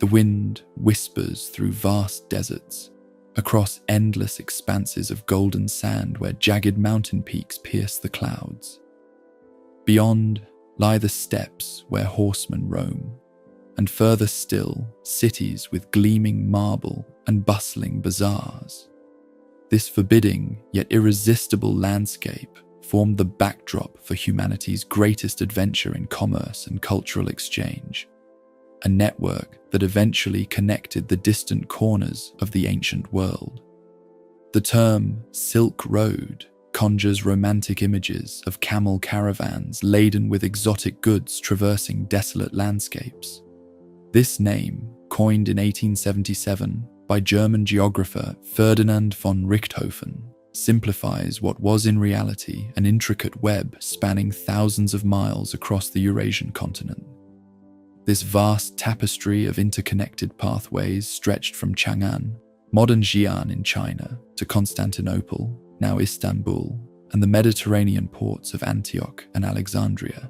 The wind whispers through vast deserts, across endless expanses of golden sand where jagged mountain peaks pierce the clouds. Beyond lie the steppes where horsemen roam, and further still, cities with gleaming marble and bustling bazaars. This forbidding yet irresistible landscape formed the backdrop for humanity's greatest adventure in commerce and cultural exchange, a network that eventually connected the distant corners of the ancient world. The term Silk Road conjures romantic images of camel caravans laden with exotic goods traversing desolate landscapes. This name, coined in 1877 by German geographer Ferdinand von Richthofen, simplifies what was in reality an intricate web spanning thousands of miles across the Eurasian continent. This vast tapestry of interconnected pathways stretched from Chang'an, modern Xi'an in China, to Constantinople, now Istanbul, and the Mediterranean ports of Antioch and Alexandria.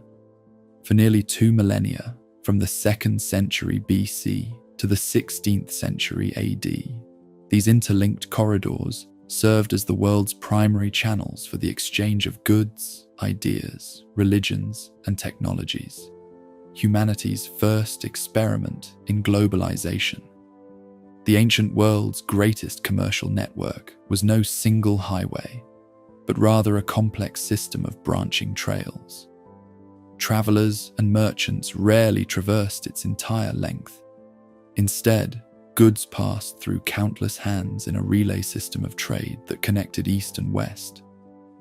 For nearly 2 millennia, from the 2nd century BC to the 16th century AD, these interlinked corridors served as the world's primary channels for the exchange of goods, ideas, religions, and technologies. Humanity's first experiment in globalization. The ancient world's greatest commercial network was no single highway, but rather a complex system of branching trails. Travelers and merchants rarely traversed its entire length. Instead, goods passed through countless hands in a relay system of trade that connected east and west,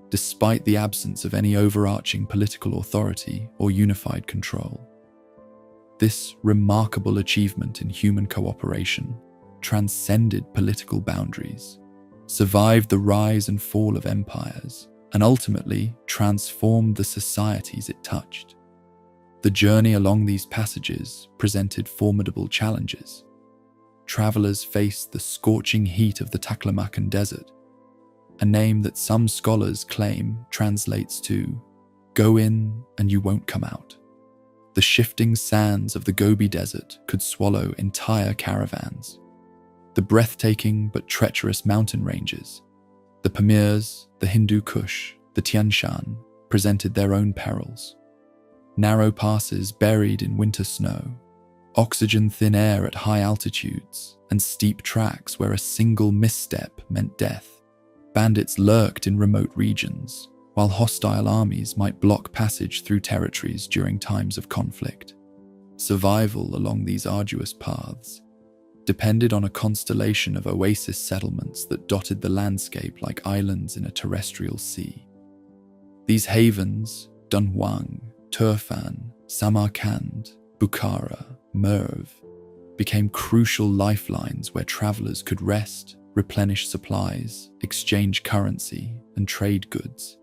despite the absence of any overarching political authority or unified control. This remarkable achievement in human cooperation transcended political boundaries, survived the rise and fall of empires, and ultimately transformed the societies it touched. The journey along these passages presented formidable challenges. Travelers faced the scorching heat of the Taklamakan Desert, a name that some scholars claim translates to, "Go in and you won't come out." The shifting sands of the Gobi Desert could swallow entire caravans. The breathtaking but treacherous mountain ranges, the Pamirs, the Hindu Kush, the Tian Shan, presented their own perils. Narrow passes buried in winter snow, oxygen-thin air at high altitudes, and steep tracks where a single misstep meant death. Bandits lurked in remote regions, while hostile armies might block passage through territories during times of conflict. Survival along these arduous paths depended on a constellation of oasis settlements that dotted the landscape like islands in a terrestrial sea. These havens, Dunhuang, Turfan, Samarkand, Bukhara, Merv, became crucial lifelines where travelers could rest, replenish supplies, exchange currency, and trade goods.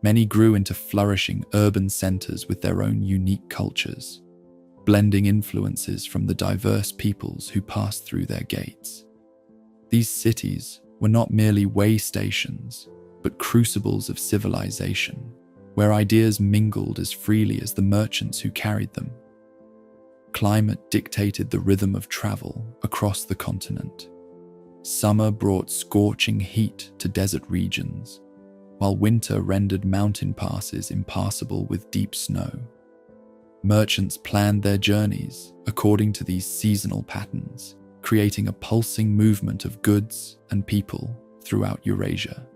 Many grew into flourishing urban centers with their own unique cultures, blending influences from the diverse peoples who passed through their gates. These cities were not merely way stations, but crucibles of civilization, where ideas mingled as freely as the merchants who carried them. Climate dictated the rhythm of travel across the continent. Summer brought scorching heat to desert regions, while winter rendered mountain passes impassable with deep snow. Merchants planned their journeys according to these seasonal patterns, creating a pulsing movement of goods and people throughout Eurasia.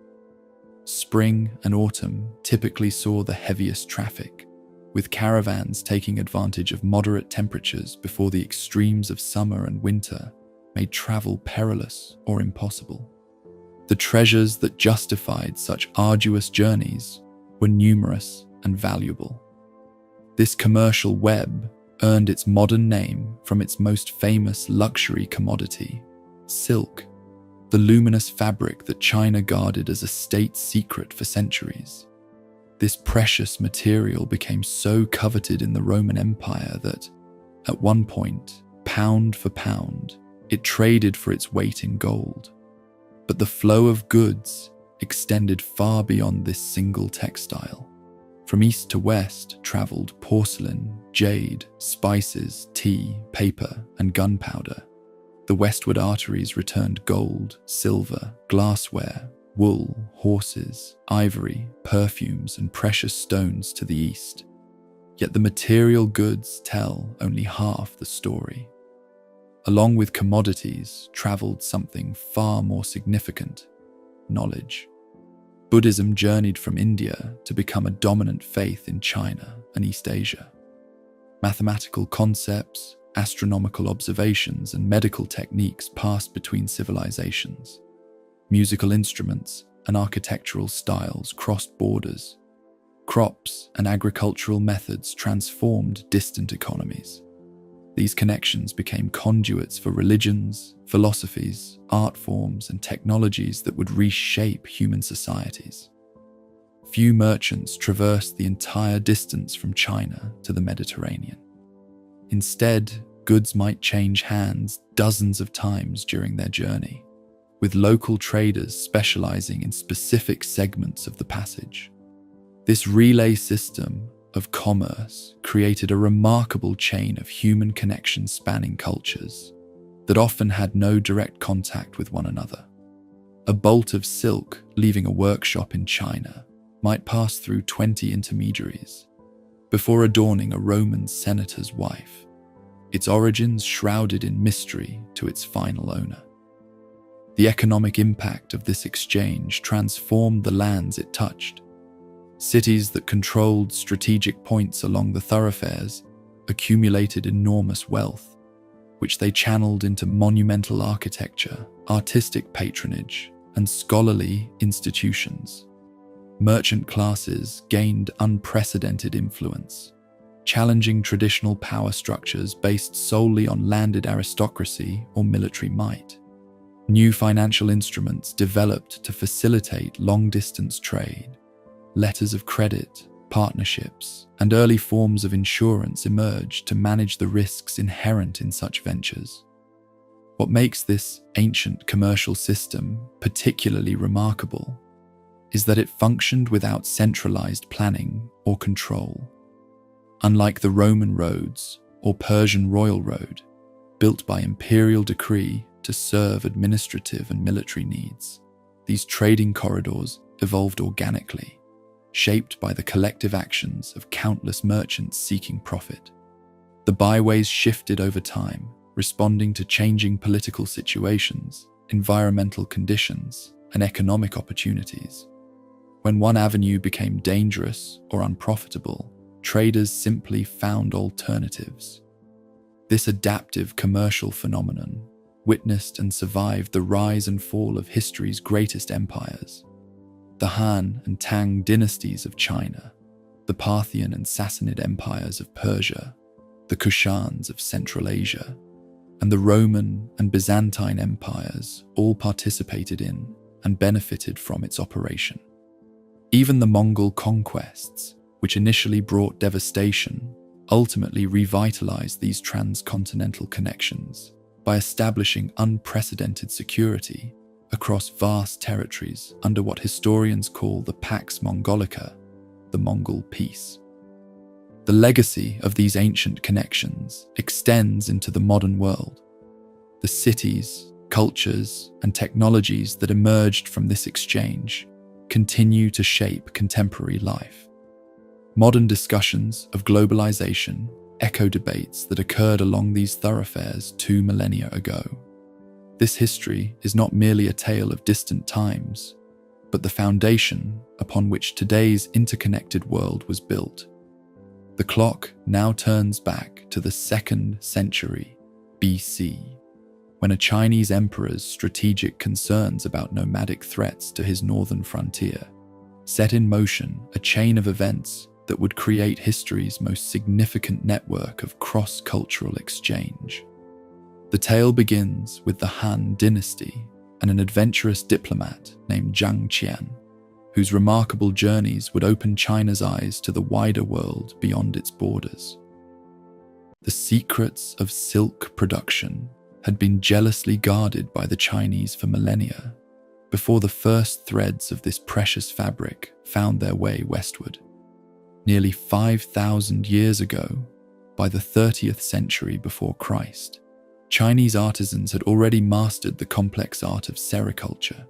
Spring and autumn typically saw the heaviest traffic, with caravans taking advantage of moderate temperatures before the extremes of summer and winter made travel perilous or impossible. The treasures that justified such arduous journeys were numerous and valuable. This commercial web earned its modern name from its most famous luxury commodity, silk, the luminous fabric that China guarded as a state secret for centuries. This precious material became so coveted in the Roman Empire that, at one point, pound for pound, it traded for its weight in gold. But the flow of goods extended far beyond this single textile. From east to west traveled porcelain, jade, spices, tea, paper, and gunpowder. The westward arteries returned gold, silver, glassware, wool, horses, ivory, perfumes, and precious stones to the east. Yet the material goods tell only half the story. Along with commodities traveled something far more significant: knowledge. Buddhism journeyed from India to become a dominant faith in China and East Asia. Mathematical concepts, astronomical observations, and medical techniques passed between civilizations. Musical instruments and architectural styles crossed borders. Crops and agricultural methods transformed distant economies. These connections became conduits for religions, philosophies, art forms, and technologies that would reshape human societies. Few merchants traversed the entire distance from China to the Mediterranean. Instead, goods might change hands dozens of times during their journey, with local traders specializing in specific segments of the passage. This relay system of commerce created a remarkable chain of human connections spanning cultures that often had no direct contact with one another. A bolt of silk leaving a workshop in China might pass through 20 intermediaries before adorning a Roman senator's wife, its origins shrouded in mystery to its final owner. The economic impact of this exchange transformed the lands it touched. Cities that controlled strategic points along the thoroughfares accumulated enormous wealth, which they channeled into monumental architecture, artistic patronage, and scholarly institutions. Merchant classes gained unprecedented influence, challenging traditional power structures based solely on landed aristocracy or military might. New financial instruments developed to facilitate long-distance trade. Letters of credit, partnerships, and early forms of insurance emerged to manage the risks inherent in such ventures. What makes this ancient commercial system particularly remarkable is that it functioned without centralized planning or control. Unlike the Roman roads or Persian royal road, built by imperial decree to serve administrative and military needs, these trading corridors evolved organically, shaped by the collective actions of countless merchants seeking profit. The byways shifted over time, responding to changing political situations, environmental conditions, and economic opportunities. When one avenue became dangerous or unprofitable, traders simply found alternatives. This adaptive commercial phenomenon witnessed and survived the rise and fall of history's greatest empires: the Han and Tang dynasties of China, the Parthian and Sassanid empires of Persia, the Kushans of Central Asia, and the Roman and Byzantine empires all participated in and benefited from its operation. Even the Mongol conquests, which initially brought devastation, ultimately revitalized these transcontinental connections by establishing unprecedented security across vast territories under what historians call the Pax Mongolica, the Mongol Peace. The legacy of these ancient connections extends into the modern world. The cities, cultures, and technologies that emerged from this exchange continue to shape contemporary life. Modern discussions of globalization echo debates that occurred along these thoroughfares 2 millennia ago. This history is not merely a tale of distant times, but the foundation upon which today's interconnected world was built. The clock now turns back to the 2nd century BC, when a Chinese emperor's strategic concerns about nomadic threats to his northern frontier set in motion a chain of events that would create history's most significant network of cross-cultural exchange. The tale begins with the Han dynasty and an adventurous diplomat named Zhang Qian, whose remarkable journeys would open China's eyes to the wider world beyond its borders. The secrets of silk production had been jealously guarded by the Chinese for millennia, before the first threads of this precious fabric found their way westward. Nearly 5,000 years ago, by the 30th century before Christ, Chinese artisans had already mastered the complex art of sericulture,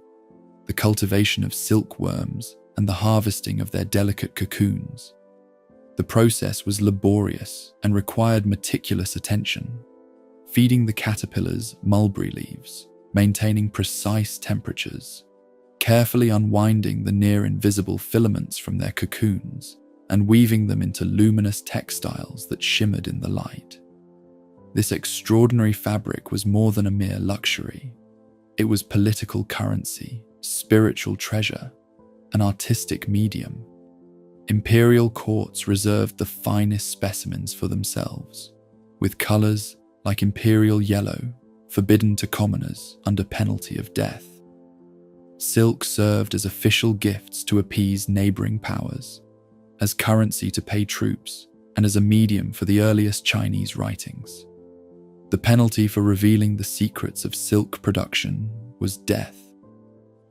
the cultivation of silkworms and the harvesting of their delicate cocoons. The process was laborious and required meticulous attention, feeding the caterpillars mulberry leaves, maintaining precise temperatures, carefully unwinding the near-invisible filaments from their cocoons, and weaving them into luminous textiles that shimmered in the light. This extraordinary fabric was more than a mere luxury. It was political currency, spiritual treasure, an artistic medium. Imperial courts reserved the finest specimens for themselves, with colors like imperial yellow forbidden to commoners under penalty of death. Silk served as official gifts to appease neighboring powers, as currency to pay troops, and as a medium for the earliest Chinese writings. The penalty for revealing the secrets of silk production was death,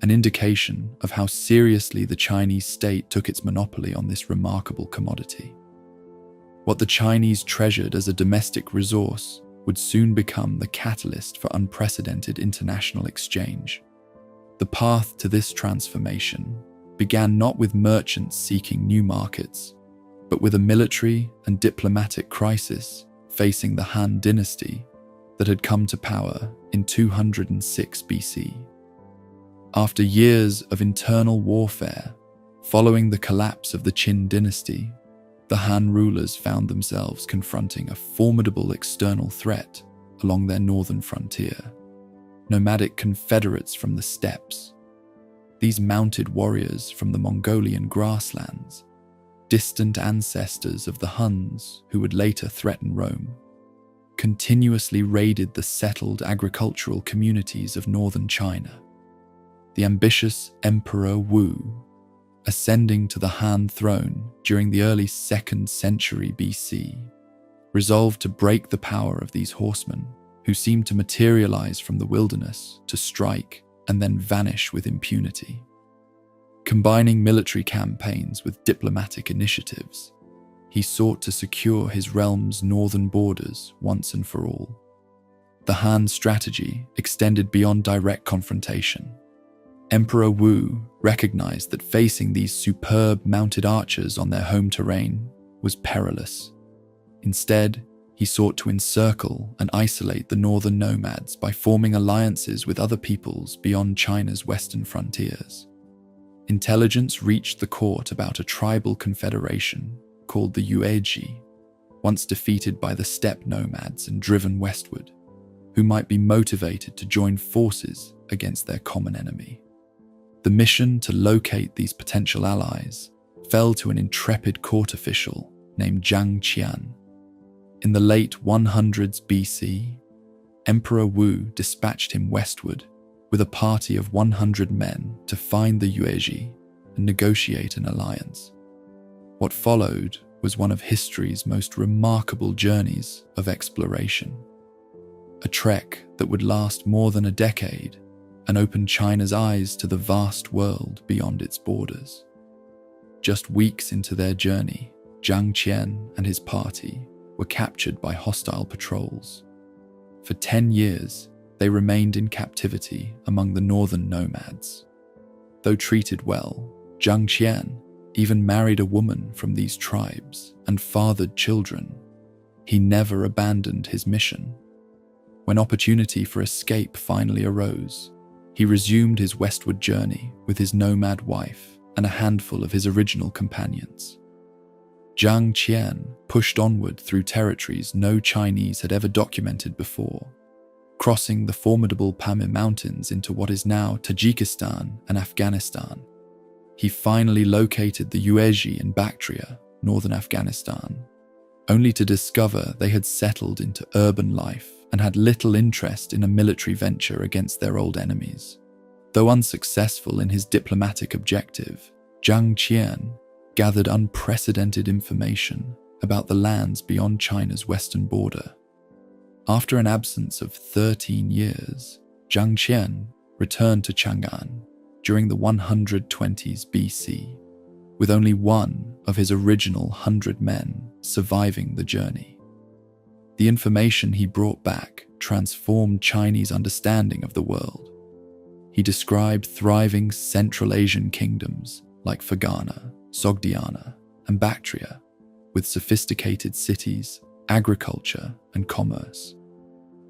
an indication of how seriously the Chinese state took its monopoly on this remarkable commodity. What the Chinese treasured as a domestic resource would soon become the catalyst for unprecedented international exchange. The path to this transformation began not with merchants seeking new markets, but with a military and diplomatic crisis facing the Han dynasty that had come to power in 206 BC. After years of internal warfare, following the collapse of the Qin dynasty, the Han rulers found themselves confronting a formidable external threat along their northern frontier: nomadic confederates from the steppes. These mounted warriors from the Mongolian grasslands, distant ancestors of the Huns who would later threaten Rome, continuously raided the settled agricultural communities of northern China. The ambitious Emperor Wu, ascending to the Han throne during the early 2nd century BC, resolved to break the power of these horsemen who seemed to materialize from the wilderness to strike and then vanish with impunity. Combining military campaigns with diplomatic initiatives, he sought to secure his realm's northern borders once and for all. The Han strategy extended beyond direct confrontation. Emperor Wu recognized that facing these superb mounted archers on their home terrain was perilous. Instead, he sought to encircle and isolate the northern nomads by forming alliances with other peoples beyond China's western frontiers. Intelligence reached the court about a tribal confederation called the Yuezhi, once defeated by the steppe nomads and driven westward, who might be motivated to join forces against their common enemy. The mission to locate these potential allies fell to an intrepid court official named Zhang Qian. In the late 100s BC, Emperor Wu dispatched him westward with a party of 100 men to find the Yuezhi and negotiate an alliance. What followed was one of history's most remarkable journeys of exploration. A trek that would last more than a decade and open China's eyes to the vast world beyond its borders. Just weeks into their journey, Zhang Qian and his party were captured by hostile patrols. For 10 years, they remained in captivity among the northern nomads. Though treated well, Zhang Qian even married a woman from these tribes and fathered children. He never abandoned his mission. When opportunity for escape finally arose, he resumed his westward journey with his nomad wife and a handful of his original companions. Zhang Qian pushed onward through territories no Chinese had ever documented before, crossing the formidable Pamir Mountains into what is now Tajikistan and Afghanistan. He finally located the Yuezhi in Bactria, northern Afghanistan, only to discover they had settled into urban life and had little interest in a military venture against their old enemies. Though unsuccessful in his diplomatic objective, Zhang Qian gathered unprecedented information about the lands beyond China's western border. After an absence of 13 years, Zhang Qian returned to Chang'an during the 120s BC with only one of his original 100 men surviving the journey. The information he brought back transformed Chinese understanding of the world. He described thriving Central Asian kingdoms like Fergana, Sogdiana, and Bactria, with sophisticated cities, agriculture, and commerce.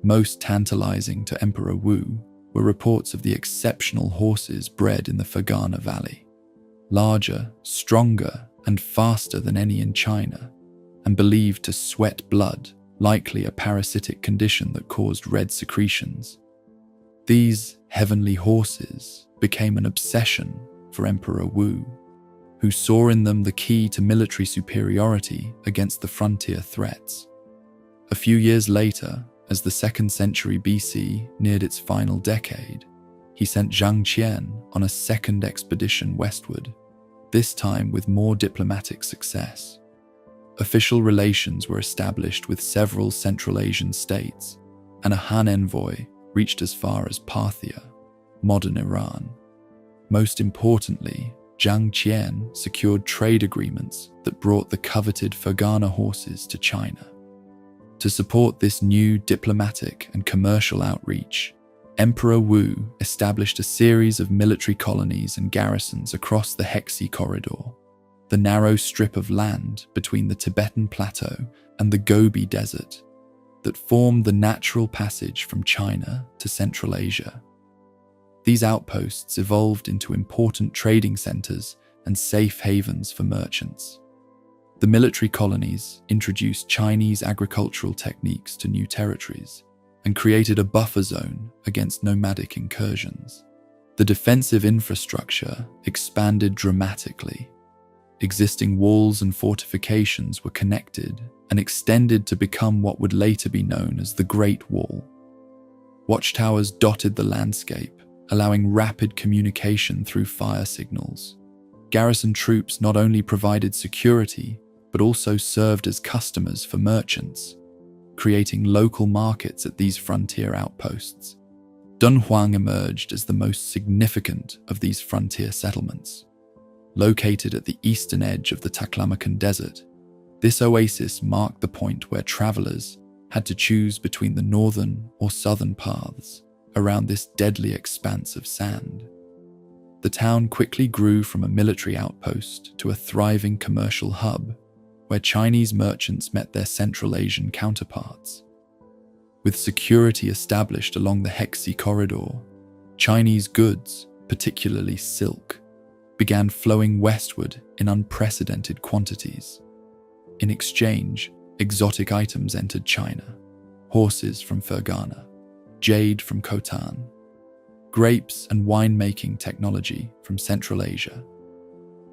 Most tantalizing to Emperor Wu were reports of the exceptional horses bred in the Fergana Valley, larger, stronger, and faster than any in China, and believed to sweat blood, likely a parasitic condition that caused red secretions. These heavenly horses became an obsession for Emperor Wu, who saw in them the key to military superiority against the frontier threats. A few years later, as the 2nd century BC neared its final decade, he sent Zhang Qian on a second expedition westward, this time with more diplomatic success. Official relations were established with several Central Asian states, and a Han envoy reached as far as Parthia, modern Iran. Most importantly, Zhang Qian secured trade agreements that brought the coveted Fergana horses to China. To support this new diplomatic and commercial outreach, Emperor Wu established a series of military colonies and garrisons across the Hexi Corridor, the narrow strip of land between the Tibetan Plateau and the Gobi Desert that formed the natural passage from China to Central Asia. These outposts evolved into important trading centers and safe havens for merchants. The military colonies introduced Chinese agricultural techniques to new territories and created a buffer zone against nomadic incursions. The defensive infrastructure expanded dramatically. Existing walls and fortifications were connected and extended to become what would later be known as the Great Wall. Watchtowers dotted the landscape, allowing rapid communication through fire signals. Garrison troops not only provided security, but also served as customers for merchants, creating local markets at these frontier outposts. Dunhuang emerged as the most significant of these frontier settlements. Located at the eastern edge of the Taklamakan Desert, this oasis marked the point where travelers had to choose between the northern or southern paths around this deadly expanse of sand. The town quickly grew from a military outpost to a thriving commercial hub, where Chinese merchants met their Central Asian counterparts. With security established along the Hexi Corridor, Chinese goods, particularly silk, began flowing westward in unprecedented quantities. In exchange, exotic items entered China: horses from Fergana, jade from Khotan, grapes and winemaking technology from Central Asia,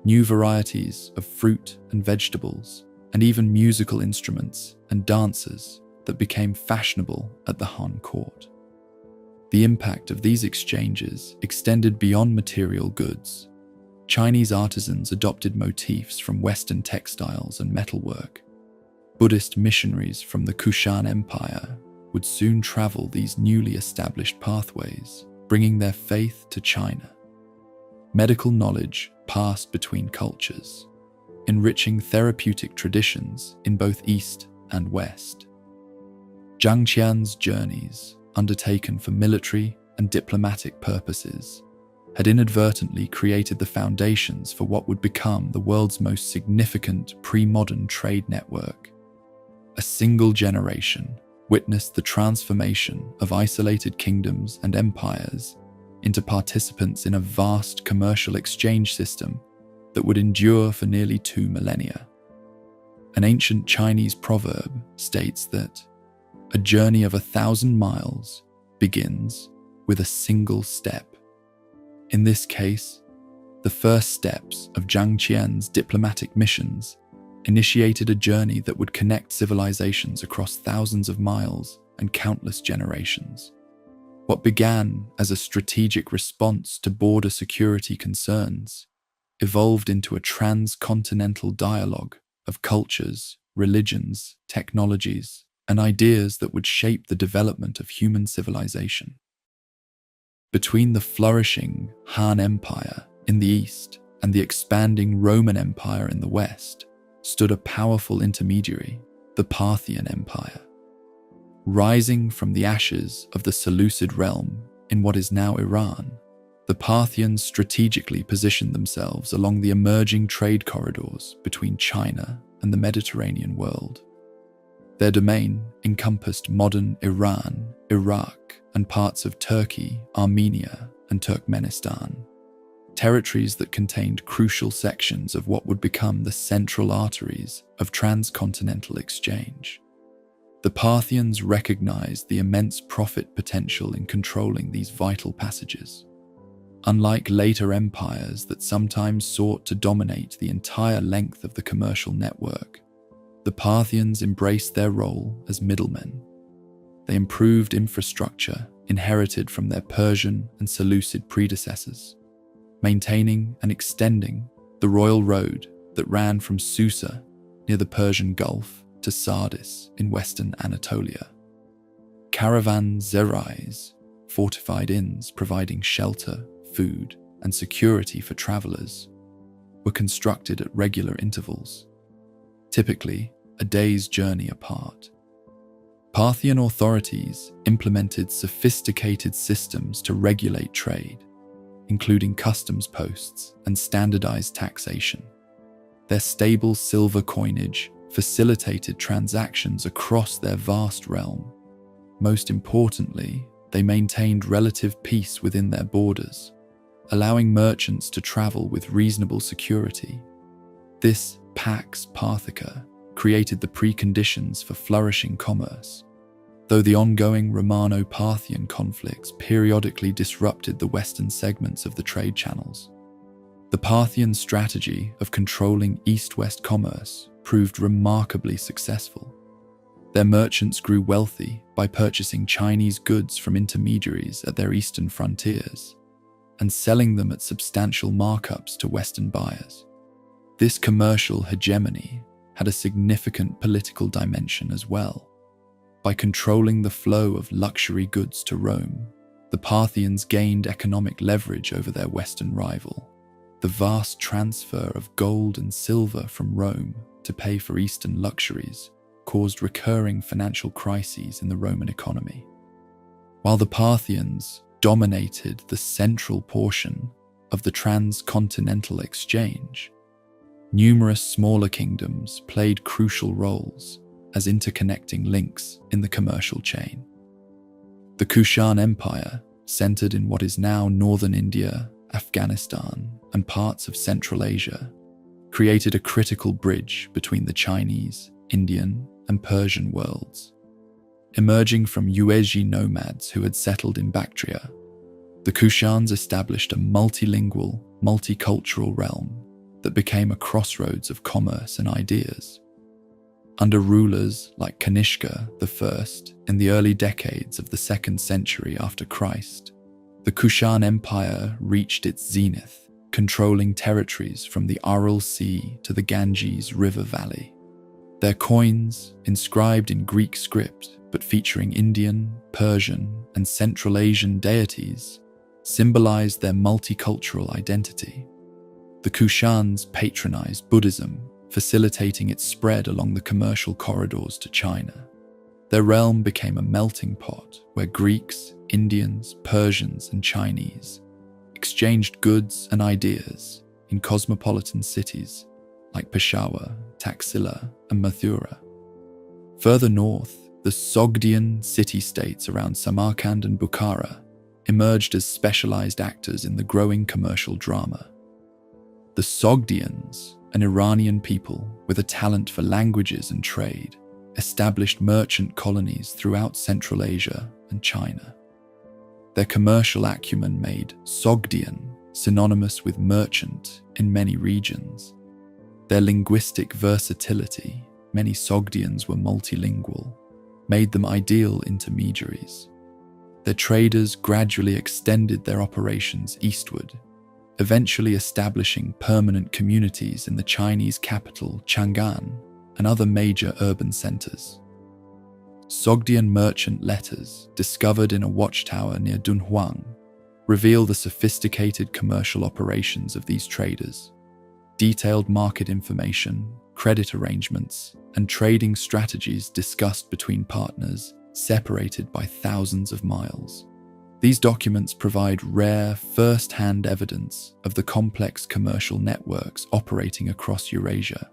new varieties of fruit and vegetables, and even musical instruments and dancers that became fashionable at the Han court. The impact of these exchanges extended beyond material goods. Chinese artisans adopted motifs from Western textiles and metalwork. Buddhist missionaries from the Kushan Empire would soon travel these newly established pathways, bringing their faith to China. Medical knowledge passed between cultures, enriching therapeutic traditions in both East and West. Zhang Qian's journeys, undertaken for military and diplomatic purposes, had inadvertently created the foundations for what would become the world's most significant pre-modern trade network. A single generation witnessed the transformation of isolated kingdoms and empires into participants in a vast commercial exchange system that would endure for nearly 2 millennia. An ancient Chinese proverb states that a journey of 1,000 miles begins with a single step. In this case, the first steps of Zhang Qian's diplomatic missions initiated a journey that would connect civilizations across thousands of miles and countless generations. What began as a strategic response to border security concerns evolved into a transcontinental dialogue of cultures, religions, technologies, and ideas that would shape the development of human civilization. Between the flourishing Han Empire in the east and the expanding Roman Empire in the west stood a powerful intermediary, the Parthian Empire. Rising from the ashes of the Seleucid realm in what is now Iran, the Parthians strategically positioned themselves along the emerging trade corridors between China and the Mediterranean world. Their domain encompassed modern Iran, Iraq, and parts of Turkey, Armenia, and Turkmenistan, territories that contained crucial sections of what would become the central arteries of transcontinental exchange. The Parthians recognized the immense profit potential in controlling these vital passages. Unlike later empires that sometimes sought to dominate the entire length of the commercial network, the Parthians embraced their role as middlemen. They improved infrastructure inherited from their Persian and Seleucid predecessors, maintaining and extending the royal road that ran from Susa near the Persian Gulf to Sardis in western Anatolia. Caravan zerais, fortified inns providing shelter, food, and security for travelers, were constructed at regular intervals, typically a day's journey apart. Parthian authorities implemented sophisticated systems to regulate trade, including customs posts and standardized taxation. Their stable silver coinage facilitated transactions across their vast realm. Most importantly, they maintained relative peace within their borders, allowing merchants to travel with reasonable security. This Pax Parthica created the preconditions for flourishing commerce, though the ongoing Romano-Parthian conflicts periodically disrupted the western segments of the trade channels. The Parthian strategy of controlling east-west commerce proved remarkably successful. Their merchants grew wealthy by purchasing Chinese goods from intermediaries at their eastern frontiers and selling them at substantial markups to Western buyers. This commercial hegemony had a significant political dimension as well. By controlling the flow of luxury goods to Rome, the Parthians gained economic leverage over their Western rival. The vast transfer of gold and silver from Rome to pay for Eastern luxuries caused recurring financial crises in the Roman economy. While the Parthians dominated the central portion of the transcontinental exchange, numerous smaller kingdoms played crucial roles as interconnecting links in the commercial chain. The Kushan Empire, centered in what is now northern India, Afghanistan, and parts of Central Asia, created a critical bridge between the Chinese, Indian, and Persian worlds. Emerging from Yuezhi nomads who had settled in Bactria, the Kushans established a multilingual, multicultural realm that became a crossroads of commerce and ideas. Under rulers like Kanishka I in the early decades of the 2nd century after Christ, the Kushan Empire reached its zenith, controlling territories from the Aral Sea to the Ganges River Valley. Their coins, inscribed in Greek script but featuring Indian, Persian, and Central Asian deities, symbolized their multicultural identity. The Kushans patronized Buddhism, facilitating its spread along the commercial corridors to China. Their realm became a melting pot where Greeks, Indians, Persians, and Chinese exchanged goods and ideas in cosmopolitan cities like Peshawar, Taxila, and Mathura. Further north, the Sogdian city-states around Samarkand and Bukhara emerged as specialized actors in the growing commercial drama. The Sogdians, an Iranian people with a talent for languages and trade, established merchant colonies throughout Central Asia and China. Their commercial acumen made Sogdian synonymous with merchant in many regions. Their linguistic versatility, many Sogdians were multilingual, made them ideal intermediaries. Their traders gradually extended their operations eastward, eventually establishing permanent communities in the Chinese capital Chang'an and other major urban centers. Sogdian merchant letters discovered in a watchtower near Dunhuang reveal the sophisticated commercial operations of these traders. Detailed market information, credit arrangements, and trading strategies discussed between partners separated by thousands of miles. These documents provide rare, first-hand evidence of the complex commercial networks operating across Eurasia,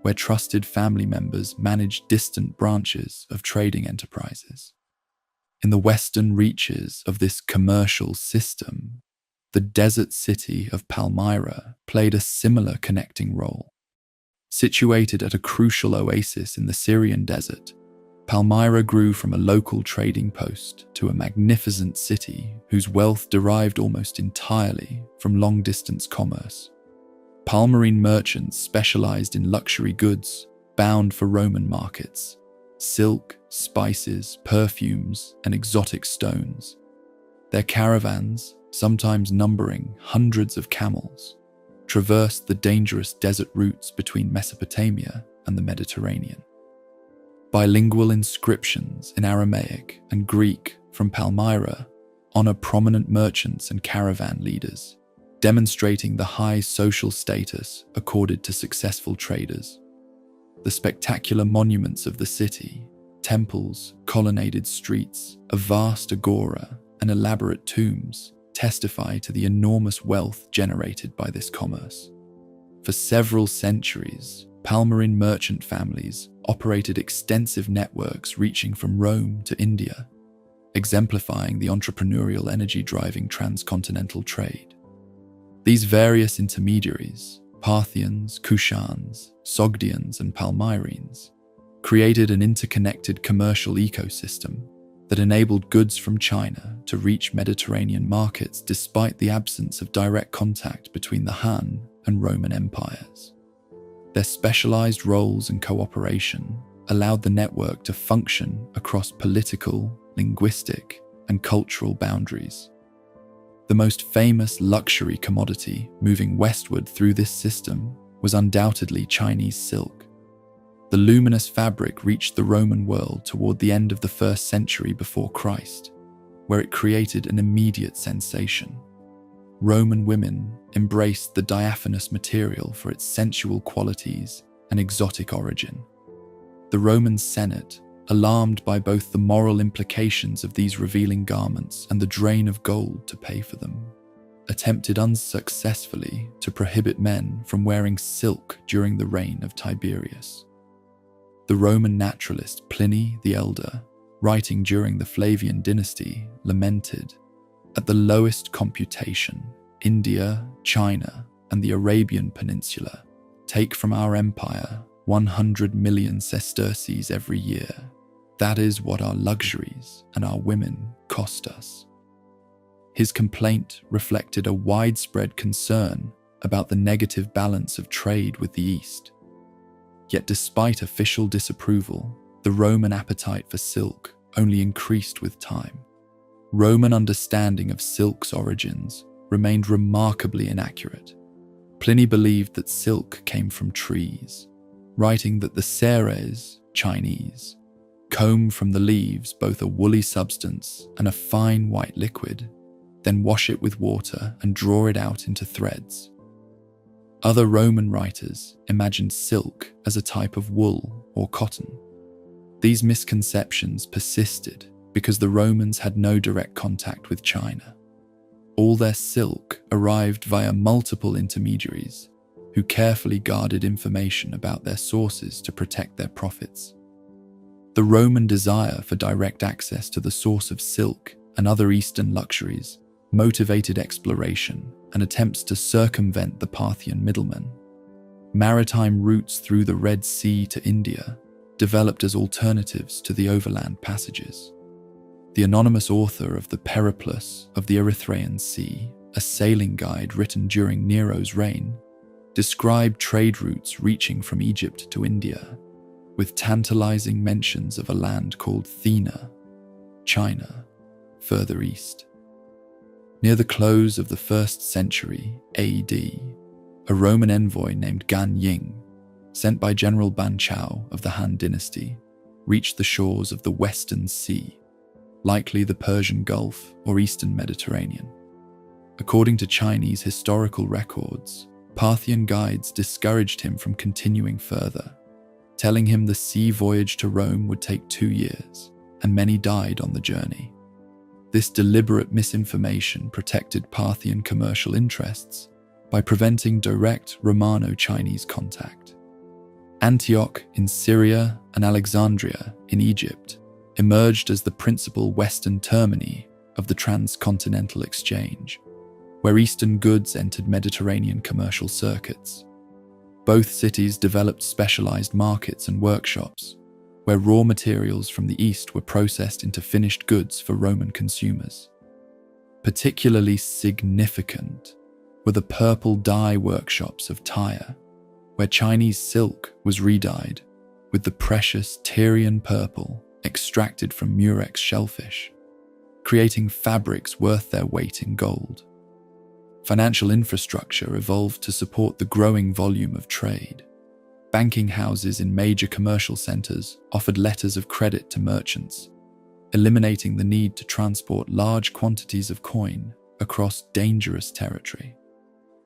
where trusted family members manage distant branches of trading enterprises. In the western reaches of this commercial system, the desert city of Palmyra played a similar connecting role. Situated at a crucial oasis in the Syrian desert, Palmyra grew from a local trading post to a magnificent city whose wealth derived almost entirely from long-distance commerce. Palmyrene merchants specialized in luxury goods bound for Roman markets: silk, spices, perfumes, and exotic stones. Their caravans, sometimes numbering hundreds of camels, traversed the dangerous desert routes between Mesopotamia and the Mediterranean. Bilingual inscriptions in Aramaic and Greek from Palmyra honor prominent merchants and caravan leaders, demonstrating the high social status accorded to successful traders. The spectacular monuments of the city, temples, colonnaded streets, a vast agora, and elaborate tombs testify to the enormous wealth generated by this commerce. For several centuries, Palmyrene merchant families operated extensive networks reaching from Rome to India, exemplifying the entrepreneurial energy driving transcontinental trade. These various intermediaries, Parthians, Kushans, Sogdians, and Palmyrenes, created an interconnected commercial ecosystem that enabled goods from China to reach Mediterranean markets despite the absence of direct contact between the Han and Roman empires. Their specialized roles and cooperation allowed the network to function across political, linguistic, and cultural boundaries. The most famous luxury commodity moving westward through this system was undoubtedly Chinese silk. The luminous fabric reached the Roman world toward the end of the 1st century before Christ, where it created an immediate sensation. Roman women embraced the diaphanous material for its sensual qualities and exotic origin. The Roman Senate, alarmed by both the moral implications of these revealing garments and the drain of gold to pay for them, attempted unsuccessfully to prohibit men from wearing silk during the reign of Tiberius. The Roman naturalist Pliny the Elder, writing during the Flavian dynasty, lamented, "At the lowest computation, India, China, and the Arabian Peninsula take from our empire 100 million sesterces every year. That is what our luxuries and our women cost us." His complaint reflected a widespread concern about the negative balance of trade with the East. Yet despite official disapproval, the Roman appetite for silk only increased with time. Roman understanding of silk's origins remained remarkably inaccurate. Pliny believed that silk came from trees, writing that the Ceres, Chinese, comb from the leaves both a woolly substance and a fine white liquid, then wash it with water and draw it out into threads. Other Roman writers imagined silk as a type of wool or cotton. These misconceptions persisted because the Romans had no direct contact with China. All their silk arrived via multiple intermediaries who carefully guarded information about their sources to protect their profits. The Roman desire for direct access to the source of silk and other Eastern luxuries motivated exploration and attempts to circumvent the Parthian middlemen. Maritime routes through the Red Sea to India developed as alternatives to the overland passages. The anonymous author of the Periplus of the Erythraean Sea, a sailing guide written during Nero's reign, described trade routes reaching from Egypt to India, with tantalizing mentions of a land called Thena, China, further east. Near the close of the 1st century AD, a Roman envoy named Gan Ying, sent by General Ban Chao of the Han dynasty, reached the shores of the Western Sea, likely the Persian Gulf or Eastern Mediterranean. According to Chinese historical records, Parthian guides discouraged him from continuing further, telling him the sea voyage to Rome would take 2 years, and many died on the journey. This deliberate misinformation protected Parthian commercial interests by preventing direct Romano-Chinese contact. Antioch in Syria and Alexandria in Egypt emerged as the principal western termini of the transcontinental exchange, where Eastern goods entered Mediterranean commercial circuits. Both cities developed specialized markets and workshops, where raw materials from the East were processed into finished goods for Roman consumers. Particularly significant were the purple dye workshops of Tyre, where Chinese silk was redyed with the precious Tyrian purple extracted from murex shellfish, creating fabrics worth their weight in gold. Financial infrastructure evolved to support the growing volume of trade. Banking houses in major commercial centers offered letters of credit to merchants, eliminating the need to transport large quantities of coin across dangerous territory.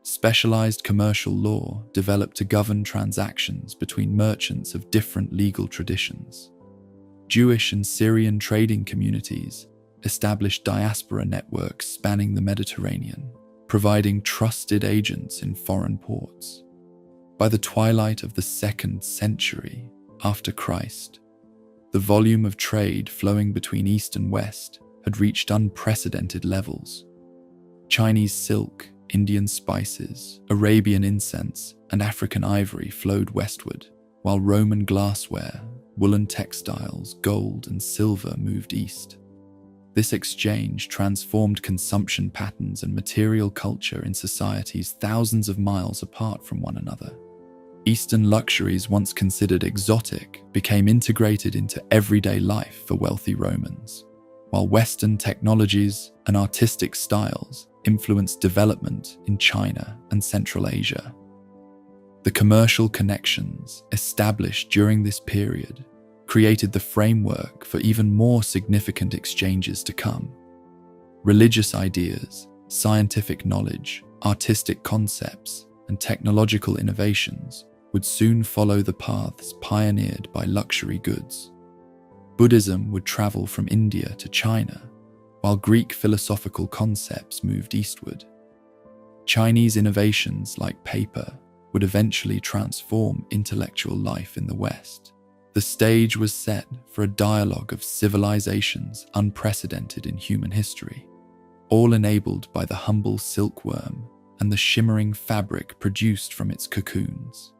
Specialized commercial law developed to govern transactions between merchants of different legal traditions. Jewish and Syrian trading communities established diaspora networks spanning the Mediterranean, providing trusted agents in foreign ports. By the twilight of the 2nd century after Christ, the volume of trade flowing between East and West had reached unprecedented levels. Chinese silk, Indian spices, Arabian incense, and African ivory flowed westward, while Roman glassware, woolen textiles, gold, and silver moved east. This exchange transformed consumption patterns and material culture in societies thousands of miles apart from one another. Eastern luxuries once considered exotic became integrated into everyday life for wealthy Romans, while Western technologies and artistic styles influenced development in China and Central Asia. The commercial connections established during this period created the framework for even more significant exchanges to come. Religious ideas, scientific knowledge, artistic concepts, and technological innovations would soon follow the paths pioneered by luxury goods. Buddhism would travel from India to China, while Greek philosophical concepts moved eastward. Chinese innovations like paper would eventually transform intellectual life in the West. The stage was set for a dialogue of civilizations unprecedented in human history, all enabled by the humble silkworm and the shimmering fabric produced from its cocoons.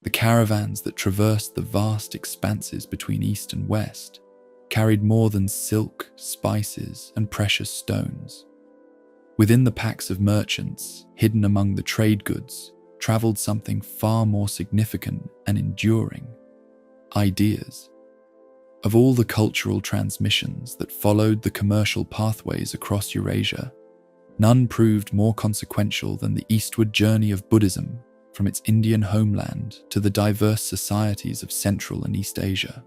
The caravans that traversed the vast expanses between East and West carried more than silk, spices, and precious stones. Within the packs of merchants, hidden among the trade goods, traveled something far more significant and enduring: ideas. Of all the cultural transmissions that followed the commercial pathways across Eurasia, none proved more consequential than the eastward journey of Buddhism from its Indian homeland to the diverse societies of Central and East Asia.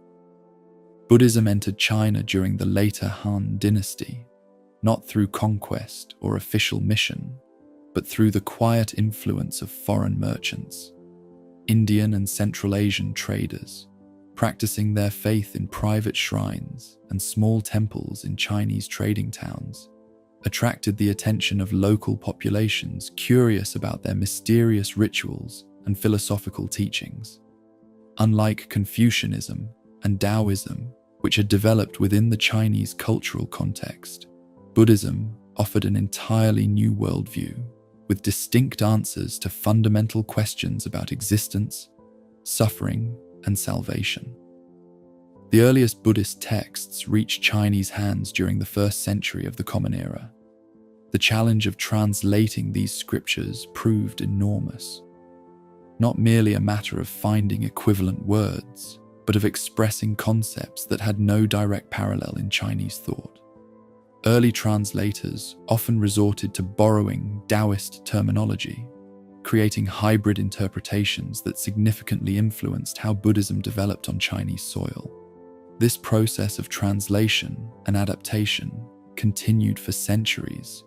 Buddhism entered China during the later Han Dynasty, not through conquest or official mission, but through the quiet influence of foreign merchants, Indian and Central Asian traders, practicing their faith in private shrines and small temples in Chinese trading towns, attracted the attention of local populations curious about their mysterious rituals and philosophical teachings. Unlike Confucianism and Taoism, which had developed within the Chinese cultural context, Buddhism offered an entirely new worldview, with distinct answers to fundamental questions about existence, suffering, and salvation. The earliest Buddhist texts reached Chinese hands during the 1st century of the Common Era. The challenge of translating these scriptures proved enormous. Not merely a matter of finding equivalent words, but of expressing concepts that had no direct parallel in Chinese thought. Early translators often resorted to borrowing Taoist terminology, creating hybrid interpretations that significantly influenced how Buddhism developed on Chinese soil. This process of translation and adaptation continued for centuries,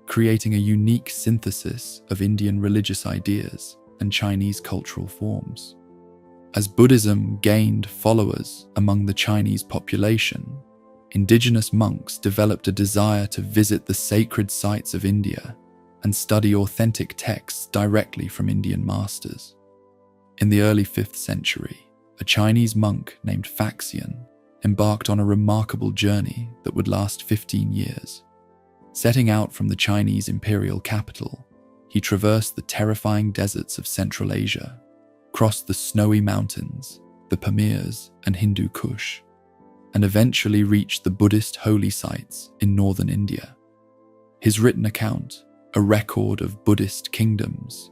creating a unique synthesis of Indian religious ideas and Chinese cultural forms. As Buddhism gained followers among the Chinese population, indigenous monks developed a desire to visit the sacred sites of India and study authentic texts directly from Indian masters. In the early 5th century, a Chinese monk named Faxian embarked on a remarkable journey that would last 15 years. Setting out from the Chinese imperial capital, he traversed the terrifying deserts of Central Asia, crossed the snowy mountains, the Pamirs and Hindu Kush, and eventually reached the Buddhist holy sites in northern India. His written account, a record of Buddhist kingdoms,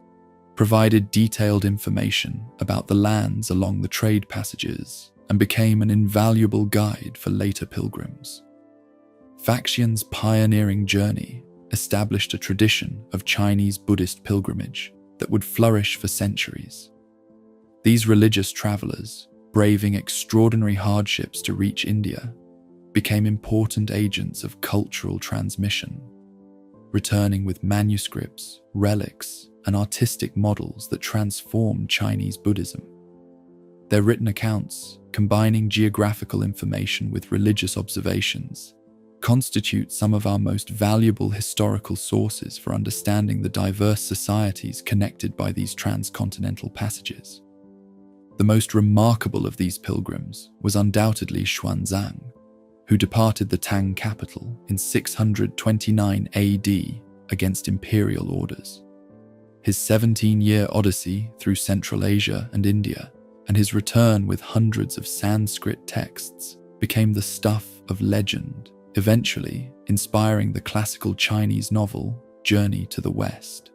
provided detailed information about the lands along the trade passages and became an invaluable guide for later pilgrims. Faxian's pioneering journey established a tradition of Chinese Buddhist pilgrimage that would flourish for centuries. These religious travelers, braving extraordinary hardships to reach India, became important agents of cultural transmission, returning with manuscripts, relics, and artistic models that transformed Chinese Buddhism. Their written accounts, combining geographical information with religious observations, constitute some of our most valuable historical sources for understanding the diverse societies connected by these transcontinental passages. The most remarkable of these pilgrims was undoubtedly Xuanzang, who departed the Tang capital in 629 AD against imperial orders. His 17-year odyssey through Central Asia and India, and his return with hundreds of Sanskrit texts, became the stuff of legend, eventually inspiring the classical Chinese novel Journey to the West.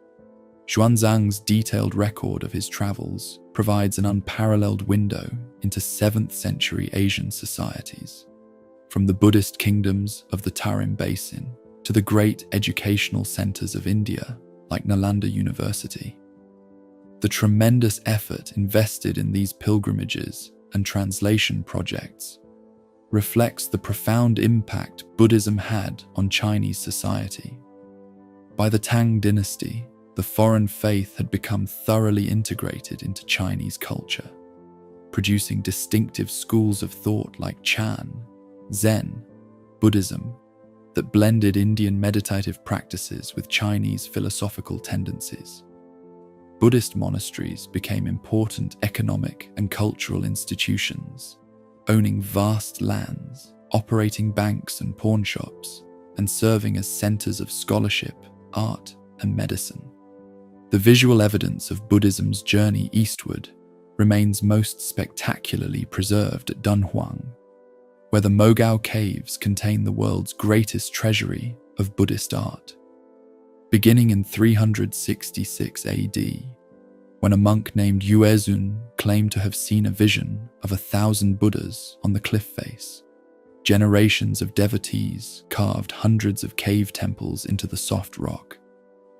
Xuanzang's detailed record of his travels provides an unparalleled window into 7th century Asian societies, from the Buddhist kingdoms of the Tarim Basin to the great educational centers of India like Nalanda University. The tremendous effort invested in these pilgrimages and translation projects reflects the profound impact Buddhism had on Chinese society. By the Tang dynasty, the foreign faith had become thoroughly integrated into Chinese culture, producing distinctive schools of thought like Chan, Zen, Buddhism, that blended Indian meditative practices with Chinese philosophical tendencies. Buddhist monasteries became important economic and cultural institutions, owning vast lands, operating banks and pawn shops, and serving as centers of scholarship, art, and medicine. The visual evidence of Buddhism's journey eastward remains most spectacularly preserved at Dunhuang, where the Mogao Caves contain the world's greatest treasury of Buddhist art. Beginning in 366 AD, when a monk named Yuezun claimed to have seen a vision of 1,000 Buddhas on the cliff face, generations of devotees carved hundreds of cave temples into the soft rock.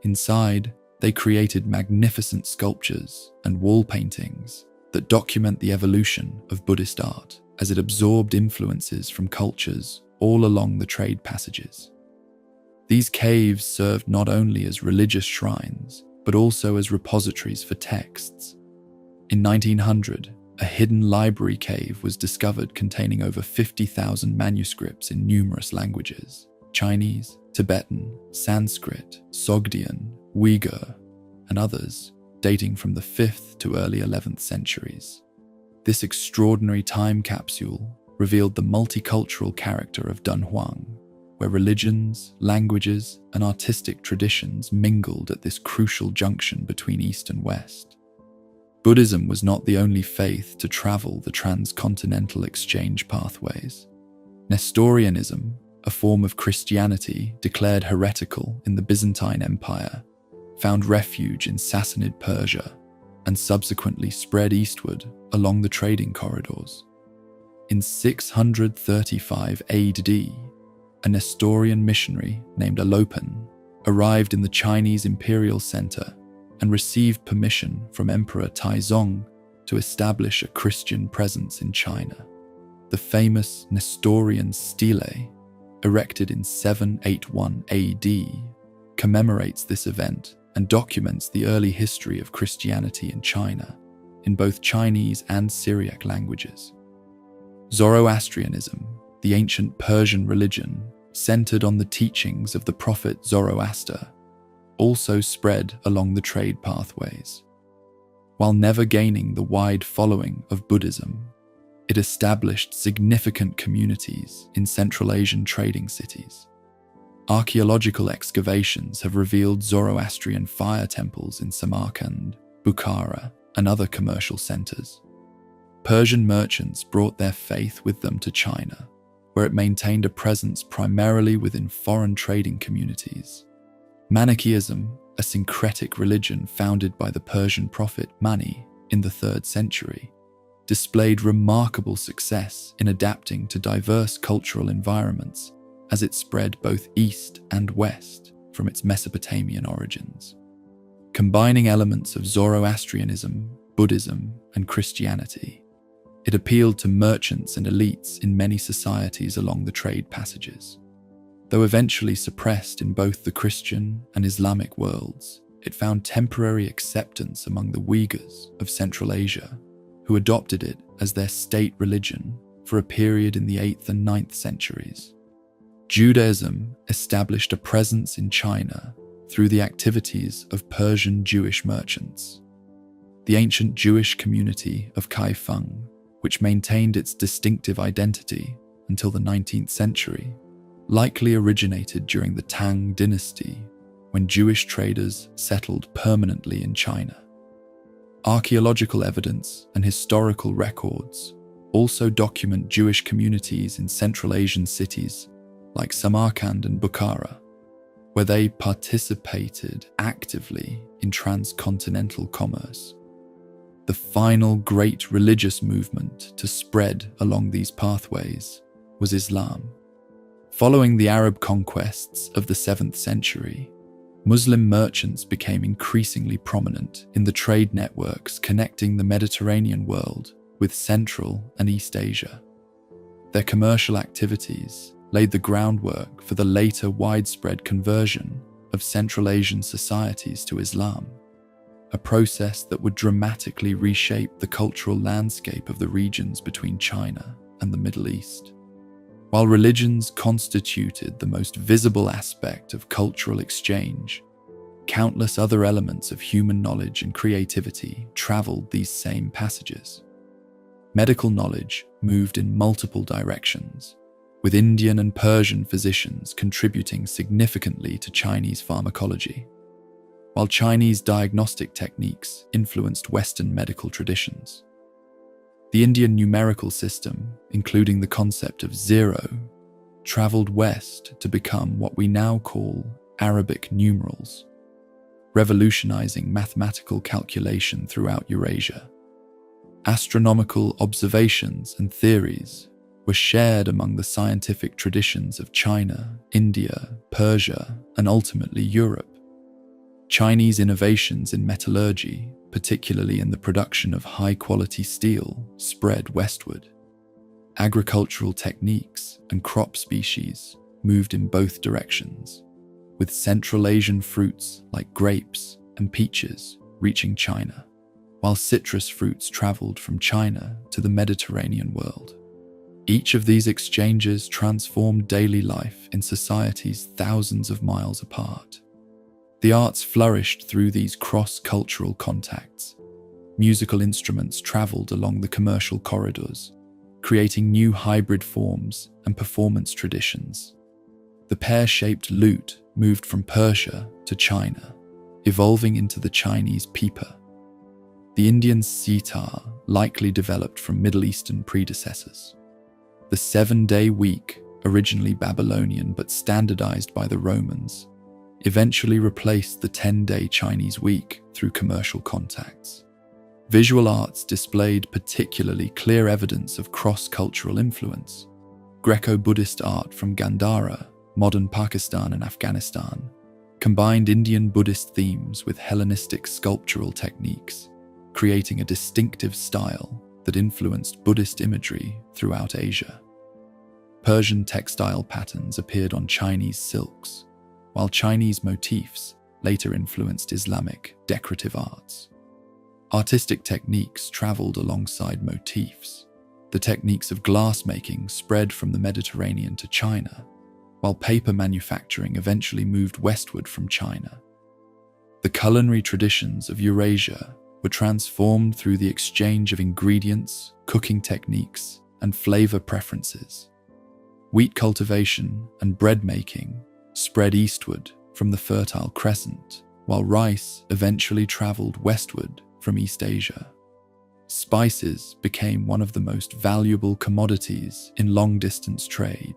Inside, they created magnificent sculptures and wall paintings that document the evolution of Buddhist art as it absorbed influences from cultures all along the trade passages. These caves served not only as religious shrines, but also as repositories for texts. In 1900, a hidden library cave was discovered containing over 50,000 manuscripts in numerous languages: Chinese, Tibetan, Sanskrit, Sogdian, Uyghur, and others, dating from the 5th to early 11th centuries. This extraordinary time capsule revealed the multicultural character of Dunhuang, where religions, languages, and artistic traditions mingled at this crucial junction between East and West. Buddhism was not the only faith to travel the transcontinental exchange pathways. Nestorianism, a form of Christianity declared heretical in the Byzantine Empire, found refuge in Sassanid Persia and subsequently spread eastward along the trading corridors. In 635 AD, a Nestorian missionary named Alopan arrived in the Chinese imperial center and received permission from Emperor Taizong to establish a Christian presence in China. The famous Nestorian stele, erected in 781 AD, commemorates this event and documents the early history of Christianity in China, in both Chinese and Syriac languages. Zoroastrianism, the ancient Persian religion, centered on the teachings of the prophet Zoroaster, also spread along the trade pathways. While never gaining the wide following of Buddhism, it established significant communities in Central Asian trading cities. Archaeological excavations have revealed Zoroastrian fire temples in Samarkand, Bukhara, and other commercial centers. Persian merchants brought their faith with them to China, where it maintained a presence primarily within foreign trading communities. Manichaeism, a syncretic religion founded by the Persian prophet Mani in the 3rd century, displayed remarkable success in adapting to diverse cultural environments as it spread both east and west from its Mesopotamian origins. Combining elements of Zoroastrianism, Buddhism, and Christianity, it appealed to merchants and elites in many societies along the trade passages. Though eventually suppressed in both the Christian and Islamic worlds, it found temporary acceptance among the Uyghurs of Central Asia, who adopted it as their state religion for a period in the 8th and 9th centuries. Judaism established a presence in China through the activities of Persian Jewish merchants. The ancient Jewish community of Kaifeng, which maintained its distinctive identity until the 19th century, likely originated during the Tang dynasty, when Jewish traders settled permanently in China. Archaeological evidence and historical records also document Jewish communities in Central Asian cities like Samarkand and Bukhara, where they participated actively in transcontinental commerce. The final great religious movement to spread along these pathways was Islam. Following the Arab conquests of the 7th century, Muslim merchants became increasingly prominent in the trade networks connecting the Mediterranean world with Central and East Asia. Their commercial activities laid the groundwork for the later widespread conversion of Central Asian societies to Islam, a process that would dramatically reshape the cultural landscape of the regions between China and the Middle East. While religions constituted the most visible aspect of cultural exchange, countless other elements of human knowledge and creativity traveled these same passages. Medical knowledge moved in multiple directions, with Indian and Persian physicians contributing significantly to Chinese pharmacology, while Chinese diagnostic techniques influenced Western medical traditions. The Indian numerical system, including the concept of zero, traveled west to become what we now call Arabic numerals, revolutionizing mathematical calculation throughout Eurasia. Astronomical observations and theories were shared among the scientific traditions of China, India, Persia, and ultimately Europe. Chinese innovations in metallurgy, particularly in the production of high-quality steel, spread westward. Agricultural techniques and crop species moved in both directions, with Central Asian fruits like grapes and peaches reaching China, while citrus fruits traveled from China to the Mediterranean world. Each of these exchanges transformed daily life in societies thousands of miles apart. The arts flourished through these cross-cultural contacts. Musical instruments traveled along the commercial corridors, creating new hybrid forms and performance traditions. The pear-shaped lute moved from Persia to China, evolving into the Chinese pipa. The Indian sitar likely developed from Middle Eastern predecessors. The 7-day week, originally Babylonian but standardized by the Romans, eventually replaced the 10-day Chinese week through commercial contacts. Visual arts displayed particularly clear evidence of cross-cultural influence. Greco-Buddhist art from Gandhara, modern Pakistan and Afghanistan, combined Indian Buddhist themes with Hellenistic sculptural techniques, creating a distinctive style that influenced Buddhist imagery throughout Asia. Persian textile patterns appeared on Chinese silks, while Chinese motifs later influenced Islamic decorative arts. Artistic techniques traveled alongside motifs. The techniques of glass-making spread from the Mediterranean to China, while paper manufacturing eventually moved westward from China. The culinary traditions of Eurasia were transformed through the exchange of ingredients, cooking techniques, and flavor preferences. Wheat cultivation and bread making spread eastward from the Fertile Crescent, while rice eventually traveled westward from East Asia. Spices became one of the most valuable commodities in long-distance trade,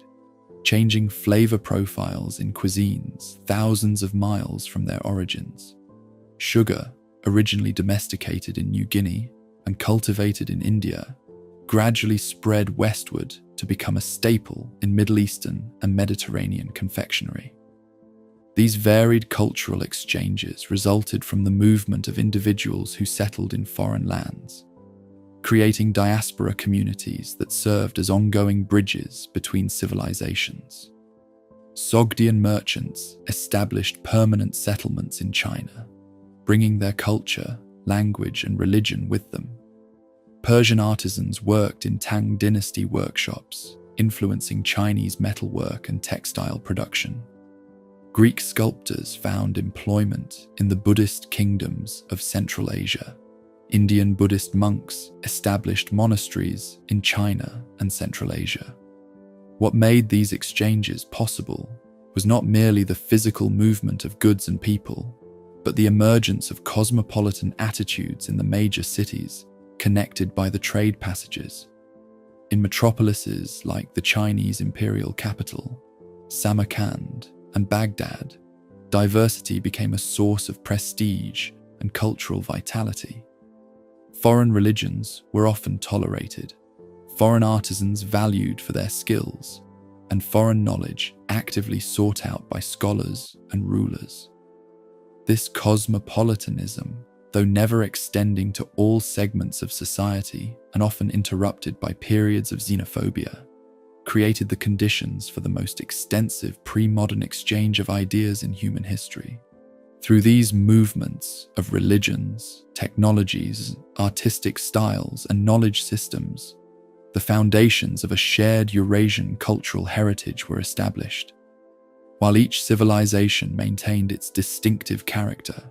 changing flavor profiles in cuisines thousands of miles from their origins. Sugar, originally domesticated in New Guinea and cultivated in India, gradually spread westward to become a staple in Middle Eastern and Mediterranean confectionery. These varied cultural exchanges resulted from the movement of individuals who settled in foreign lands, creating diaspora communities that served as ongoing bridges between civilizations. Sogdian merchants established permanent settlements in China, bringing their culture, language, and religion with them. Persian artisans worked in Tang dynasty workshops, influencing Chinese metalwork and textile production. Greek sculptors found employment in the Buddhist kingdoms of Central Asia. Indian Buddhist monks established monasteries in China and Central Asia. What made these exchanges possible was not merely the physical movement of goods and people, but the emergence of cosmopolitan attitudes in the major cities connected by the trade passages. In metropolises like the Chinese imperial capital, Samarkand, and Baghdad, diversity became a source of prestige and cultural vitality. Foreign religions were often tolerated, foreign artisans valued for their skills, and foreign knowledge actively sought out by scholars and rulers. This cosmopolitanism, though never extending to all segments of society and often interrupted by periods of xenophobia, created the conditions for the most extensive pre-modern exchange of ideas in human history. Through these movements of religions, technologies, artistic styles, and knowledge systems, the foundations of a shared Eurasian cultural heritage were established. While each civilization maintained its distinctive character,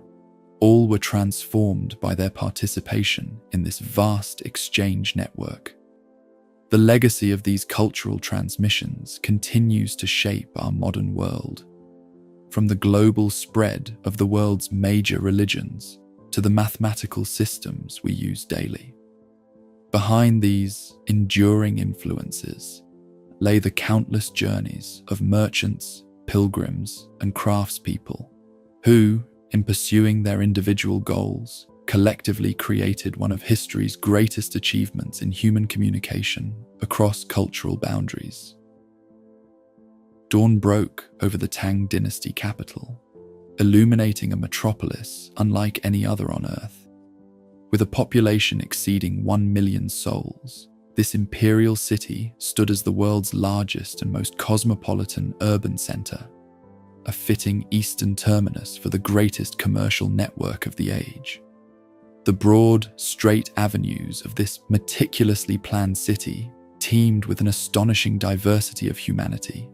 all were transformed by their participation in this vast exchange network. The legacy of these cultural transmissions continues to shape our modern world. From the global spread of the world's major religions to the mathematical systems we use daily. Behind these enduring influences lay the countless journeys of merchants, pilgrims, and craftspeople who, in pursuing their individual goals, collectively created one of history's greatest achievements in human communication across cultural boundaries. Dawn broke over the Tang dynasty capital, illuminating a metropolis unlike any other on Earth. With a population exceeding 1 million souls, this imperial city stood as the world's largest and most cosmopolitan urban center, a fitting eastern terminus for the greatest commercial network of the age. The broad, straight avenues of this meticulously planned city teemed with an astonishing diversity of humanity.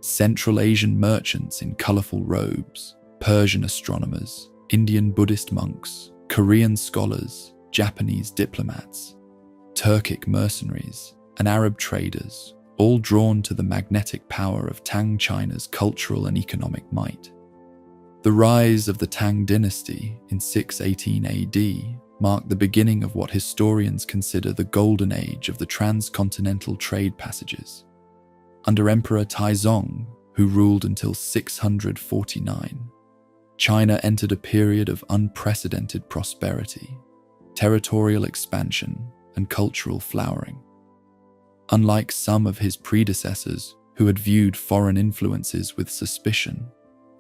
Central Asian merchants in colorful robes, Persian astronomers, Indian Buddhist monks, Korean scholars, Japanese diplomats, Turkic mercenaries, and Arab traders, all drawn to the magnetic power of Tang China's cultural and economic might. The rise of the Tang dynasty in 618 AD marked the beginning of what historians consider the golden age of the transcontinental trade passages. Under Emperor Taizong, who ruled until 649, China entered a period of unprecedented prosperity, territorial expansion, and cultural flowering. Unlike some of his predecessors who had viewed foreign influences with suspicion,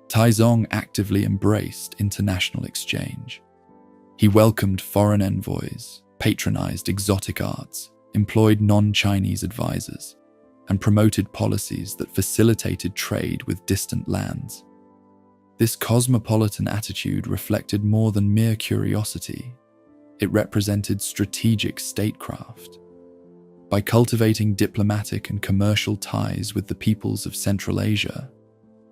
Taizong actively embraced international exchange. He welcomed foreign envoys, patronized exotic arts, employed non-Chinese advisors, and promoted policies that facilitated trade with distant lands. This cosmopolitan attitude reflected more than mere curiosity. It represented strategic statecraft. By cultivating diplomatic and commercial ties with the peoples of Central Asia,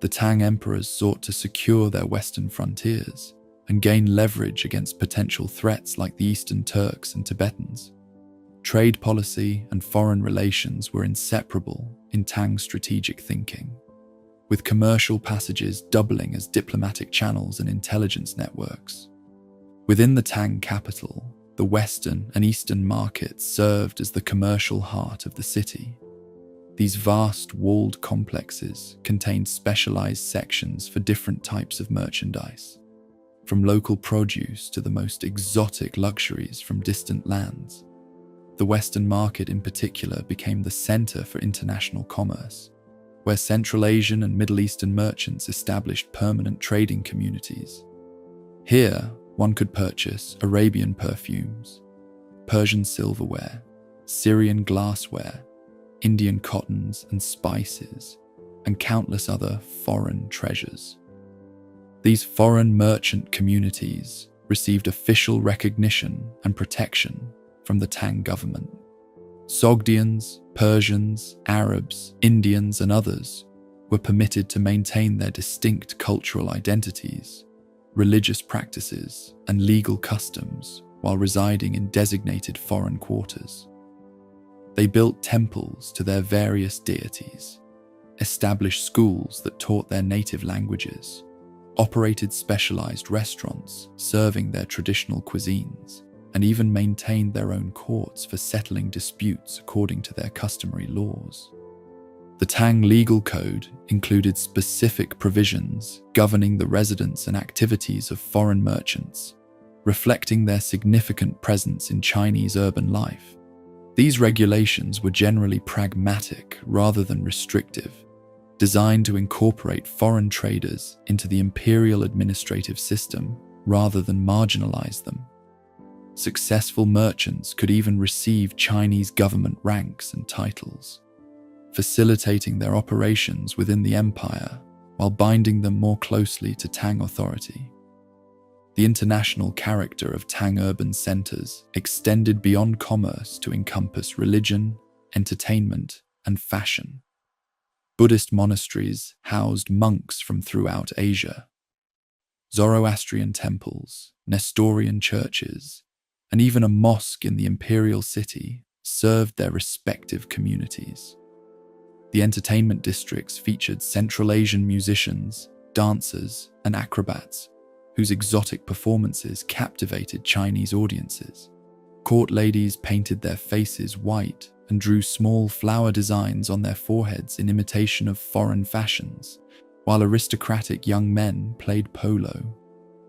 the Tang emperors sought to secure their western frontiers and gain leverage against potential threats like the Eastern Turks and Tibetans. Trade policy and foreign relations were inseparable in Tang strategic thinking, with commercial passages doubling as diplomatic channels and intelligence networks. Within the Tang capital, the western and eastern markets served as the commercial heart of the city. These vast walled complexes contained specialized sections for different types of merchandise, from local produce to the most exotic luxuries from distant lands. The Western market in particular became the center for international commerce, where Central Asian and Middle Eastern merchants established permanent trading communities. Here, one could purchase Arabian perfumes, Persian silverware, Syrian glassware, Indian cottons and spices, and countless other foreign treasures. These foreign merchant communities received official recognition and protection from the Tang government. Sogdians, Persians, Arabs, Indians, and others were permitted to maintain their distinct cultural identities, religious practices, and legal customs while residing in designated foreign quarters. They built temples to their various deities, established schools that taught their native languages, operated specialized restaurants serving their traditional cuisines, and even maintained their own courts for settling disputes according to their customary laws. The Tang legal code included specific provisions governing the residence and activities of foreign merchants, reflecting their significant presence in Chinese urban life. These regulations were generally pragmatic rather than restrictive, designed to incorporate foreign traders into the imperial administrative system rather than marginalize them. Successful merchants could even receive Chinese government ranks and titles, facilitating their operations within the empire while binding them more closely to Tang authority. The international character of Tang urban centers extended beyond commerce to encompass religion, entertainment, and fashion. Buddhist monasteries housed monks from throughout Asia. Zoroastrian temples, Nestorian churches, and even a mosque in the imperial city served their respective communities. The entertainment districts featured Central Asian musicians, dancers, and acrobats, whose exotic performances captivated Chinese audiences. Court ladies painted their faces white and drew small flower designs on their foreheads in imitation of foreign fashions, while aristocratic young men played polo,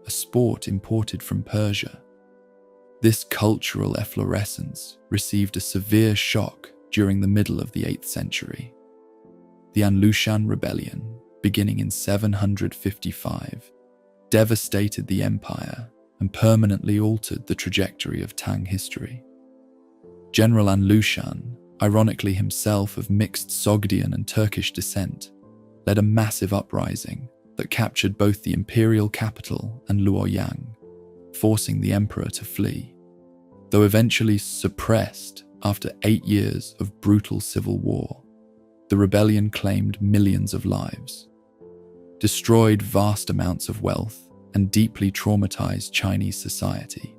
a sport imported from Persia. This cultural efflorescence received a severe shock during the middle of the 8th century. The Anlushan rebellion, beginning in 755, devastated the empire and permanently altered the trajectory of Tang history. General Anlushan, ironically himself of mixed Sogdian and Turkish descent, led a massive uprising that captured both the imperial capital and Luoyang, forcing the emperor to flee. Though eventually suppressed after 8 years of brutal civil war, the rebellion claimed millions of lives, destroyed vast amounts of wealth, and deeply traumatized Chinese society.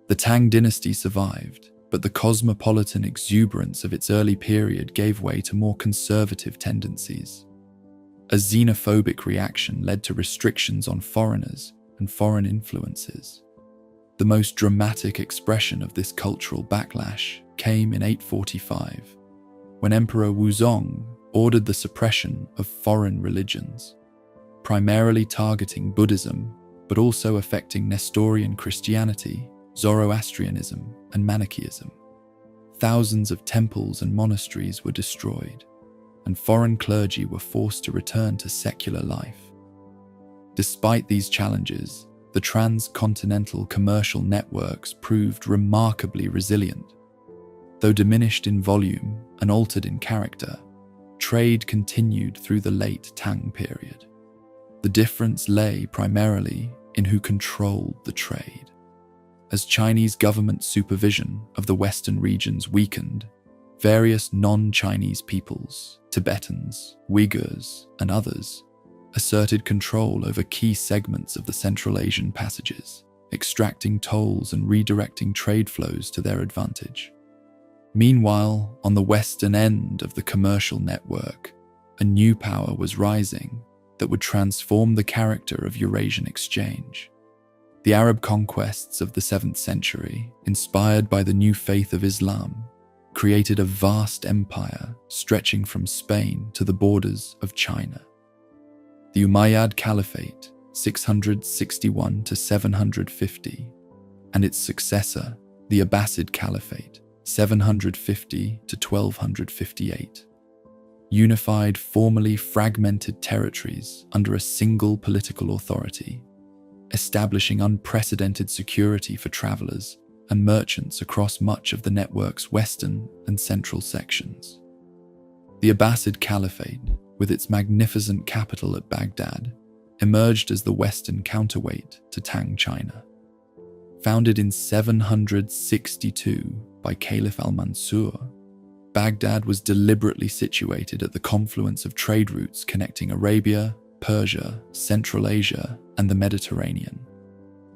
The Tang dynasty survived, but the cosmopolitan exuberance of its early period gave way to more conservative tendencies. A xenophobic reaction led to restrictions on foreigners and foreign influences. The most dramatic expression of this cultural backlash came in 845, when Emperor Wuzong ordered the suppression of foreign religions, primarily targeting Buddhism, but also affecting Nestorian Christianity, Zoroastrianism, and Manichaeism. Thousands of temples and monasteries were destroyed, and foreign clergy were forced to return to secular life. Despite these challenges, the transcontinental commercial networks proved remarkably resilient. Though diminished in volume and altered in character, trade continued through the late Tang period. The difference lay primarily in who controlled the trade. As Chinese government supervision of the Western regions weakened, various non-Chinese peoples, Tibetans, Uyghurs, and others, asserted control over key segments of the Central Asian passages, extracting tolls and redirecting trade flows to their advantage. Meanwhile, on the western end of the commercial network, a new power was rising that would transform the character of Eurasian exchange. The Arab conquests of the 7th century, inspired by the new faith of Islam, created a vast empire stretching from Spain to the borders of China. The Umayyad Caliphate, 661 to 750, and its successor, the Abbasid Caliphate, 750 to 1258, unified formerly fragmented territories under a single political authority, establishing unprecedented security for travelers and merchants across much of the network's western and central sections. The Abbasid Caliphate, with its magnificent capital at Baghdad, emerged as the western counterweight to Tang China. Founded in 762 by Caliph al-Mansur, Baghdad was deliberately situated at the confluence of trade routes connecting Arabia, Persia, Central Asia, and the Mediterranean.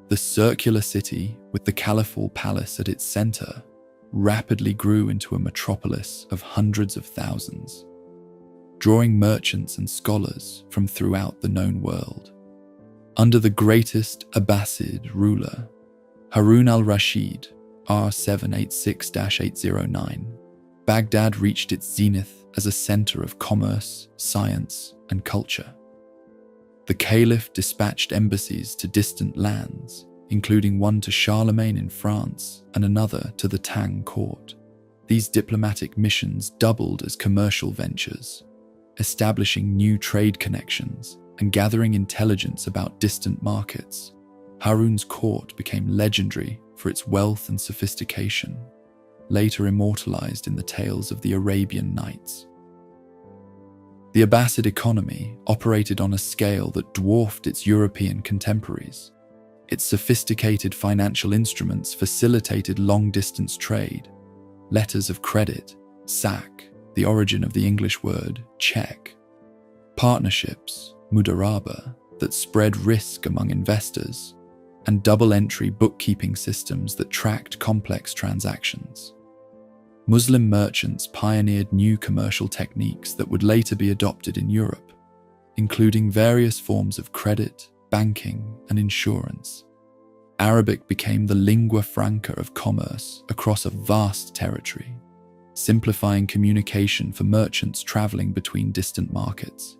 The circular city, with the Caliphal Palace at its center, rapidly grew into a metropolis of hundreds of thousands, drawing merchants and scholars from throughout the known world. Under the greatest Abbasid ruler, Harun al-Rashid, R786-809, Baghdad reached its zenith as a center of commerce, science, and culture. The Caliph dispatched embassies to distant lands, including one to Charlemagne in France and another to the Tang court. These diplomatic missions doubled as commercial ventures, establishing new trade connections and gathering intelligence about distant markets. Harun's court became legendary for its wealth and sophistication, later immortalized in the tales of the Arabian Nights. The Abbasid economy operated on a scale that dwarfed its European contemporaries. Its sophisticated financial instruments facilitated long-distance trade. Letters of credit, sak, the origin of the English word check, partnerships, mudaraba, that spread risk among investors, and double-entry bookkeeping systems that tracked complex transactions. Muslim merchants pioneered new commercial techniques that would later be adopted in Europe, including various forms of credit, banking, and insurance. Arabic became the lingua franca of commerce across a vast territory, simplifying communication for merchants traveling between distant markets.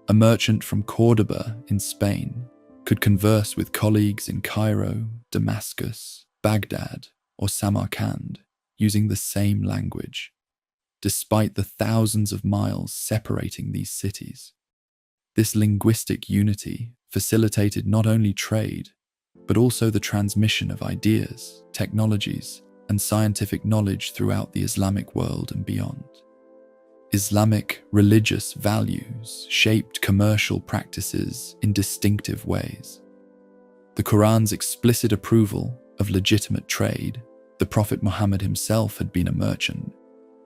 A merchant from Cordoba in Spain could converse with colleagues in Cairo, Damascus, Baghdad, or Samarkand using the same language, despite the thousands of miles separating these cities. This linguistic unity facilitated not only trade, but also the transmission of ideas, technologies, and scientific knowledge throughout the Islamic world and beyond. Islamic religious values shaped commercial practices in distinctive ways. The Quran's explicit approval of legitimate trade, the Prophet Muhammad himself had been a merchant,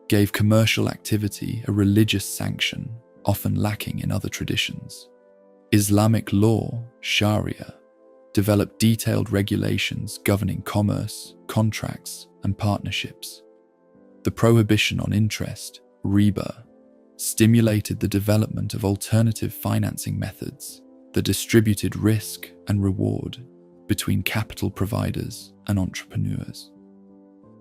gave commercial activity a religious sanction often lacking in other traditions. Islamic law, Sharia, developed detailed regulations governing commerce, contracts, and partnerships. The prohibition on interest, riba, stimulated the development of alternative financing methods that distributed risk and reward between capital providers and entrepreneurs.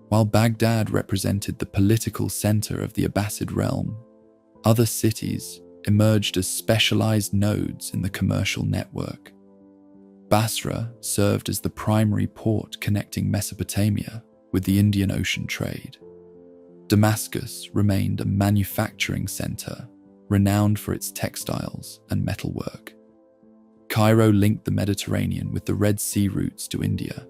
While Baghdad represented the political center of the Abbasid realm, other cities emerged as specialized nodes in the commercial network. Basra served as the primary port connecting Mesopotamia with the Indian Ocean trade. Damascus remained a manufacturing center, renowned for its textiles and metalwork. Cairo linked the Mediterranean with the Red Sea routes to India.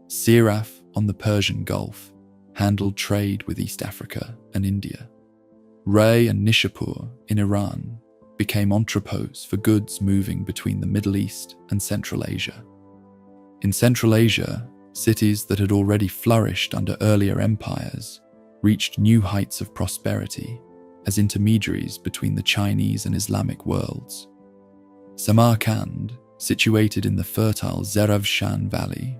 Siraf, on the Persian Gulf, handled trade with East Africa and India. Ray and Nishapur in Iran became entrepôts for goods moving between the Middle East and Central Asia. In Central Asia, cities that had already flourished under earlier empires reached new heights of prosperity as intermediaries between the Chinese and Islamic worlds. Samarkand, situated in the fertile Zeravshan Valley,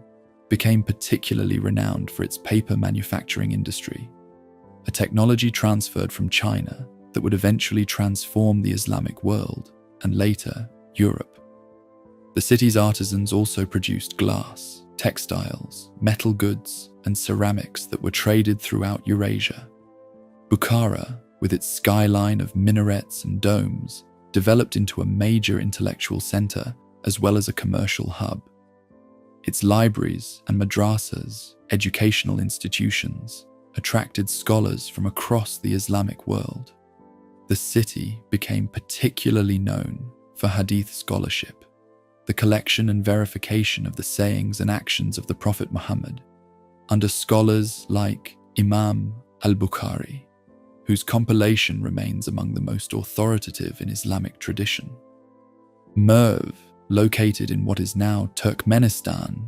became particularly renowned for its paper manufacturing industry, a technology transferred from China that would eventually transform the Islamic world and later Europe. The city's artisans also produced glass, textiles, metal goods, and ceramics that were traded throughout Eurasia. Bukhara, with its skyline of minarets and domes, developed into a major intellectual center as well as a commercial hub. Its libraries and madrasas, educational institutions, attracted scholars from across the Islamic world. The city became particularly known for hadith scholarship, the collection and verification of the sayings and actions of the Prophet Muhammad, under scholars like Imam al-Bukhari, whose compilation remains among the most authoritative in Islamic tradition. Merv, located in what is now Turkmenistan,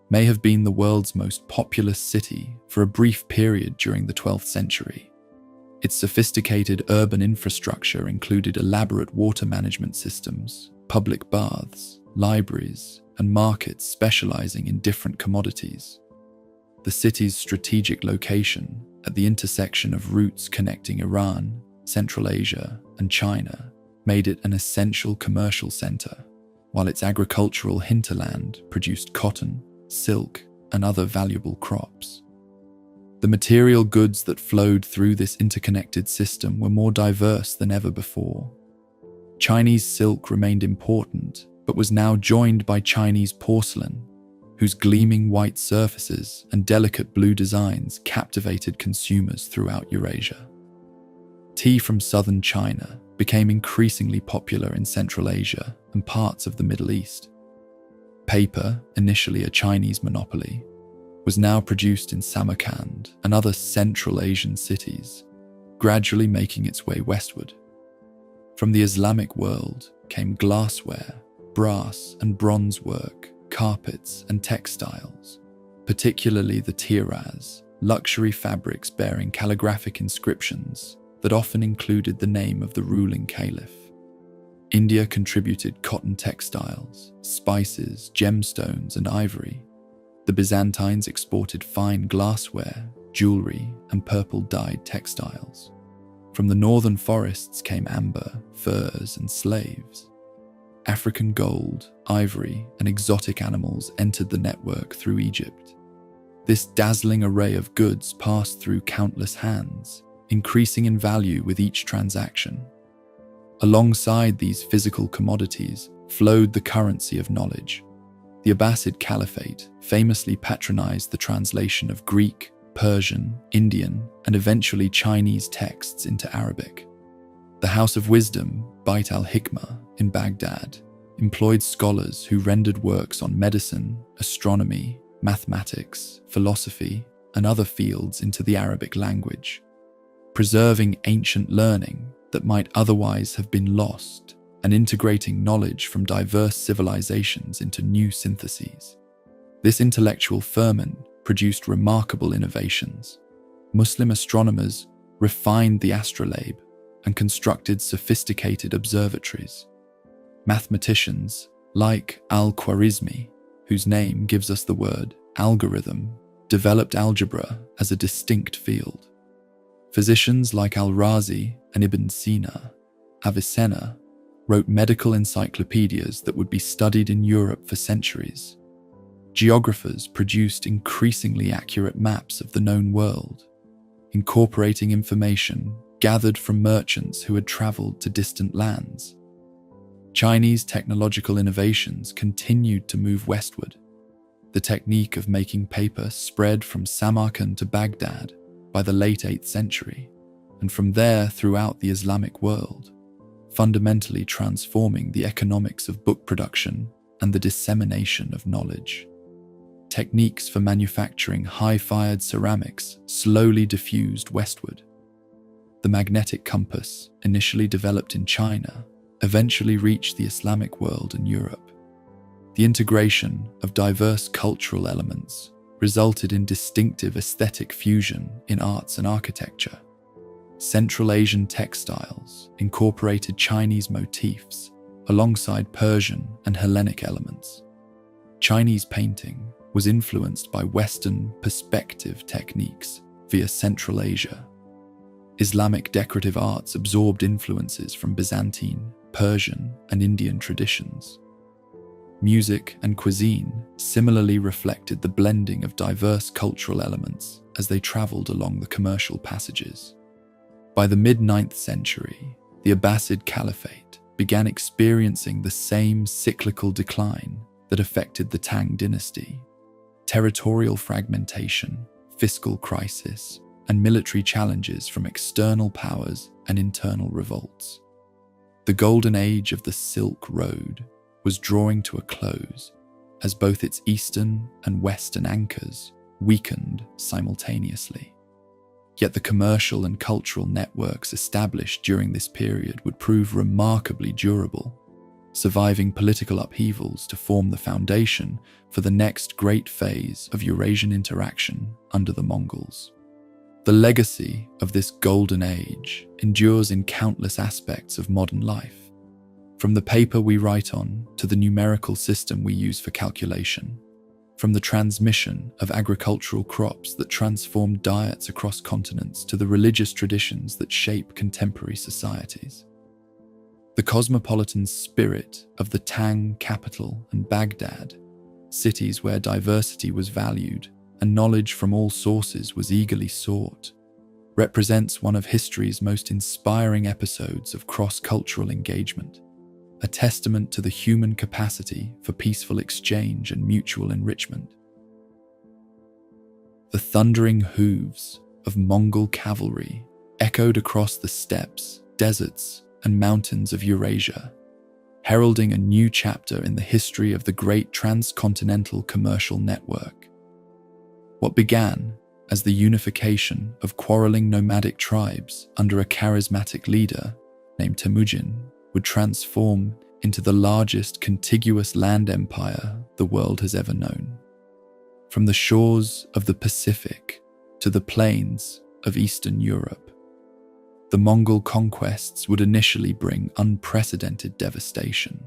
may have been the world's most populous city for a brief period during the 12th century. Its sophisticated urban infrastructure included elaborate water management systems, public baths, libraries, and markets specializing in different commodities. The city's strategic location at the intersection of routes connecting Iran, Central Asia, and China made it an essential commercial center, while its agricultural hinterland produced cotton, silk, and other valuable crops. The material goods that flowed through this interconnected system were more diverse than ever before. Chinese silk remained important, but was now joined by Chinese porcelain, whose gleaming white surfaces and delicate blue designs captivated consumers throughout Eurasia. Tea from southern China became increasingly popular in Central Asia and parts of the Middle East. Paper, initially a Chinese monopoly, was now produced in Samarkand and other Central Asian cities, gradually making its way westward. From the Islamic world came glassware, brass and bronze work, carpets and textiles, particularly the tiraz, luxury fabrics bearing calligraphic inscriptions that often included the name of the ruling caliph. India contributed cotton textiles, spices, gemstones, and ivory. The Byzantines exported fine glassware, jewelry, and purple-dyed textiles. From the northern forests came amber, furs, and slaves. African gold, ivory, and exotic animals entered the network through Egypt. This dazzling array of goods passed through countless hands, increasing in value with each transaction. Alongside these physical commodities flowed the currency of knowledge. The Abbasid Caliphate famously patronized the translation of Greek, Persian, Indian, and eventually Chinese texts into Arabic. The House of Wisdom, Bait al-Hikmah, in Baghdad, employed scholars who rendered works on medicine, astronomy, mathematics, philosophy, and other fields into the Arabic language, preserving ancient learning that might otherwise have been lost and integrating knowledge from diverse civilizations into new syntheses. This intellectual ferment produced remarkable innovations. Muslim astronomers refined the astrolabe and constructed sophisticated observatories. Mathematicians, like al-Khwarizmi, whose name gives us the word algorithm, developed algebra as a distinct field. Physicians like al-Razi and Ibn Sina, Avicenna, wrote medical encyclopedias that would be studied in Europe for centuries. Geographers produced increasingly accurate maps of the known world, incorporating information gathered from merchants who had traveled to distant lands. Chinese technological innovations continued to move westward. The technique of making paper spread from Samarkand to Baghdad by the late 8th century, and from there throughout the Islamic world, fundamentally transforming the economics of book production and the dissemination of knowledge. Techniques for manufacturing high-fired ceramics slowly diffused westward. The magnetic compass, initially developed in China, eventually reached the Islamic world and Europe. The integration of diverse cultural elements resulted in distinctive aesthetic fusion in arts and architecture. Central Asian textiles incorporated Chinese motifs alongside Persian and Hellenic elements. Chinese painting was influenced by Western perspective techniques via Central Asia. Islamic decorative arts absorbed influences from Byzantine, Persian, and Indian traditions. Music and cuisine similarly reflected the blending of diverse cultural elements as they traveled along the commercial passages. By the mid-9th century, the Abbasid Caliphate began experiencing the same cyclical decline that affected the Tang dynasty. Territorial fragmentation, fiscal crisis, and military challenges from external powers and internal revolts. The golden age of the Silk Road was drawing to a close as both its eastern and western anchors weakened simultaneously. Yet the commercial and cultural networks established during this period would prove remarkably durable, surviving political upheavals to form the foundation for the next great phase of Eurasian interaction under the Mongols. The legacy of this golden age endures in countless aspects of modern life, from the paper we write on to the numerical system we use for calculation, from the transmission of agricultural crops that transformed diets across continents to the religious traditions that shape contemporary societies. The cosmopolitan spirit of the Tang capital and Baghdad, cities where diversity was valued and knowledge from all sources was eagerly sought, represents one of history's most inspiring episodes of cross-cultural engagement, a testament to the human capacity for peaceful exchange and mutual enrichment. The thundering hooves of Mongol cavalry echoed across the steppes, deserts, and mountains of Eurasia, heralding a new chapter in the history of the great transcontinental commercial network. What began as the unification of quarreling nomadic tribes under a charismatic leader named Temujin would transform into the largest contiguous land empire the world has ever known. From the shores of the Pacific to the plains of Eastern Europe, the Mongol conquests would initially bring unprecedented devastation,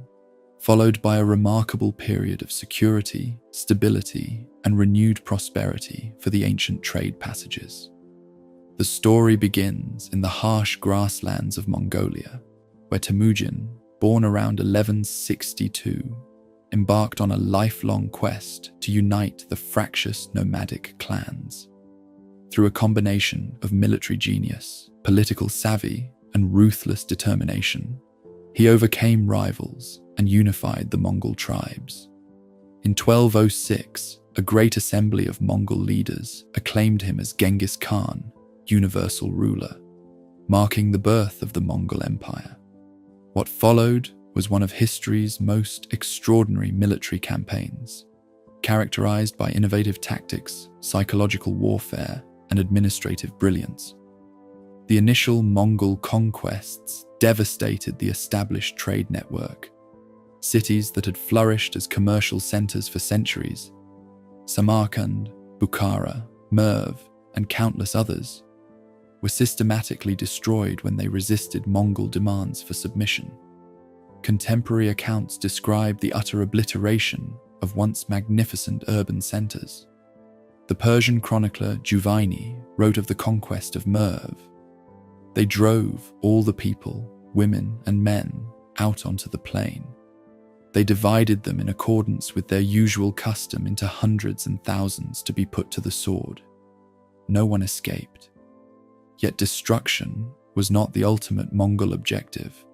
followed by a remarkable period of security, stability, and renewed prosperity for the ancient trade passages. The story begins in the harsh grasslands of Mongolia, where Temujin, born around 1162, embarked on a lifelong quest to unite the fractious nomadic clans. Through a combination of military genius, political savvy, and ruthless determination, he overcame rivals and unified the Mongol tribes. In 1206, a great assembly of Mongol leaders acclaimed him as Genghis Khan, universal ruler, marking the birth of the Mongol Empire. What followed was one of history's most extraordinary military campaigns, characterized by innovative tactics, psychological warfare, and administrative brilliance. The initial Mongol conquests devastated the established trade network. Cities that had flourished as commercial centers for centuries, Samarkand, Bukhara, Merv, and countless others, were systematically destroyed when they resisted Mongol demands for submission. Contemporary accounts describe the utter obliteration of once magnificent urban centers. The Persian chronicler Juvaini wrote of the conquest of Merv. They drove all the people, women and men, out onto the plain. They divided them in accordance with their usual custom into hundreds and thousands to be put to the sword. No one escaped. Yet destruction was not the ultimate Mongol objective.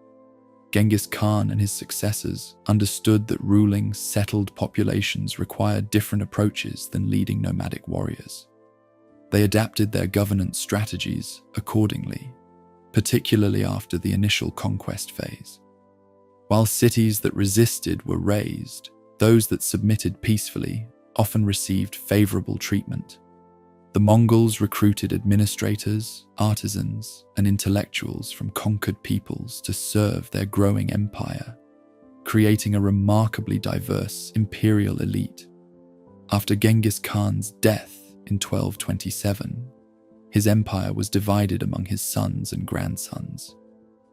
Genghis Khan and his successors understood that ruling settled populations required different approaches than leading nomadic warriors. They adapted their governance strategies accordingly, particularly after the initial conquest phase. While cities that resisted were razed, those that submitted peacefully often received favorable treatment. The Mongols recruited administrators, artisans, and intellectuals from conquered peoples to serve their growing empire, creating a remarkably diverse imperial elite. After Genghis Khan's death in 1227, his empire was divided among his sons and grandsons,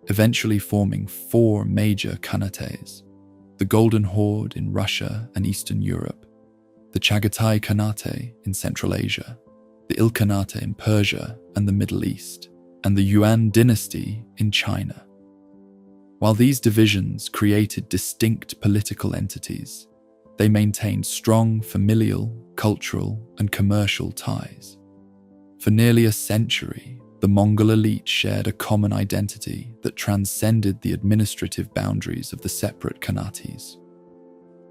eventually forming 4 major khanates: the Golden Horde in Russia and Eastern Europe, the Chagatai Khanate in Central Asia, the Ilkhanate in Persia and the Middle East, and the Yuan dynasty in China. While these divisions created distinct political entities, they maintained strong familial, cultural, and commercial ties. For nearly a century, the Mongol elite shared a common identity that transcended the administrative boundaries of the separate khanates.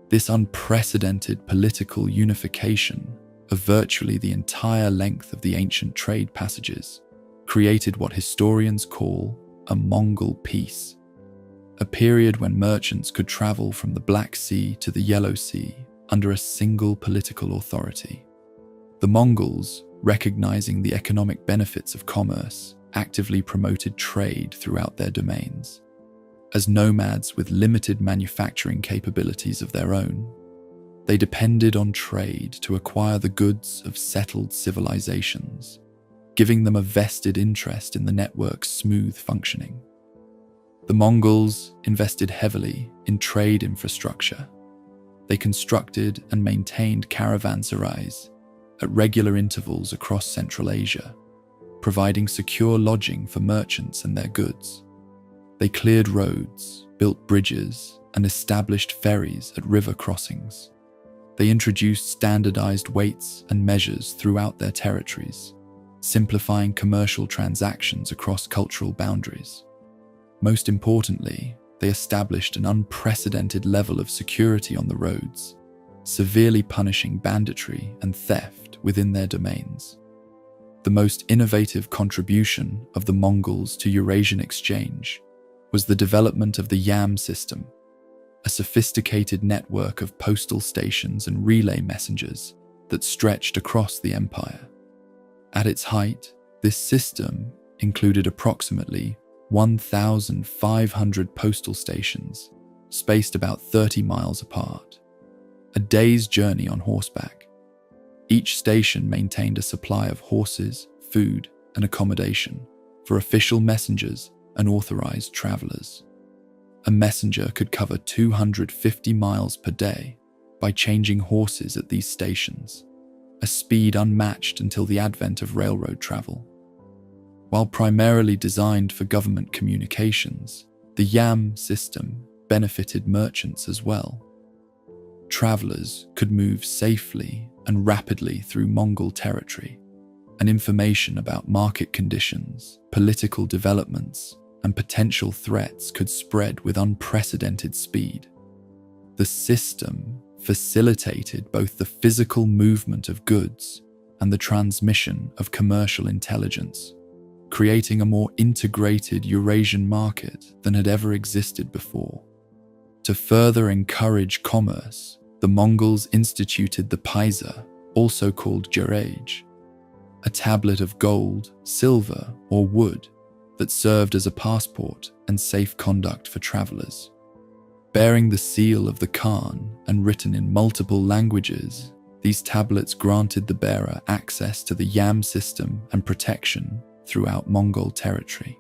This unprecedented political unification of virtually the entire length of the ancient trade passages created what historians call a Mongol peace, a period when merchants could travel from the Black Sea to the Yellow Sea under a single political authority. The Mongols, recognizing the economic benefits of commerce, actively promoted trade throughout their domains. As nomads with limited manufacturing capabilities of their own, they depended on trade to acquire the goods of settled civilizations, giving them a vested interest in the network's smooth functioning. The Mongols invested heavily in trade infrastructure. They constructed and maintained caravanserais at regular intervals across Central Asia, providing secure lodging for merchants and their goods. They cleared roads, built bridges, and established ferries at river crossings. They introduced standardized weights and measures throughout their territories, simplifying commercial transactions across cultural boundaries. Most importantly, they established an unprecedented level of security on the roads, severely punishing banditry and theft within their domains. The most innovative contribution of the Mongols to Eurasian exchange was the development of the YAM system, a sophisticated network of postal stations and relay messengers that stretched across the empire. At its height, this system included approximately 1,500 postal stations, spaced about 30 miles apart, a day's journey on horseback. Each station maintained a supply of horses, food, and accommodation for official messengers and authorized travelers. A messenger could cover 250 miles per day by changing horses at these stations, a speed unmatched until the advent of railroad travel. While primarily designed for government communications, the YAM system benefited merchants as well. Travelers could move safely and rapidly through Mongol territory, and information about market conditions, political developments, and potential threats could spread with unprecedented speed. The system facilitated both the physical movement of goods and the transmission of commercial intelligence, creating a more integrated Eurasian market than had ever existed before. To further encourage commerce, the Mongols instituted the paisa, also called jarage, a tablet of gold, silver, or wood that served as a passport and safe conduct for travelers. Bearing the seal of the Khan and written in multiple languages, these tablets granted the bearer access to the YAM system and protection throughout Mongol territory.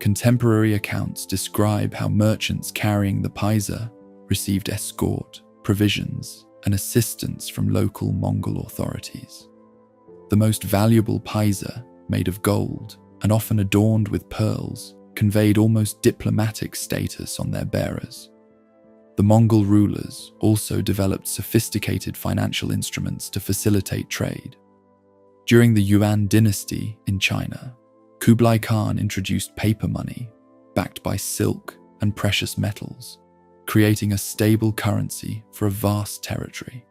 Contemporary accounts describe how merchants carrying the paisa received escort, provisions, and assistance from local Mongol authorities. The most valuable paisa, made of gold and often adorned with pearls, conveyed almost diplomatic status on their bearers. The Mongol rulers also developed sophisticated financial instruments to facilitate trade. During the Yuan dynasty in China, Kublai Khan introduced paper money backed by silk and precious metals, creating a stable currency for a vast territory.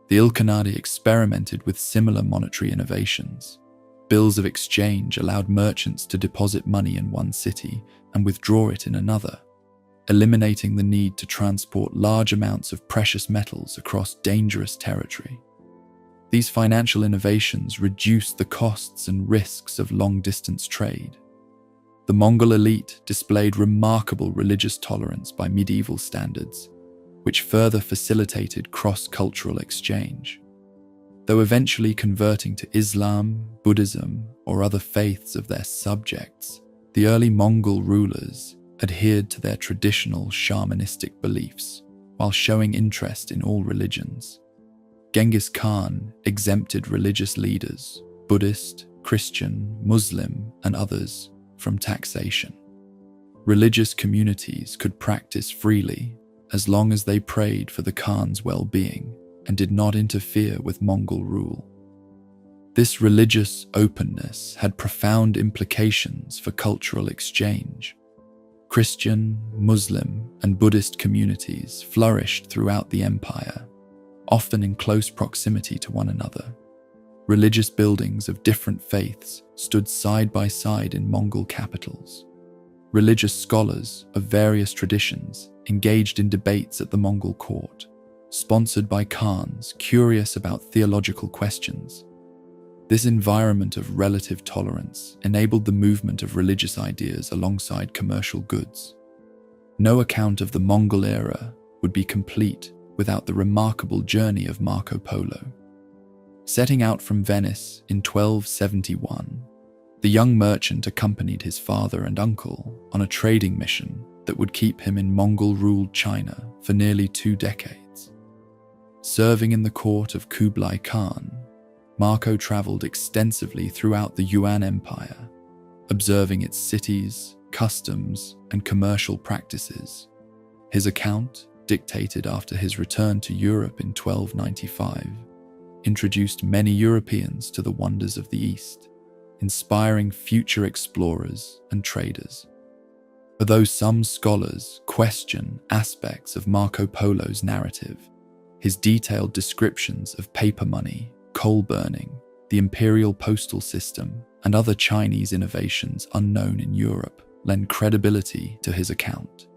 The Ilkhanate experimented with similar monetary innovations. Bills of exchange allowed merchants to deposit money in one city and withdraw it in another, eliminating the need to transport large amounts of precious metals across dangerous territory. These financial innovations reduced the costs and risks of long-distance trade. The Mongol elite displayed remarkable religious tolerance by medieval standards, which further facilitated cross-cultural exchange. Though eventually converting to Islam, Buddhism, or other faiths of their subjects, the early Mongol rulers adhered to their traditional shamanistic beliefs while showing interest in all religions. Genghis Khan exempted religious leaders, Buddhist, Christian, Muslim, and others, from taxation. Religious communities could practice freely as long as they prayed for the Khan's well-being and did not interfere with Mongol rule. This religious openness had profound implications for cultural exchange. Christian, Muslim, and Buddhist communities flourished throughout the empire, often in close proximity to one another. Religious buildings of different faiths stood side by side in Mongol capitals. Religious scholars of various traditions engaged in debates at the Mongol court, sponsored by Khans curious about theological questions. This environment of relative tolerance enabled the movement of religious ideas alongside commercial goods. No account of the Mongol era would be complete without the remarkable journey of Marco Polo. Setting out from Venice in 1271, the young merchant accompanied his father and uncle on a trading mission that would keep him in Mongol-ruled China for nearly 2 decades. Serving in the court of Kublai Khan, Marco traveled extensively throughout the Yuan Empire, observing its cities, customs, and commercial practices. His account, dictated after his return to Europe in 1295, introduced many Europeans to the wonders of the East, inspiring future explorers and traders. Although some scholars question aspects of Marco Polo's narrative, his detailed descriptions of paper money, coal burning, the imperial postal system, and other Chinese innovations unknown in Europe lend credibility to his account.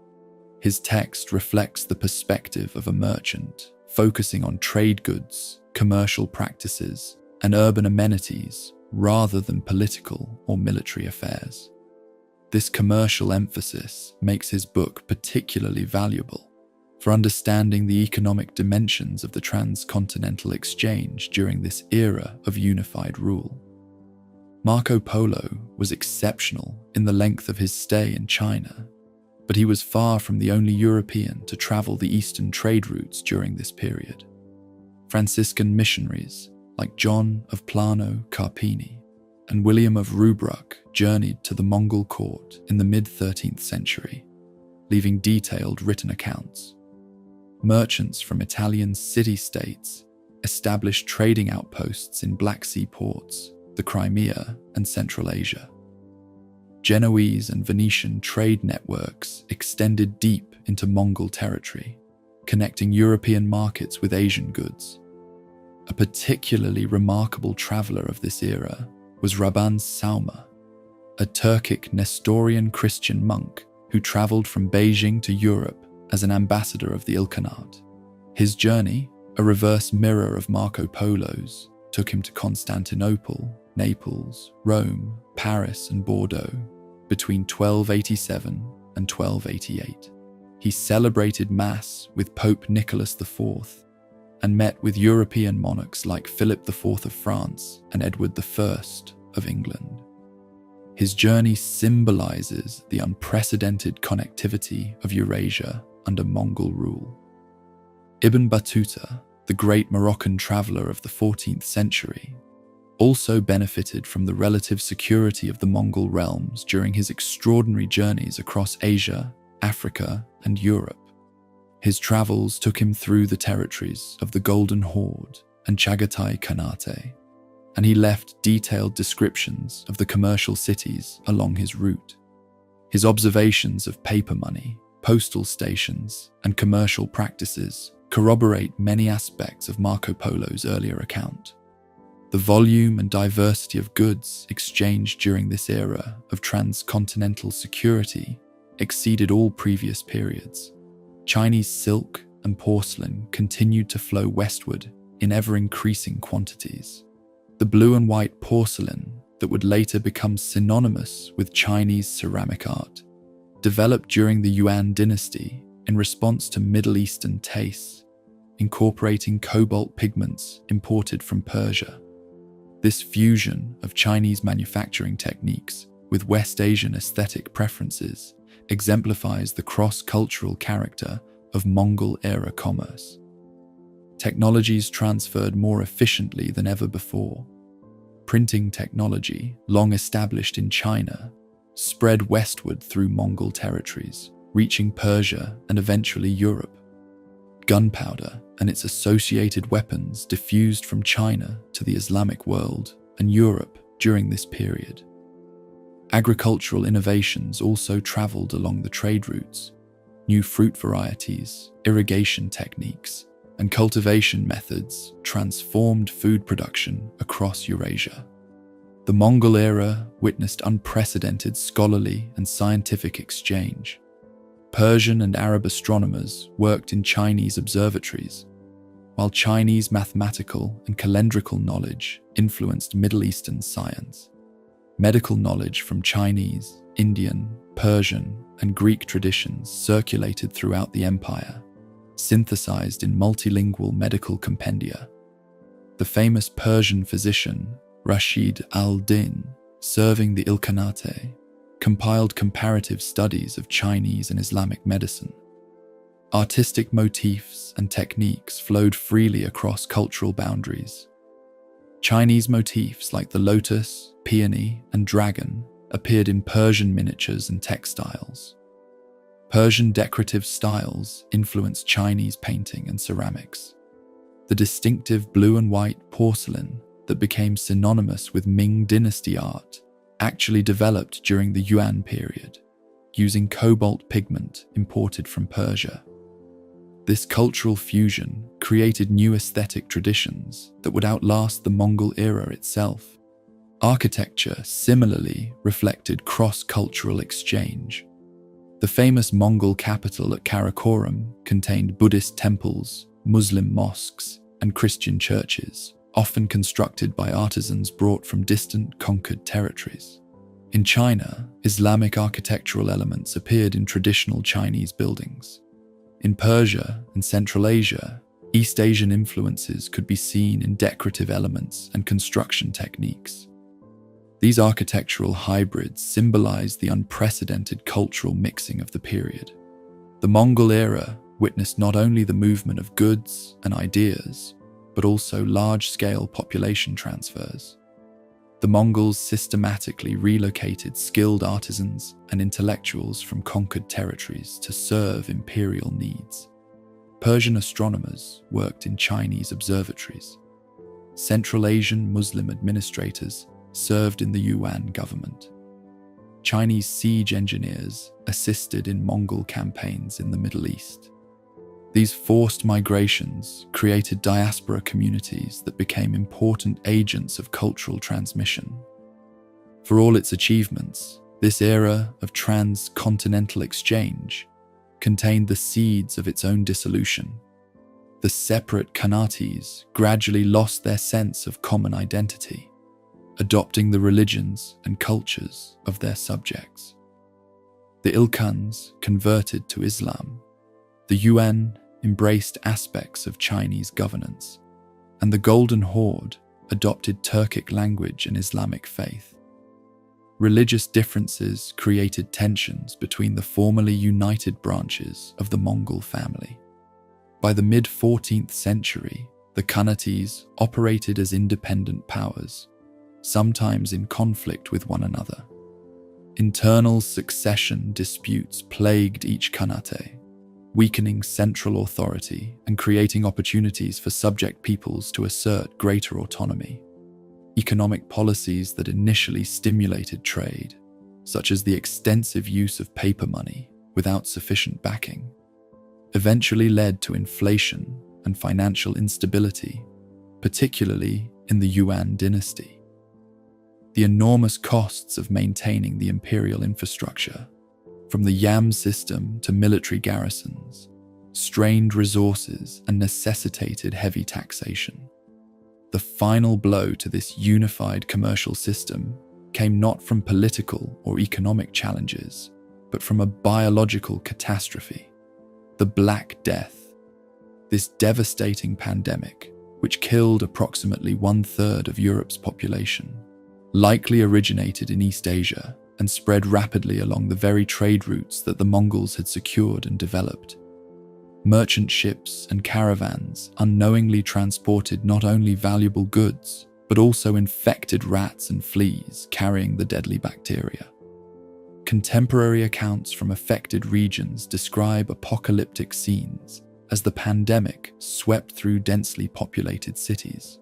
His text reflects the perspective of a merchant, focusing on trade goods, commercial practices, and urban amenities rather than political or military affairs. This commercial emphasis makes his book particularly valuable for understanding the economic dimensions of the transcontinental exchange during this era of unified rule. Marco Polo was exceptional in the length of his stay in China, but he was far from the only European to travel the eastern trade routes during this period. Franciscan missionaries like John of Plano Carpini and William of Rubruck journeyed to the Mongol court in the mid-13th century, leaving detailed written accounts. Merchants from Italian city-states established trading outposts in Black Sea ports, the Crimea, and Central Asia. Genoese and Venetian trade networks extended deep into Mongol territory, connecting European markets with Asian goods. A particularly remarkable traveller of this era was Rabban Sauma, a Turkic Nestorian Christian monk who travelled from Beijing to Europe as an ambassador of the Ilkhanate. His journey, a reverse mirror of Marco Polo's, took him to Constantinople, Naples, Rome, Paris, and Bordeaux between 1287 and 1288. He celebrated Mass with Pope Nicholas IV and met with European monarchs like Philip IV of France and Edward I of England. His journey symbolizes the unprecedented connectivity of Eurasia under Mongol rule. Ibn Battuta, the great Moroccan traveller of the 14th century, also benefited from the relative security of the Mongol realms during his extraordinary journeys across Asia, Africa, and Europe. His travels took him through the territories of the Golden Horde and Chagatai Khanate, and he left detailed descriptions of the commercial cities along his route. His observations of paper money, postal stations, and commercial practices corroborate many aspects of Marco Polo's earlier account. The volume and diversity of goods exchanged during this era of transcontinental security exceeded all previous periods. Chinese silk and porcelain continued to flow westward in ever-increasing quantities. The blue and white porcelain that would later become synonymous with Chinese ceramic art developed during the Yuan dynasty in response to Middle Eastern tastes, incorporating cobalt pigments imported from Persia. This fusion of Chinese manufacturing techniques with West Asian aesthetic preferences exemplifies the cross-cultural character of Mongol-era commerce. Technologies transferred more efficiently than ever before. Printing technology, long established in China, spread westward through Mongol territories, reaching Persia and eventually Europe. Gunpowder and its associated weapons diffused from China to the Islamic world and Europe during this period. Agricultural innovations also traveled along the trade routes. New fruit varieties, irrigation techniques, and cultivation methods transformed food production across Eurasia. The Mongol era witnessed unprecedented scholarly and scientific exchange. Persian and Arab astronomers worked in Chinese observatories, while Chinese mathematical and calendrical knowledge influenced Middle Eastern science. Medical knowledge from Chinese, Indian, Persian, and Greek traditions circulated throughout the empire, synthesized in multilingual medical compendia. The famous Persian physician Rashid al-Din, serving the Ilkhanate, compiled comparative studies of Chinese and Islamic medicine. Artistic motifs and techniques flowed freely across cultural boundaries. Chinese motifs like the lotus, peony, and dragon appeared in Persian miniatures and textiles. Persian decorative styles influenced Chinese painting and ceramics. The distinctive blue and white porcelain that became synonymous with Ming dynasty art actually developed during the Yuan period, using cobalt pigment imported from Persia. This cultural fusion created new aesthetic traditions that would outlast the Mongol era itself. Architecture similarly reflected cross-cultural exchange. The famous Mongol capital at Karakoram contained Buddhist temples, Muslim mosques, and Christian churches, often constructed by artisans brought from distant conquered territories. In China, Islamic architectural elements appeared in traditional Chinese buildings. In Persia and Central Asia, East Asian influences could be seen in decorative elements and construction techniques. These architectural hybrids symbolize the unprecedented cultural mixing of the period. The Mongol era witnessed not only the movement of goods and ideas, but also large-scale population transfers. The Mongols systematically relocated skilled artisans and intellectuals from conquered territories to serve imperial needs. Persian astronomers worked in Chinese observatories. Central Asian Muslim administrators served in the Yuan government. Chinese siege engineers assisted in Mongol campaigns in the Middle East. These forced migrations created diaspora communities that became important agents of cultural transmission. For all its achievements, this era of transcontinental exchange contained the seeds of its own dissolution. The separate Khanates gradually lost their sense of common identity, adopting the religions and cultures of their subjects. The Ilkhans converted to Islam. The Yuan embraced aspects of Chinese governance, and the Golden Horde adopted Turkic language and Islamic faith. Religious differences created tensions between the formerly united branches of the Mongol family. By the mid-14th century, the Khanates operated as independent powers, sometimes in conflict with one another. Internal succession disputes plagued each Khanate, weakening central authority and creating opportunities for subject peoples to assert greater autonomy. Economic policies that initially stimulated trade, such as the extensive use of paper money without sufficient backing, eventually led to inflation and financial instability, particularly in the Yuan dynasty. The enormous costs of maintaining the imperial infrastructure, from the yam system to military garrisons, strained resources and necessitated heavy taxation. The final blow to this unified commercial system came not from political or economic challenges, but from a biological catastrophe, the Black Death. This devastating pandemic, which killed approximately 1/3 of Europe's population, likely originated in East Asia and spread rapidly along the very trade routes that the Mongols had secured and developed. Merchant ships and caravans unknowingly transported not only valuable goods, but also infected rats and fleas carrying the deadly bacteria. Contemporary accounts from affected regions describe apocalyptic scenes as the pandemic swept through densely populated cities.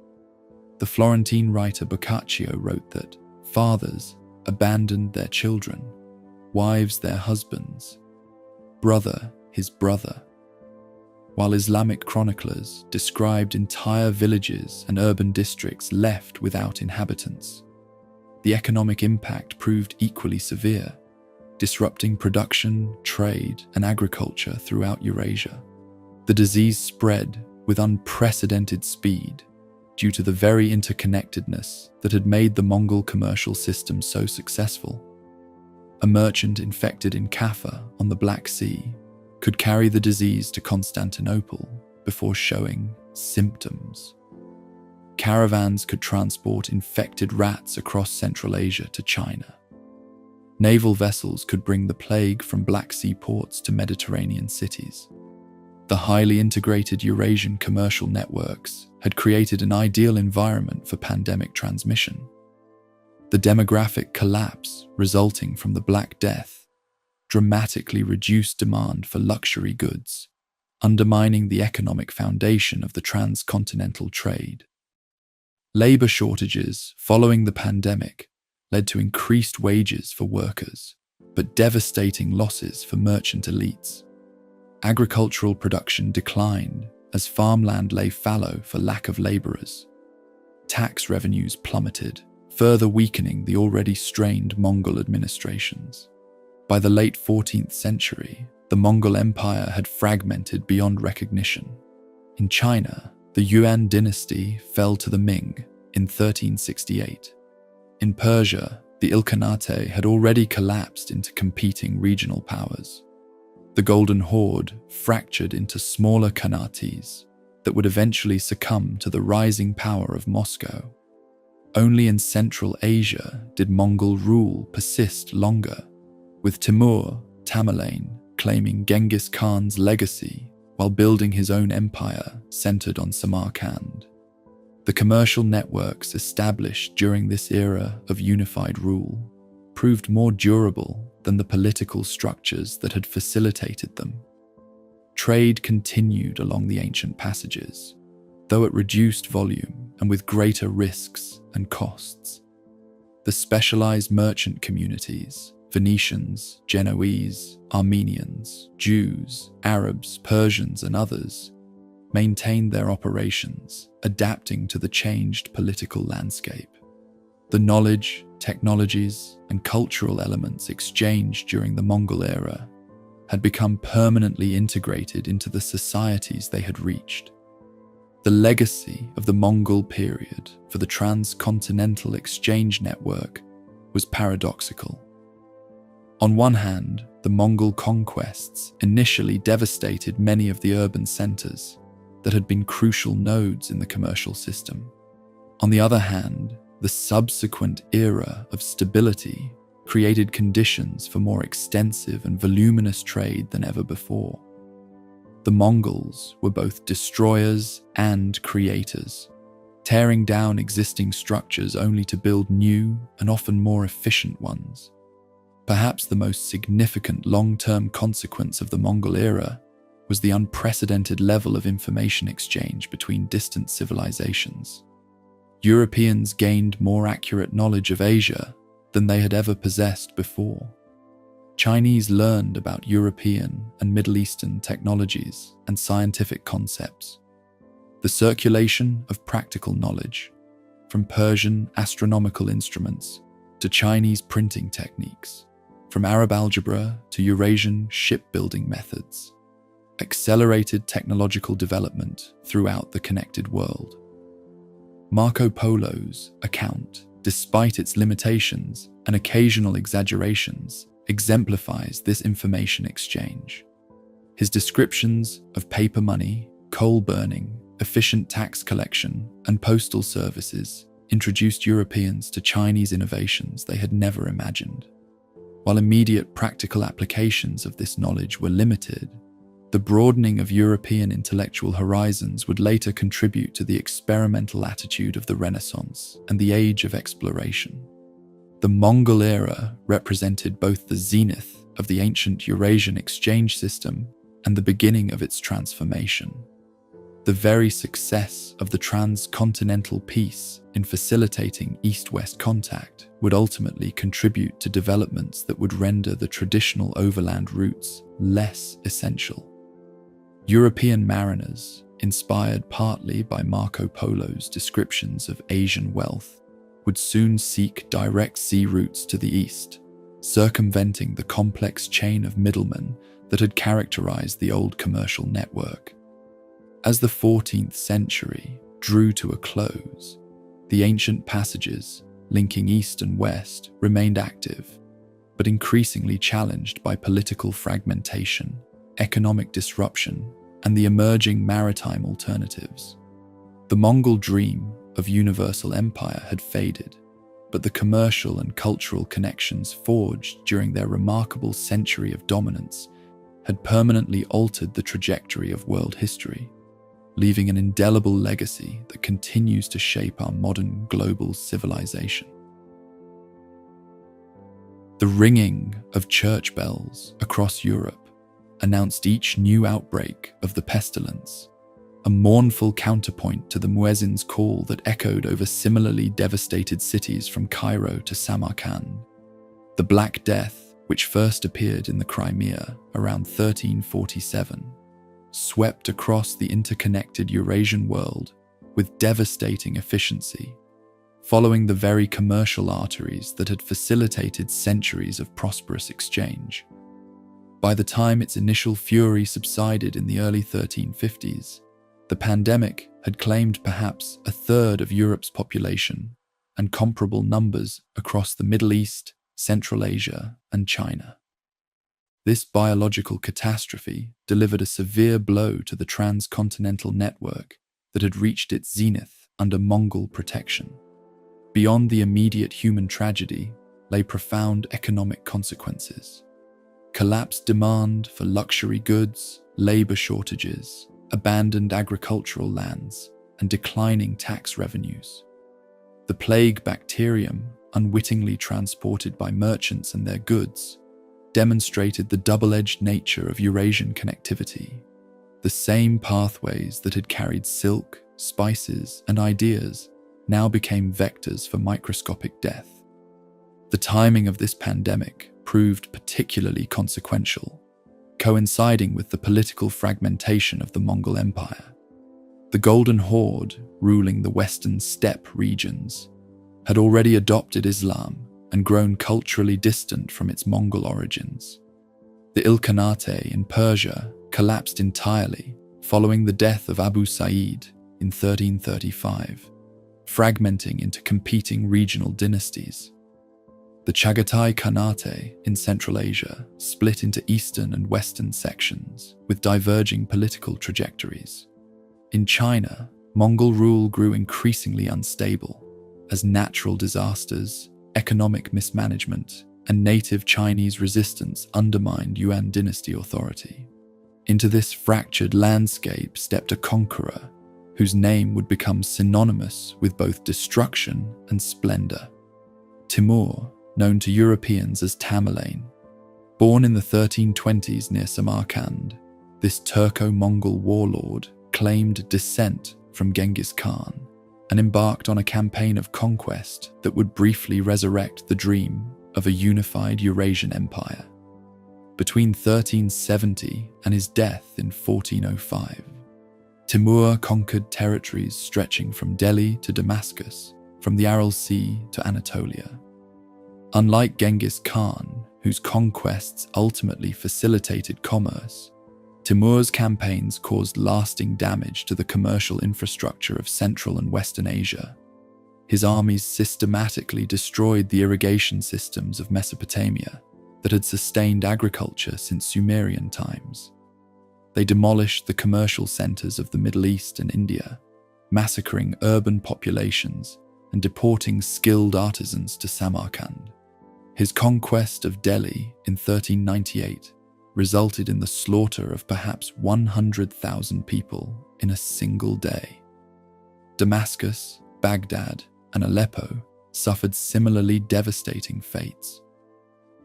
The Florentine writer Boccaccio wrote that fathers abandoned their children, wives their husbands, brother his brother, while Islamic chroniclers described entire villages and urban districts left without inhabitants. The economic impact proved equally severe, disrupting production, trade, and agriculture throughout Eurasia. The disease spread with unprecedented speed due to the very interconnectedness that had made the Mongol commercial system so successful. A merchant infected in Kaffa on the Black Sea could carry the disease to Constantinople before showing symptoms. Caravans could transport infected rats across Central Asia to China. Naval vessels could bring the plague from Black Sea ports to Mediterranean cities. The highly integrated Eurasian commercial networks had created an ideal environment for pandemic transmission. The demographic collapse resulting from the Black Death dramatically reduced demand for luxury goods, undermining the economic foundation of the transcontinental trade. Labor shortages following the pandemic led to increased wages for workers, but devastating losses for merchant elites. Agricultural production declined as farmland lay fallow for lack of laborers. Tax revenues plummeted, further weakening the already strained Mongol administrations. By the late 14th century, the Mongol Empire had fragmented beyond recognition. In China, the Yuan dynasty fell to the Ming in 1368. In Persia, the Ilkhanate had already collapsed into competing regional powers. The Golden Horde fractured into smaller khanates that would eventually succumb to the rising power of Moscow. Only in Central Asia did Mongol rule persist longer, with Timur Tamerlane claiming Genghis Khan's legacy while building his own empire centered on Samarkand. The commercial networks established during this era of unified rule proved more durable than the political structures that had facilitated them. Trade continued along the ancient passages, though at reduced volume and with greater risks and costs. The specialized merchant communities, Venetians, Genoese, Armenians, Jews, Arabs, Persians, and others, maintained their operations, adapting to the changed political landscape. The knowledge, technologies, and cultural elements exchanged during the Mongol era had become permanently integrated into the societies they had reached. The legacy of the Mongol period for the transcontinental exchange network was paradoxical. On one hand, the Mongol conquests initially devastated many of the urban centers that had been crucial nodes in the commercial system. On the other hand, the subsequent era of stability created conditions for more extensive and voluminous trade than ever before. The Mongols were both destroyers and creators, tearing down existing structures only to build new and often more efficient ones. Perhaps the most significant long-term consequence of the Mongol era was the unprecedented level of information exchange between distant civilizations. Europeans gained more accurate knowledge of Asia than they had ever possessed before. Chinese learned about European and Middle Eastern technologies and scientific concepts. The circulation of practical knowledge, from Persian astronomical instruments to Chinese printing techniques, from Arab algebra to Eurasian shipbuilding methods, accelerated technological development throughout the connected world. Marco Polo's account, despite its limitations and occasional exaggerations, exemplifies this information exchange. His descriptions of paper money, coal burning, efficient tax collection, and postal services introduced Europeans to Chinese innovations they had never imagined. While immediate practical applications of this knowledge were limited, the broadening of European intellectual horizons would later contribute to the experimental attitude of the Renaissance and the Age of Exploration. The Mongol era represented both the zenith of the ancient Eurasian exchange system and the beginning of its transformation. The very success of the transcontinental peace in facilitating East-West contact would ultimately contribute to developments that would render the traditional overland routes less essential. European mariners, inspired partly by Marco Polo's descriptions of Asian wealth, would soon seek direct sea routes to the east, circumventing the complex chain of middlemen that had characterized the old commercial network. As the 14th century drew to a close, the ancient passages linking east and west remained active, but increasingly challenged by political fragmentation, economic disruption, and the emerging maritime alternatives. The Mongol dream of universal empire had faded, but the commercial and cultural connections forged during their remarkable century of dominance had permanently altered the trajectory of world history, leaving an indelible legacy that continues to shape our modern global civilization. The ringing of church bells across Europe announced each new outbreak of the pestilence, a mournful counterpoint to the muezzin's call that echoed over similarly devastated cities from Cairo to Samarkand. The Black Death, which first appeared in the Crimea around 1347, swept across the interconnected Eurasian world with devastating efficiency, following the very commercial arteries that had facilitated centuries of prosperous exchange. By the time its initial fury subsided in the early 1350s, the pandemic had claimed perhaps a third of Europe's population and comparable numbers across the Middle East, Central Asia, and China. This biological catastrophe delivered a severe blow to the transcontinental network that had reached its zenith under Mongol protection. Beyond the immediate human tragedy lay profound economic consequences. Collapsed demand for luxury goods, labor shortages, abandoned agricultural lands, and declining tax revenues. The plague bacterium, unwittingly transported by merchants and their goods, demonstrated the double-edged nature of Eurasian connectivity. The same pathways that had carried silk, spices, and ideas now became vectors for microscopic death. The timing of this pandemic proved particularly consequential, coinciding with the political fragmentation of the Mongol Empire. The Golden Horde, ruling the western steppe regions, had already adopted Islam and grown culturally distant from its Mongol origins. The Ilkhanate in Persia collapsed entirely following the death of Abu Sa'id in 1335, fragmenting into competing regional dynasties. The Chagatai Khanate in Central Asia split into eastern and western sections with diverging political trajectories. In China, Mongol rule grew increasingly unstable as natural disasters, economic mismanagement, and native Chinese resistance undermined Yuan dynasty authority. Into this fractured landscape stepped a conqueror whose name would become synonymous with both destruction and splendor. Timur, known to Europeans as Tamerlane. Born in the 1320s near Samarkand, this Turco-Mongol warlord claimed descent from Genghis Khan and embarked on a campaign of conquest that would briefly resurrect the dream of a unified Eurasian empire. Between 1370 and his death in 1405, Timur conquered territories stretching from Delhi to Damascus, from the Aral Sea to Anatolia. Unlike Genghis Khan, whose conquests ultimately facilitated commerce, Timur's campaigns caused lasting damage to the commercial infrastructure of Central and Western Asia. His armies systematically destroyed the irrigation systems of Mesopotamia that had sustained agriculture since Sumerian times. They demolished the commercial centers of the Middle East and India, massacring urban populations and deporting skilled artisans to Samarkand. His conquest of Delhi in 1398 resulted in the slaughter of perhaps 100,000 people in a single day. Damascus, Baghdad, and Aleppo suffered similarly devastating fates.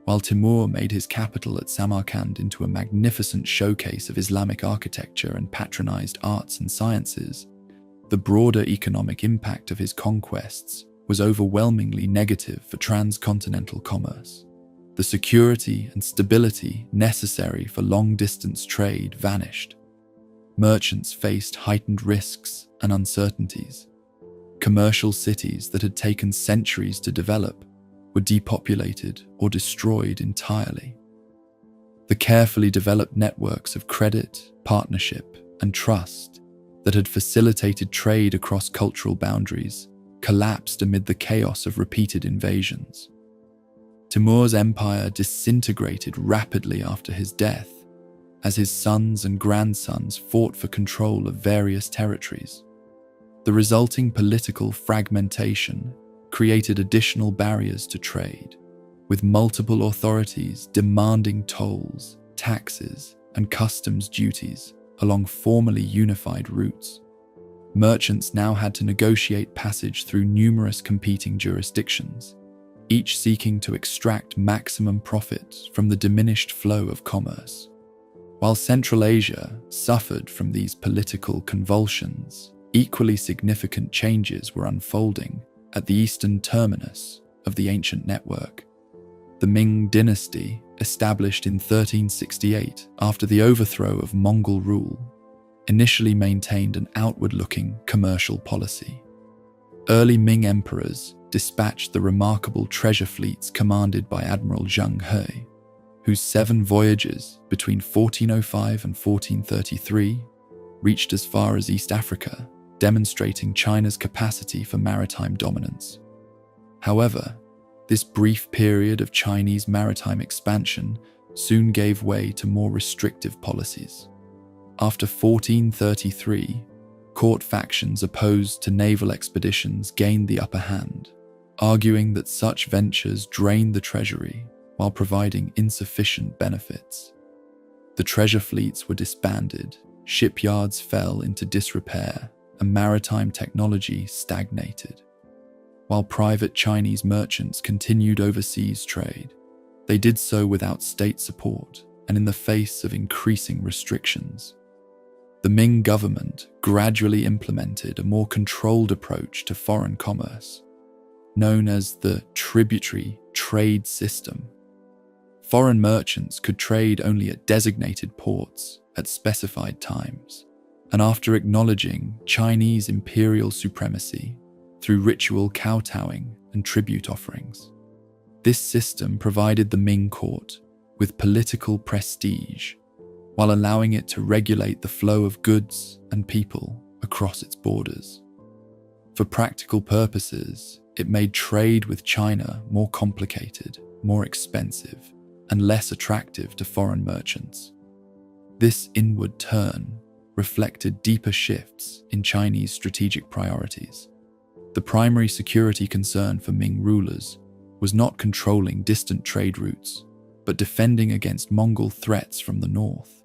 While Timur made his capital at Samarkand into a magnificent showcase of Islamic architecture and patronized arts and sciences, the broader economic impact of his conquests was overwhelmingly negative for transcontinental commerce. The security and stability necessary for long-distance trade vanished. Merchants faced heightened risks and uncertainties. Commercial cities that had taken centuries to develop were depopulated or destroyed entirely. The carefully developed networks of credit, partnership, and trust that had facilitated trade across cultural boundaries collapsed amid the chaos of repeated invasions. Timur's empire disintegrated rapidly after his death, as his sons and grandsons fought for control of various territories. The resulting political fragmentation created additional barriers to trade, with multiple authorities demanding tolls, taxes, and customs duties along formerly unified routes. Merchants now had to negotiate passage through numerous competing jurisdictions, each seeking to extract maximum profit from the diminished flow of commerce. While Central Asia suffered from these political convulsions, equally significant changes were unfolding at the eastern terminus of the ancient network. The Ming dynasty, established in 1368 after the overthrow of Mongol rule, initially maintained an outward-looking commercial policy. Early Ming emperors dispatched the remarkable treasure fleets commanded by Admiral Zheng He, whose 7 voyages between 1405 and 1433 reached as far as East Africa, demonstrating China's capacity for maritime dominance. However, this brief period of Chinese maritime expansion soon gave way to more restrictive policies. After 1433, court factions opposed to naval expeditions gained the upper hand, arguing that such ventures drained the treasury while providing insufficient benefits. The treasure fleets were disbanded, shipyards fell into disrepair, and maritime technology stagnated. While private Chinese merchants continued overseas trade, they did so without state support and in the face of increasing restrictions. The Ming government gradually implemented a more controlled approach to foreign commerce, known as the tributary trade system. Foreign merchants could trade only at designated ports at specified times, and after acknowledging Chinese imperial supremacy through ritual kowtowing and tribute offerings. This system provided the Ming court with political prestige, while allowing it to regulate the flow of goods and people across its borders. For practical purposes, it made trade with China more complicated, more expensive, and less attractive to foreign merchants. This inward turn reflected deeper shifts in Chinese strategic priorities. The primary security concern for Ming rulers was not controlling distant trade routes, but defending against Mongol threats from the north.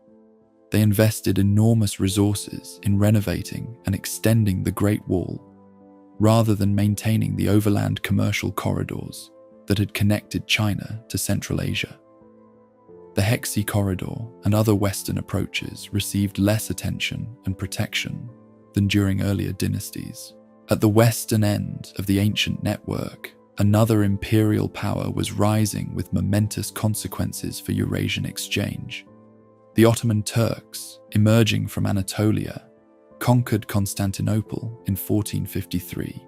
They invested enormous resources in renovating and extending the Great Wall, rather than maintaining the overland commercial corridors that had connected China to Central Asia. The Hexi Corridor and other Western approaches received less attention and protection than during earlier dynasties. At the western end of the ancient network, another imperial power was rising with momentous consequences for Eurasian exchange. The Ottoman Turks, emerging from Anatolia, conquered Constantinople in 1453,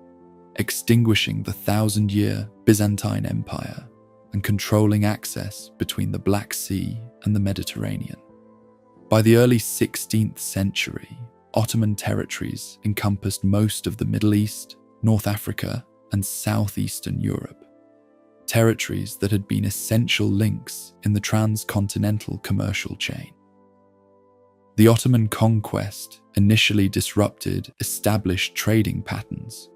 extinguishing the 1,000-year Byzantine Empire and controlling access between the Black Sea and the Mediterranean. By the early 16th century, Ottoman territories encompassed most of the Middle East, North Africa, and southeastern Europe, territories that had been essential links in the transcontinental commercial chain. The Ottoman conquest initially disrupted established trading patterns,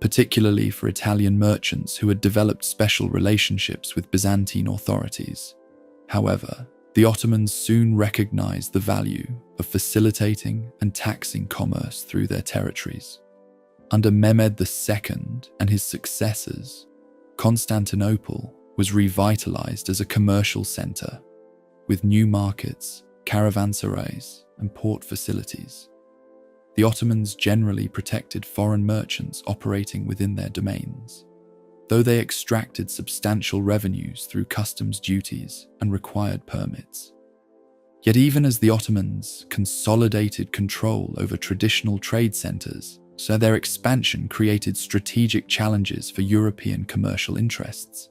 particularly for Italian merchants who had developed special relationships with Byzantine authorities. However, the Ottomans soon recognized the value of facilitating and taxing commerce through their territories. Under Mehmed II and his successors, Constantinople was revitalized as a commercial center, with new markets, caravanserais, and port facilities. The Ottomans generally protected foreign merchants operating within their domains, though they extracted substantial revenues through customs duties and required permits. Yet even as the Ottomans consolidated control over traditional trade centers, so their expansion created strategic challenges for European commercial interests.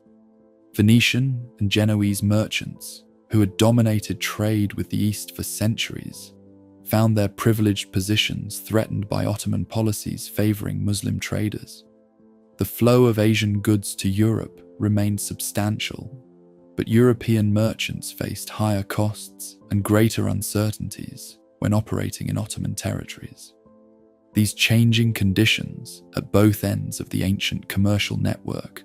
Venetian and Genoese merchants, who had dominated trade with the East for centuries, found their privileged positions threatened by Ottoman policies favoring Muslim traders. The flow of Asian goods to Europe remained substantial, but European merchants faced higher costs and greater uncertainties when operating in Ottoman territories. These changing conditions at both ends of the ancient commercial network,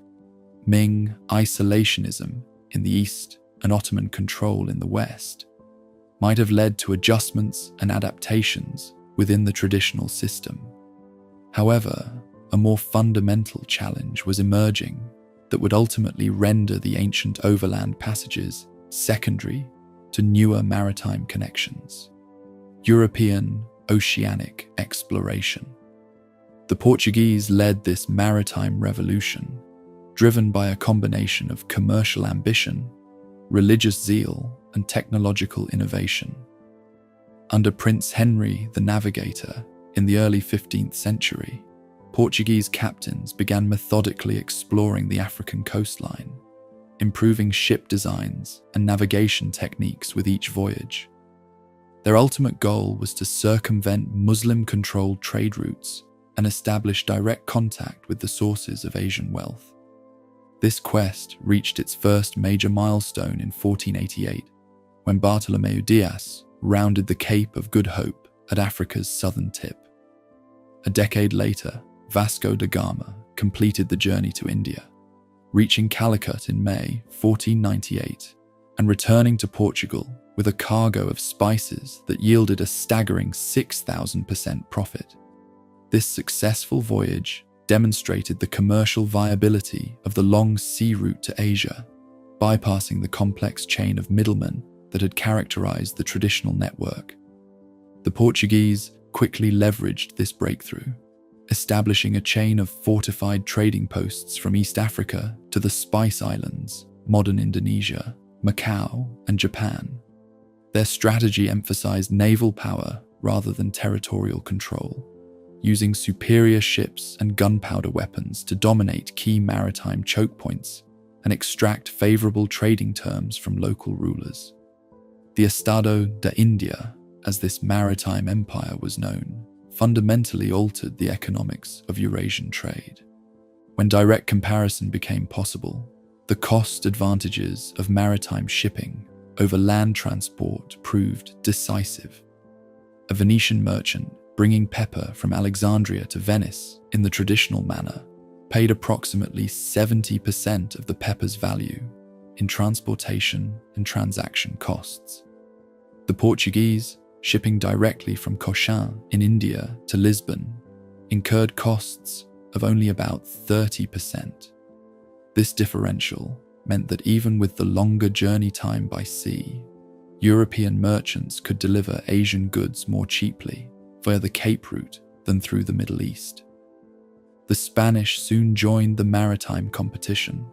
Ming isolationism in the East and Ottoman control in the West, might have led to adjustments and adaptations within the traditional system. However, a more fundamental challenge was emerging that would ultimately render the ancient overland passages secondary to newer maritime connections: European oceanic exploration. The Portuguese led this maritime revolution, driven by a combination of commercial ambition, religious zeal, and technological innovation. Under Prince Henry the Navigator in the early 15th century, Portuguese captains began methodically exploring the African coastline, improving ship designs and navigation techniques with each voyage. Their ultimate goal was to circumvent Muslim-controlled trade routes and establish direct contact with the sources of Asian wealth. This quest reached its first major milestone in 1488, when Bartolomeu Dias rounded the Cape of Good Hope at Africa's southern tip. A decade later, Vasco da Gama completed the journey to India, reaching Calicut in May 1498 and returning to Portugal with a cargo of spices that yielded a staggering 6,000% profit. This successful voyage demonstrated the commercial viability of the long sea route to Asia, bypassing the complex chain of middlemen that had characterized the traditional network. The Portuguese quickly leveraged this breakthrough, establishing a chain of fortified trading posts from East Africa to the Spice Islands, modern Indonesia, Macau, and Japan. Their strategy emphasized naval power rather than territorial control, using superior ships and gunpowder weapons to dominate key maritime choke points and extract favorable trading terms from local rulers. The Estado de India, as this maritime empire was known, fundamentally altered the economics of Eurasian trade. When direct comparison became possible, the cost advantages of maritime shipping over land transport proved decisive. A Venetian merchant bringing pepper from Alexandria to Venice in the traditional manner paid approximately 70% of the pepper's value in transportation and transaction costs. The Portuguese, shipping directly from Chang'an in India to Lisbon, incurred costs of only about 30%. This differential meant that even with the longer journey time by sea, European merchants could deliver Asian goods more cheaply via the Cape route than through the Middle East. The Spanish soon joined the maritime competition,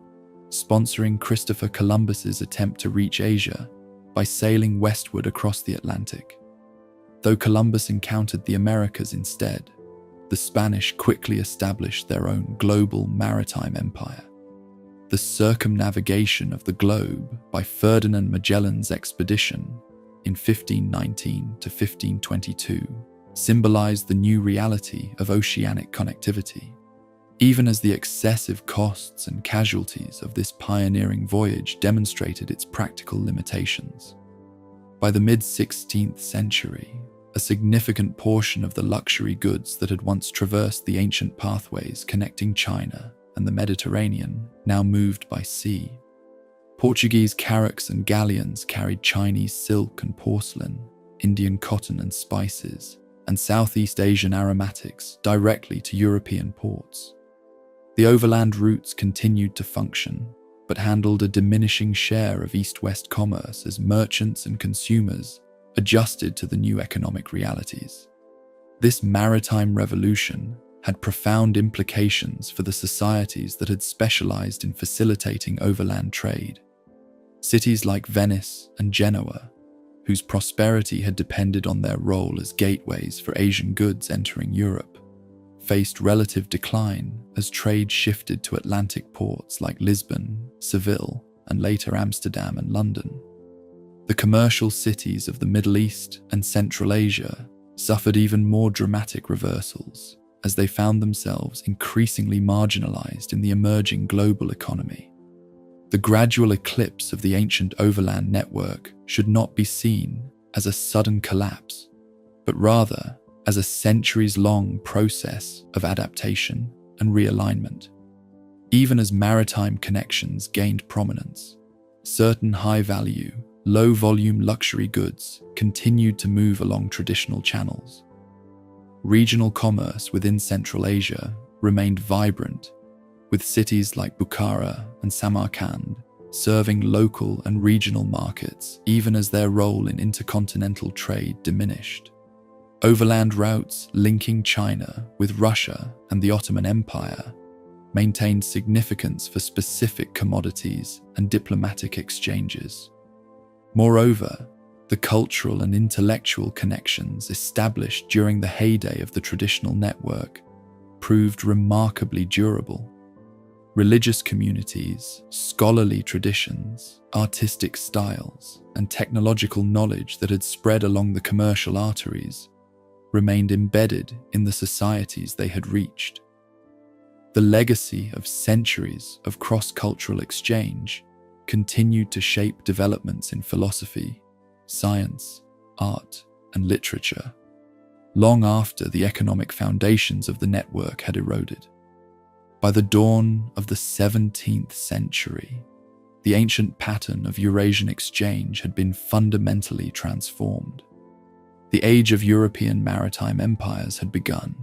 sponsoring Christopher Columbus's attempt to reach Asia by sailing westward across the Atlantic. Though Columbus encountered the Americas instead, the Spanish quickly established their own global maritime empire. The circumnavigation of the globe by Ferdinand Magellan's expedition in 1519 to 1522 symbolized the new reality of oceanic connectivity, even as the excessive costs and casualties of this pioneering voyage demonstrated its practical limitations. By the mid-16th century, a significant portion of the luxury goods that had once traversed the ancient pathways connecting China and the Mediterranean now moved by sea. Portuguese carracks and galleons carried Chinese silk and porcelain, Indian cotton and spices, and Southeast Asian aromatics directly to European ports. The overland routes continued to function, but handled a diminishing share of east-west commerce as merchants and consumers adjusted to the new economic realities. This maritime revolution had profound implications for the societies that had specialized in facilitating overland trade. Cities like Venice and Genoa, whose prosperity had depended on their role as gateways for Asian goods entering Europe, faced relative decline as trade shifted to Atlantic ports like Lisbon, Seville, and later Amsterdam and London. The commercial cities of the Middle East and Central Asia suffered even more dramatic reversals as they found themselves increasingly marginalized in the emerging global economy. The gradual eclipse of the ancient overland network should not be seen as a sudden collapse, but rather as a centuries-long process of adaptation and realignment. Even as maritime connections gained prominence, certain high-value, low-volume luxury goods continued to move along traditional channels. Regional commerce within Central Asia remained vibrant, with cities like Bukhara and Samarkand serving local and regional markets even as their role in intercontinental trade diminished. Overland routes linking China with Russia and the Ottoman Empire maintained significance for specific commodities and diplomatic exchanges. Moreover, the cultural and intellectual connections established during the heyday of the traditional network proved remarkably durable. Religious communities, scholarly traditions, artistic styles, and technological knowledge that had spread along the commercial arteries remained embedded in the societies they had reached. The legacy of centuries of cross-cultural exchange continued to shape developments in philosophy, science, art, and literature, long after the economic foundations of the network had eroded. By the dawn of the 17th century, the ancient pattern of Eurasian exchange had been fundamentally transformed. The age of European maritime empires had begun,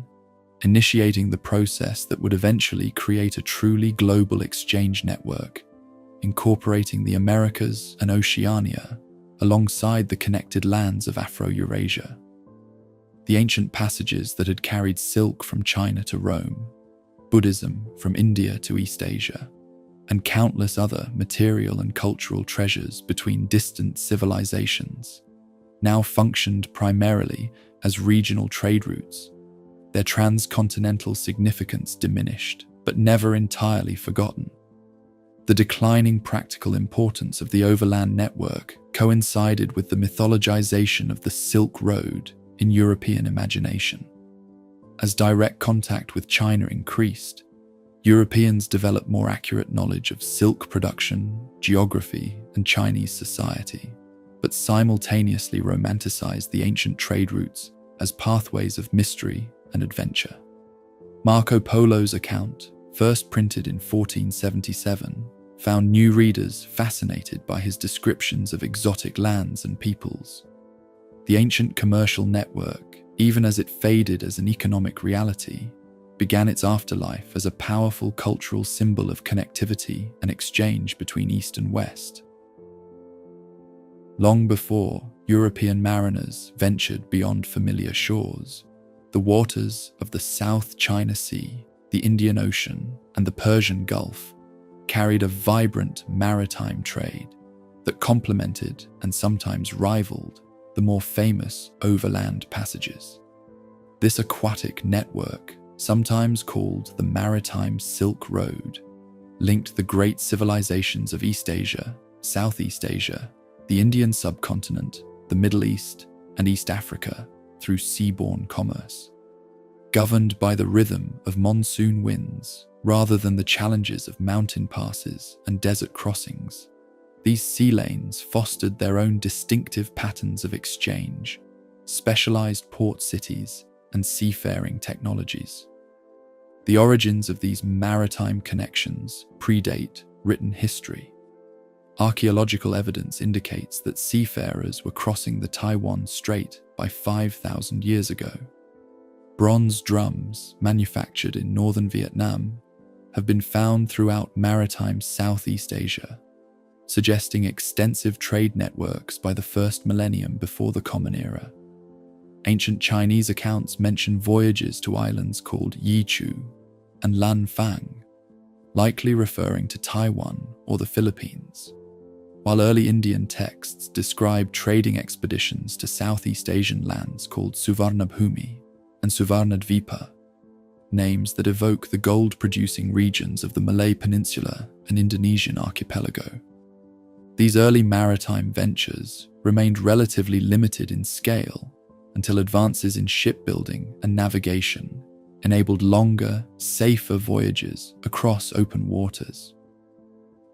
initiating the process that would eventually create a truly global exchange network, incorporating the Americas and Oceania alongside the connected lands of Afro-Eurasia. The ancient passages that had carried silk from China to Rome, Buddhism from India to East Asia, and countless other material and cultural treasures between distant civilizations, now functioned primarily as regional trade routes, their transcontinental significance diminished, but never entirely forgotten. The declining practical importance of the overland network coincided with the mythologization of the Silk Road in European imagination. As direct contact with China increased, Europeans developed more accurate knowledge of silk production, geography, and Chinese society, but simultaneously romanticized the ancient trade routes as pathways of mystery and adventure. Marco Polo's account, first printed in 1477, found new readers fascinated by his descriptions of exotic lands and peoples. The ancient commercial network, even as it faded as an economic reality, began its afterlife as a powerful cultural symbol of connectivity and exchange between East and West. Long before European mariners ventured beyond familiar shores, the waters of the South China Sea, the Indian Ocean, and the Persian Gulf carried a vibrant maritime trade that complemented and sometimes rivaled the more famous overland passages. This aquatic network, sometimes called the Maritime Silk Road, linked the great civilizations of East Asia, Southeast Asia, the Indian subcontinent, the Middle East, and East Africa through seaborne commerce. Governed by the rhythm of monsoon winds rather than the challenges of mountain passes and desert crossings, these sea lanes fostered their own distinctive patterns of exchange, specialized port cities, and seafaring technologies. The origins of these maritime connections predate written history. Archaeological evidence indicates that seafarers were crossing the Taiwan Strait by 5,000 years ago. Bronze drums, manufactured in northern Vietnam, have been found throughout maritime Southeast Asia, suggesting extensive trade networks by the first millennium before the Common Era. Ancient Chinese accounts mention voyages to islands called Yichu and Lanfang, likely referring to Taiwan or the Philippines, while early Indian texts describe trading expeditions to Southeast Asian lands called Suvarnabhumi and Suvarnadvipa, names that evoke the gold-producing regions of the Malay Peninsula and Indonesian archipelago. These early maritime ventures remained relatively limited in scale until advances in shipbuilding and navigation enabled longer, safer voyages across open waters.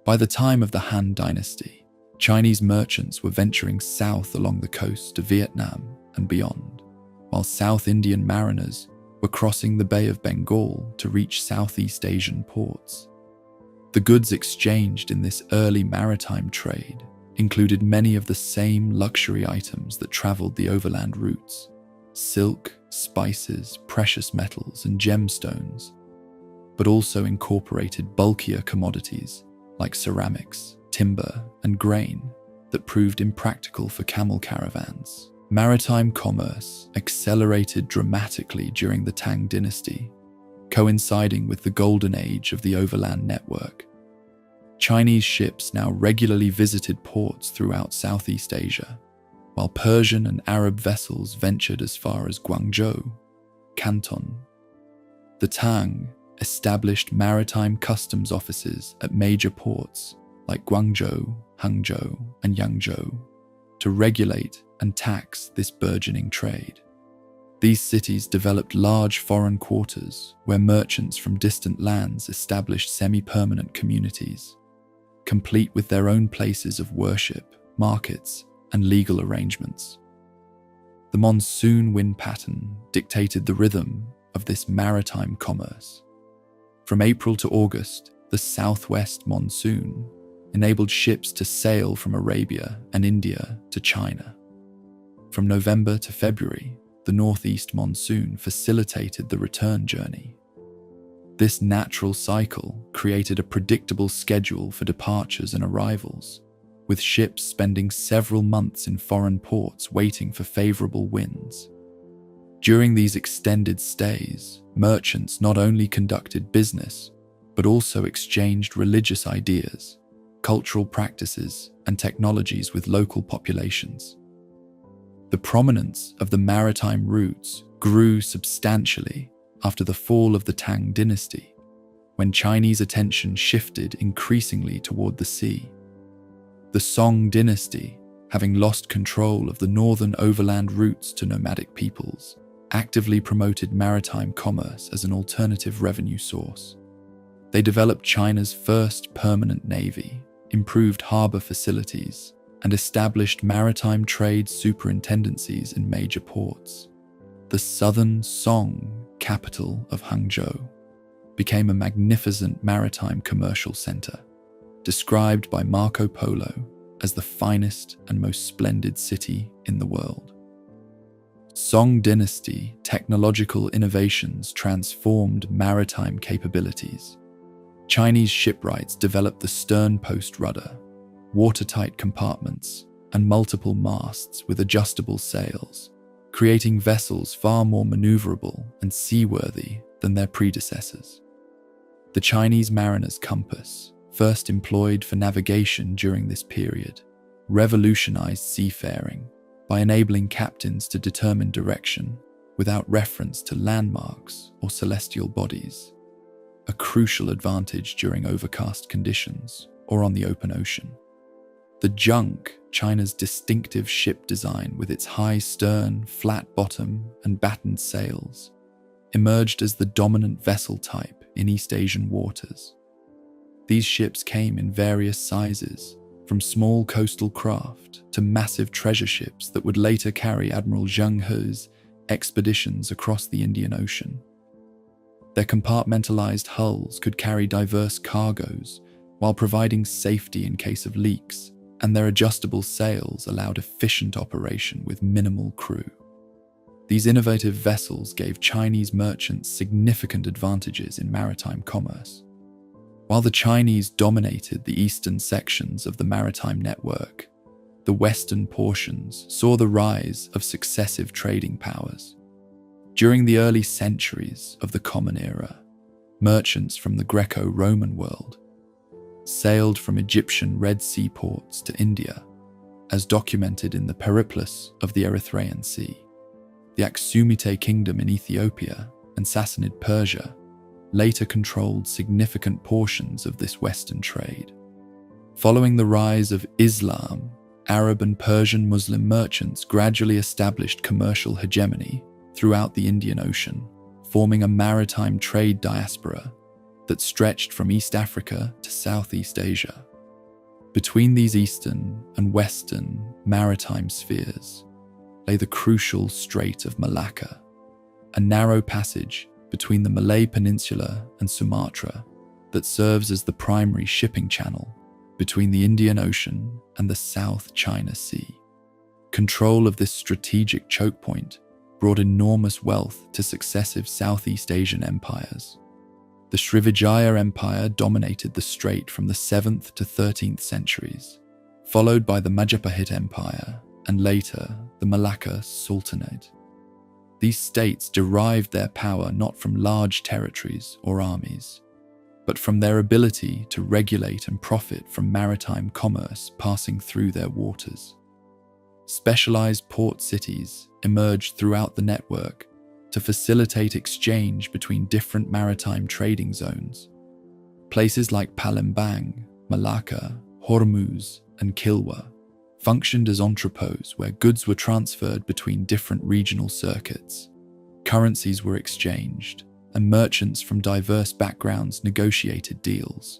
By the time of the Han Dynasty, Chinese merchants were venturing south along the coast of Vietnam and beyond, while South Indian mariners were crossing the Bay of Bengal to reach Southeast Asian ports. The goods exchanged in this early maritime trade included many of the same luxury items that traveled the overland routes: silk, spices, precious metals, and gemstones, but also incorporated bulkier commodities like ceramics, timber, and grain that proved impractical for camel caravans. Maritime commerce accelerated dramatically during the Tang dynasty, coinciding with the golden age of the overland network. Chinese ships now regularly visited ports throughout Southeast Asia, while Persian and Arab vessels ventured as far as Guangzhou, Canton. The Tang established maritime customs offices at major ports like Guangzhou, Hangzhou, and Yangzhou to regulate and tax this burgeoning trade. These cities developed large foreign quarters where merchants from distant lands established semi-permanent communities, complete with their own places of worship, markets, and legal arrangements. The monsoon wind pattern dictated the rhythm of this maritime commerce. From April to August, the southwest monsoon enabled ships to sail from Arabia and India to China. From November to February, the northeast monsoon facilitated the return journey. This natural cycle created a predictable schedule for departures and arrivals, with ships spending several months in foreign ports waiting for favorable winds. During these extended stays, merchants not only conducted business, but also exchanged religious ideas, cultural practices, and technologies with local populations. The prominence of the maritime routes grew substantially after the fall of the Tang dynasty, when Chinese attention shifted increasingly toward the sea. The Song dynasty, having lost control of the northern overland routes to nomadic peoples, actively promoted maritime commerce as an alternative revenue source. They developed China's first permanent navy, improved harbor facilities, and established maritime trade superintendencies in major ports. The southern Song capital of Hangzhou became a magnificent maritime commercial center, described by Marco Polo as the finest and most splendid city in the world. Song dynasty technological innovations transformed maritime capabilities. Chinese shipwrights developed the stern post rudder, watertight compartments, and multiple masts with adjustable sails, creating vessels far more maneuverable and seaworthy than their predecessors. The Chinese mariner's compass, first employed for navigation during this period, revolutionized seafaring by enabling captains to determine direction without reference to landmarks or celestial bodies, a crucial advantage during overcast conditions or on the open ocean. The junk, China's distinctive ship design with its high stern, flat bottom, and battened sails, emerged as the dominant vessel type in East Asian waters. These ships came in various sizes, from small coastal craft to massive treasure ships that would later carry Admiral Zheng He's expeditions across the Indian Ocean. Their compartmentalized hulls could carry diverse cargoes while providing safety in case of leaks, and their adjustable sails allowed efficient operation with minimal crew. These innovative vessels gave Chinese merchants significant advantages in maritime commerce. While the Chinese dominated the eastern sections of the maritime network, the western portions saw the rise of successive trading powers. During the early centuries of the Common Era, merchants from the Greco-Roman world sailed from Egyptian Red Sea ports to India, as documented in the Periplus of the Erythraean Sea. The Aksumite kingdom in Ethiopia and Sassanid Persia later controlled significant portions of this western trade. Following the rise of Islam, Arab and Persian Muslim merchants gradually established commercial hegemony throughout the Indian Ocean, forming a maritime trade diaspora that stretched from East Africa to Southeast Asia. Between these eastern and western maritime spheres lay the crucial Strait of Malacca, a narrow passage between the Malay Peninsula and Sumatra that serves as the primary shipping channel between the Indian Ocean and the South China Sea. Control of this strategic choke point brought enormous wealth to successive Southeast Asian empires. The Srivijaya Empire dominated the strait from the 7th to 13th centuries, followed by the Majapahit Empire and later the Malacca Sultanate. These states derived their power not from large territories or armies, but from their ability to regulate and profit from maritime commerce passing through their waters. Specialized port cities emerged throughout the network to facilitate exchange between different maritime trading zones. Places like Palembang, Malacca, Hormuz, and Kilwa functioned as entrepôts where goods were transferred between different regional circuits. Currencies were exchanged, and merchants from diverse backgrounds negotiated deals.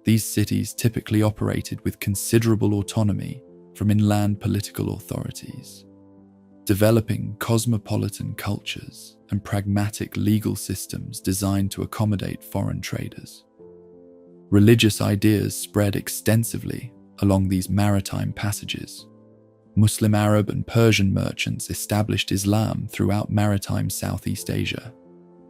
These cities typically operated with considerable autonomy from inland political authorities, developing cosmopolitan cultures and pragmatic legal systems designed to accommodate foreign traders. Religious ideas spread extensively along these maritime passages. Muslim, Arab, and Persian merchants established Islam throughout maritime Southeast Asia,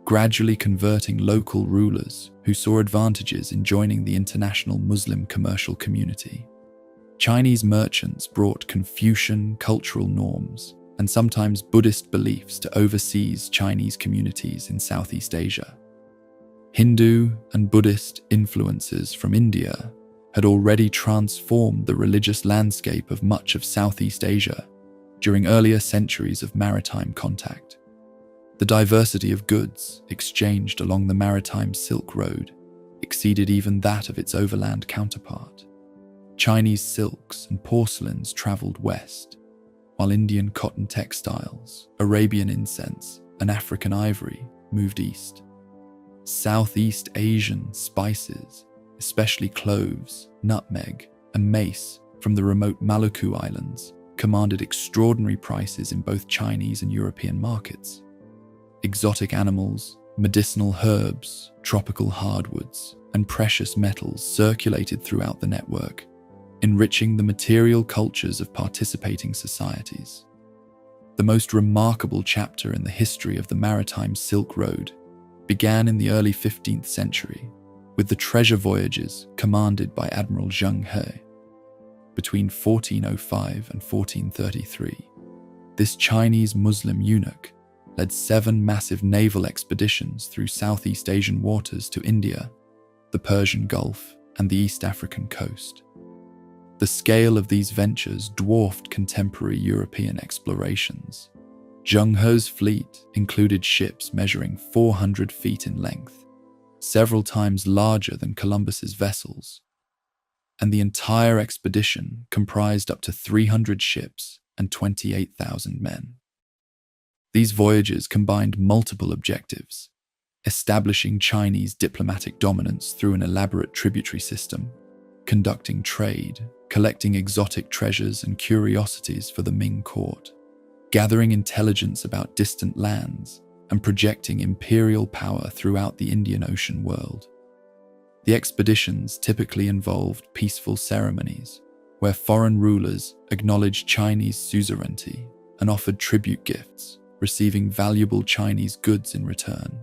gradually converting local rulers who saw advantages in joining the international Muslim commercial community. Chinese merchants brought Confucian cultural norms and sometimes Buddhist beliefs to overseas Chinese communities in Southeast Asia. Hindu and Buddhist influences from India had already transformed the religious landscape of much of Southeast Asia during earlier centuries of maritime contact. The diversity of goods exchanged along the maritime Silk Road exceeded even that of its overland counterpart. Chinese silks and porcelains traveled west, while Indian cotton textiles, Arabian incense, and African ivory moved east. Southeast Asian spices, especially cloves, nutmeg, and mace from the remote Maluku Islands, commanded extraordinary prices in both Chinese and European markets. Exotic animals, medicinal herbs, tropical hardwoods, and precious metals circulated throughout the network, enriching the material cultures of participating societies. The most remarkable chapter in the history of the maritime Silk Road began in the early 15th century with the treasure voyages commanded by Admiral Zheng He. Between 1405 and 1433, this Chinese Muslim eunuch led 7 massive naval expeditions through Southeast Asian waters to India, the Persian Gulf, and the East African coast. The scale of these ventures dwarfed contemporary European explorations. Zheng He's fleet included ships measuring 400 feet in length, several times larger than Columbus's vessels. and the entire expedition comprised up to 300 ships and 28,000 men. These voyages combined multiple objectives: establishing Chinese diplomatic dominance through an elaborate tributary system, conducting trade, collecting exotic treasures and curiosities for the Ming court, gathering intelligence about distant lands, and projecting imperial power throughout the Indian Ocean world. The expeditions typically involved peaceful ceremonies, where foreign rulers acknowledged Chinese suzerainty and offered tribute gifts, receiving valuable Chinese goods in return.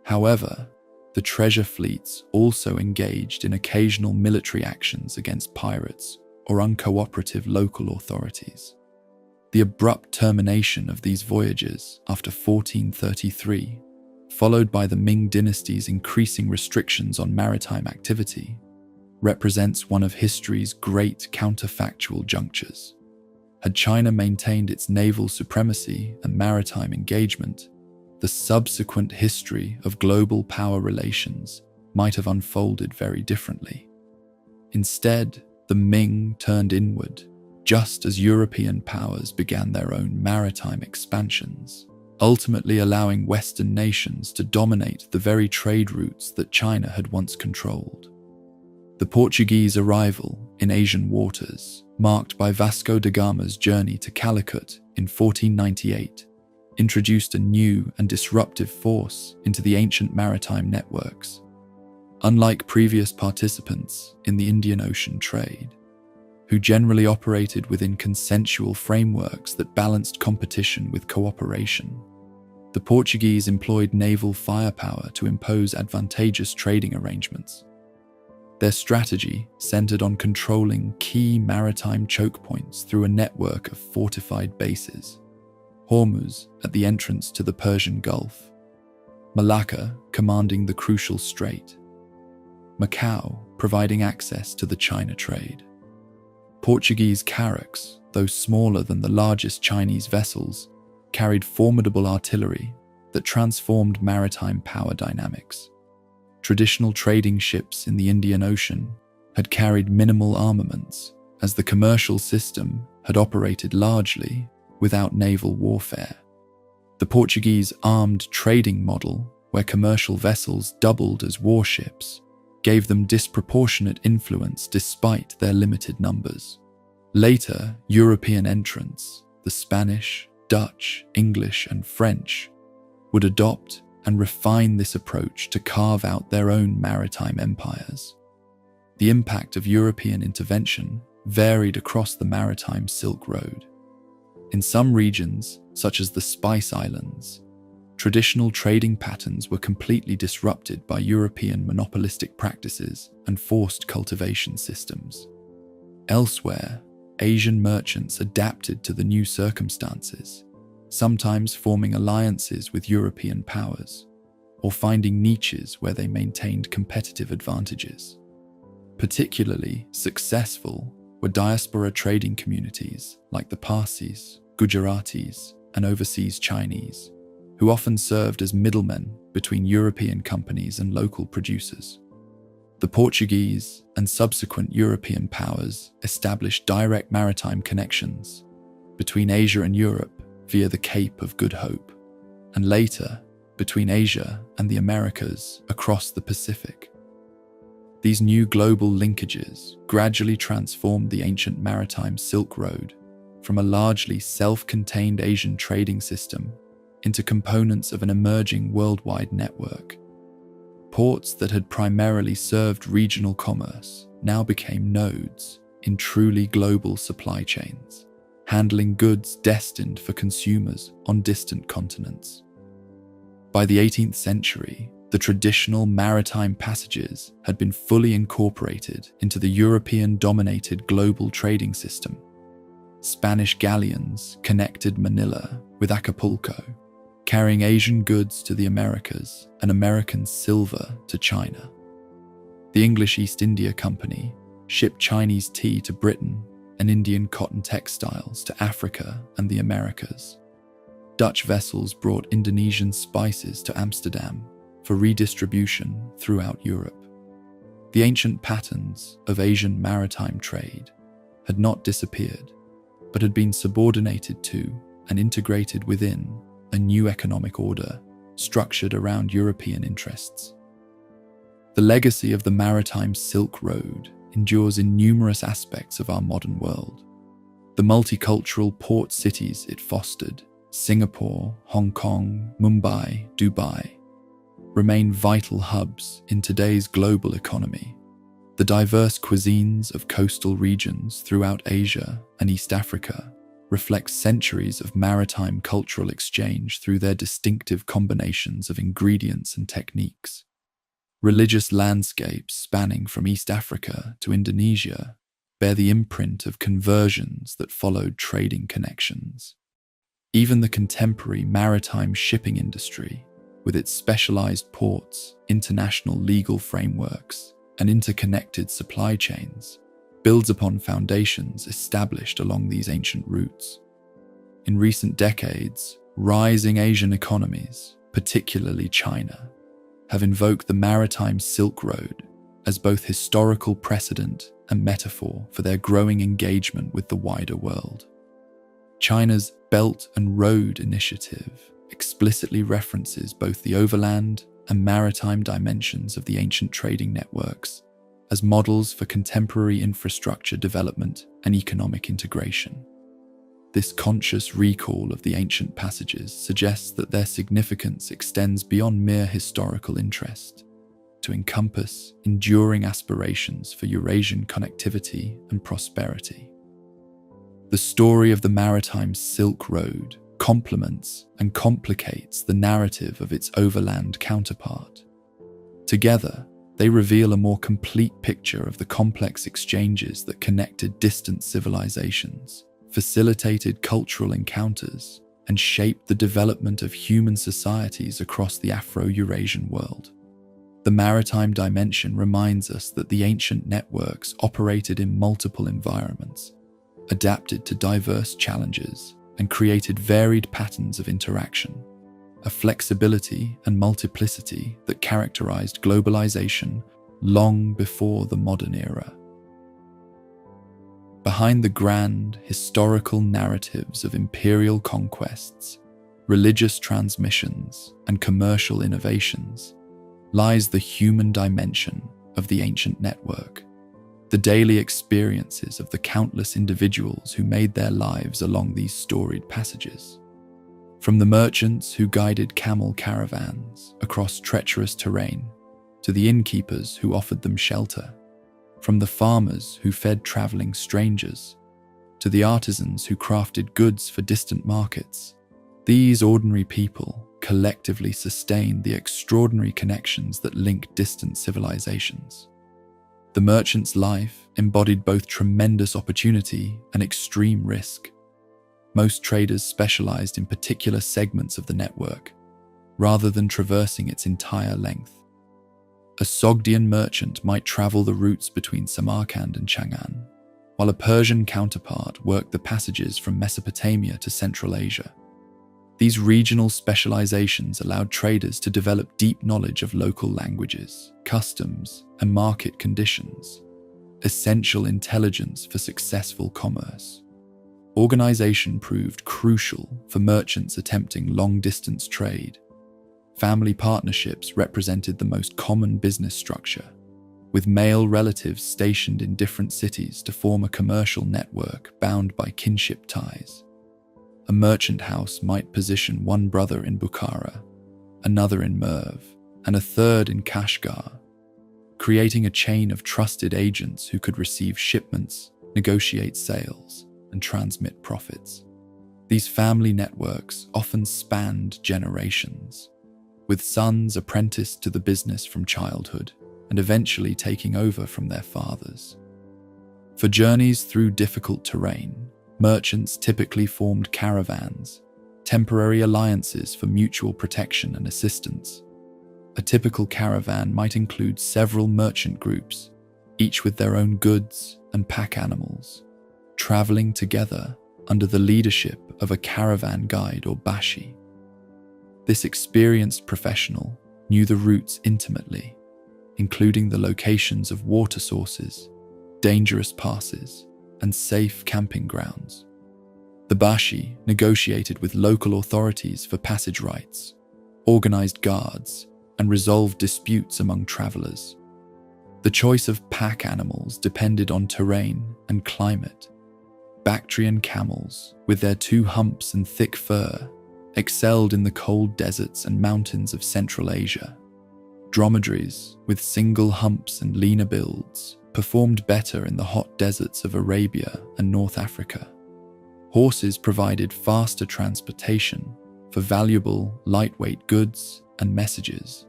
However, the treasure fleets also engaged in occasional military actions against pirates or uncooperative local authorities. The abrupt termination of these voyages after 1433, followed by the Ming dynasty's increasing restrictions on maritime activity, represents one of history's great counterfactual junctures. Had China maintained its naval supremacy and maritime engagement, the subsequent history of global power relations might have unfolded very differently. Instead, the Ming turned inward, just as European powers began their own maritime expansions, ultimately allowing Western nations to dominate the very trade routes that China had once controlled. The Portuguese arrival in Asian waters, marked by Vasco da Gama's journey to Calicut in 1498, introduced a new and disruptive force into the ancient maritime networks. Unlike previous participants in the Indian Ocean trade, who generally operated within consensual frameworks that balanced competition with cooperation, the Portuguese employed naval firepower to impose advantageous trading arrangements. Their strategy centered on controlling key maritime choke points through a network of fortified bases: Hormuz at the entrance to the Persian Gulf, Malacca commanding the crucial strait, Macau providing access to the China trade. Portuguese carracks, though smaller than the largest Chinese vessels, carried formidable artillery that transformed maritime power dynamics. Traditional trading ships in the Indian Ocean had carried minimal armaments, as the commercial system had operated largely without naval warfare. The Portuguese armed trading model, where commercial vessels doubled as warships, gave them disproportionate influence despite their limited numbers. Later, European entrants, the Spanish, Dutch, English, and French, would adopt and refine this approach to carve out their own maritime empires. The impact of European intervention varied across the maritime Silk Road. In some regions, such as the Spice Islands, traditional trading patterns were completely disrupted by European monopolistic practices and forced cultivation systems. Elsewhere, Asian merchants adapted to the new circumstances, sometimes forming alliances with European powers, or finding niches where they maintained competitive advantages. Particularly successful were diaspora trading communities like the Parsis, Gujaratis, and overseas Chinese, who often served as middlemen between European companies and local producers. The Portuguese and subsequent European powers established direct maritime connections between Asia and Europe via the Cape of Good Hope, and later between Asia and the Americas across the Pacific. These new global linkages gradually transformed the ancient maritime Silk Road from a largely self-contained Asian trading system into components of an emerging worldwide network. Ports that had primarily served regional commerce now became nodes in truly global supply chains, handling goods destined for consumers on distant continents. By the 18th century, the traditional maritime passages had been fully incorporated into the European-dominated global trading system. Spanish galleons connected Manila with Acapulco, carrying Asian goods to the Americas and American silver to China. The English East India Company shipped Chinese tea to Britain and Indian cotton textiles to Africa and the Americas. Dutch vessels brought Indonesian spices to Amsterdam for redistribution throughout Europe. The ancient patterns of Asian maritime trade had not disappeared, but had been subordinated to and integrated within a new economic order structured around European interests. The legacy of the maritime Silk Road endures in numerous aspects of our modern world. The multicultural port cities it fostered, Singapore, Hong Kong, Mumbai, Dubai, remain vital hubs in today's global economy. The diverse cuisines of coastal regions throughout Asia and East Africa reflect centuries of maritime cultural exchange through their distinctive combinations of ingredients and techniques. Religious landscapes spanning from East Africa to Indonesia bear the imprint of conversions that followed trading connections. Even the contemporary maritime shipping industry, with its specialized ports, international legal frameworks, and interconnected supply chains, builds upon foundations established along these ancient routes. In recent decades, rising Asian economies, particularly China, have invoked the maritime Silk Road as both historical precedent and metaphor for their growing engagement with the wider world. China's Belt and Road Initiative explicitly references both the overland and maritime dimensions of the ancient trading networks as models for contemporary infrastructure development and economic integration. This conscious recall of the ancient passages suggests that their significance extends beyond mere historical interest to encompass enduring aspirations for Eurasian connectivity and prosperity. The story of the maritime Silk Road complements and complicates the narrative of its overland counterpart. Together, they reveal a more complete picture of the complex exchanges that connected distant civilizations, facilitated cultural encounters, and shaped the development of human societies across the Afro-Eurasian world. The maritime dimension reminds us that the ancient networks operated in multiple environments, adapted to diverse challenges, and created varied patterns of interaction, a flexibility and multiplicity that characterized globalization long before the modern era. Behind the grand historical narratives of imperial conquests, religious transmissions, and commercial innovations lies the human dimension of the ancient network, the daily experiences of the countless individuals who made their lives along these storied passages. From the merchants who guided camel caravans across treacherous terrain, to the innkeepers who offered them shelter, from the farmers who fed traveling strangers, to the artisans who crafted goods for distant markets, these ordinary people collectively sustained the extraordinary connections that link distant civilizations. The merchant's life embodied both tremendous opportunity and extreme risk. Most traders specialized in particular segments of the network, rather than traversing its entire length. A Sogdian merchant might travel the routes between Samarkand and Chang'an, while a Persian counterpart worked the passages from Mesopotamia to Central Asia. These regional specializations allowed traders to develop deep knowledge of local languages, customs, and market conditions, essential intelligence for successful commerce. Organization proved crucial for merchants attempting long-distance trade. Family partnerships represented the most common business structure, with male relatives stationed in different cities to form a commercial network bound by kinship ties. A merchant house might position one brother in Bukhara, another in Merv, and a third in Kashgar, creating a chain of trusted agents who could receive shipments, negotiate sales, and transmit profits. These family networks often spanned generations, with sons apprenticed to the business from childhood and eventually taking over from their fathers. For journeys through difficult terrain, merchants typically formed caravans, temporary alliances for mutual protection and assistance. A typical caravan might include several merchant groups, each with their own goods and pack animals, traveling together under the leadership of a caravan guide or bashi. This experienced professional knew the routes intimately, including the locations of water sources, dangerous passes, and safe camping grounds. The Bashi negotiated with local authorities for passage rights, organized guards, and resolved disputes among travelers. The choice of pack animals depended on terrain and climate. Bactrian camels, with their 2 humps and thick fur, excelled in the cold deserts and mountains of Central Asia. Dromedaries, with single humps and leaner builds, performed better in the hot deserts of Arabia and North Africa. Horses provided faster transportation for valuable, lightweight goods and messages.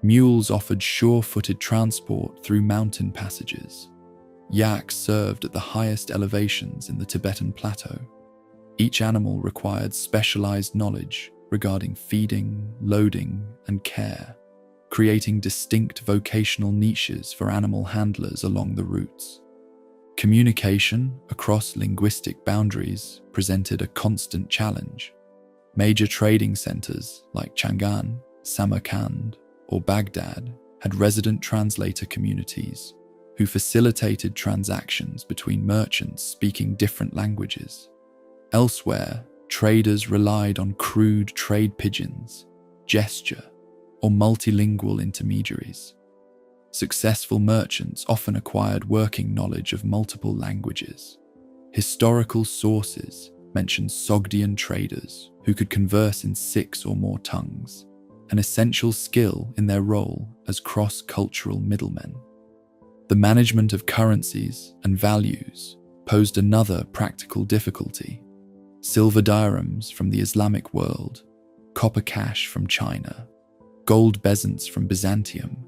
Mules offered sure-footed transport through mountain passages. Yaks served at the highest elevations in the Tibetan plateau. Each animal required specialized knowledge regarding feeding, loading, and care, creating distinct vocational niches for animal handlers along the routes. Communication across linguistic boundaries presented a constant challenge. Major trading centers like Chang'an, Samarkand, or Baghdad had resident translator communities who facilitated transactions between merchants speaking different languages. Elsewhere, traders relied on crude trade pigeons, gesture, or multilingual intermediaries. Successful merchants often acquired working knowledge of multiple languages. Historical sources mention Sogdian traders who could converse in 6 or more tongues, an essential skill in their role as cross-cultural middlemen. The management of currencies and values posed another practical difficulty. Silver dirhams from the Islamic world, copper cash from China, gold bezants from Byzantium,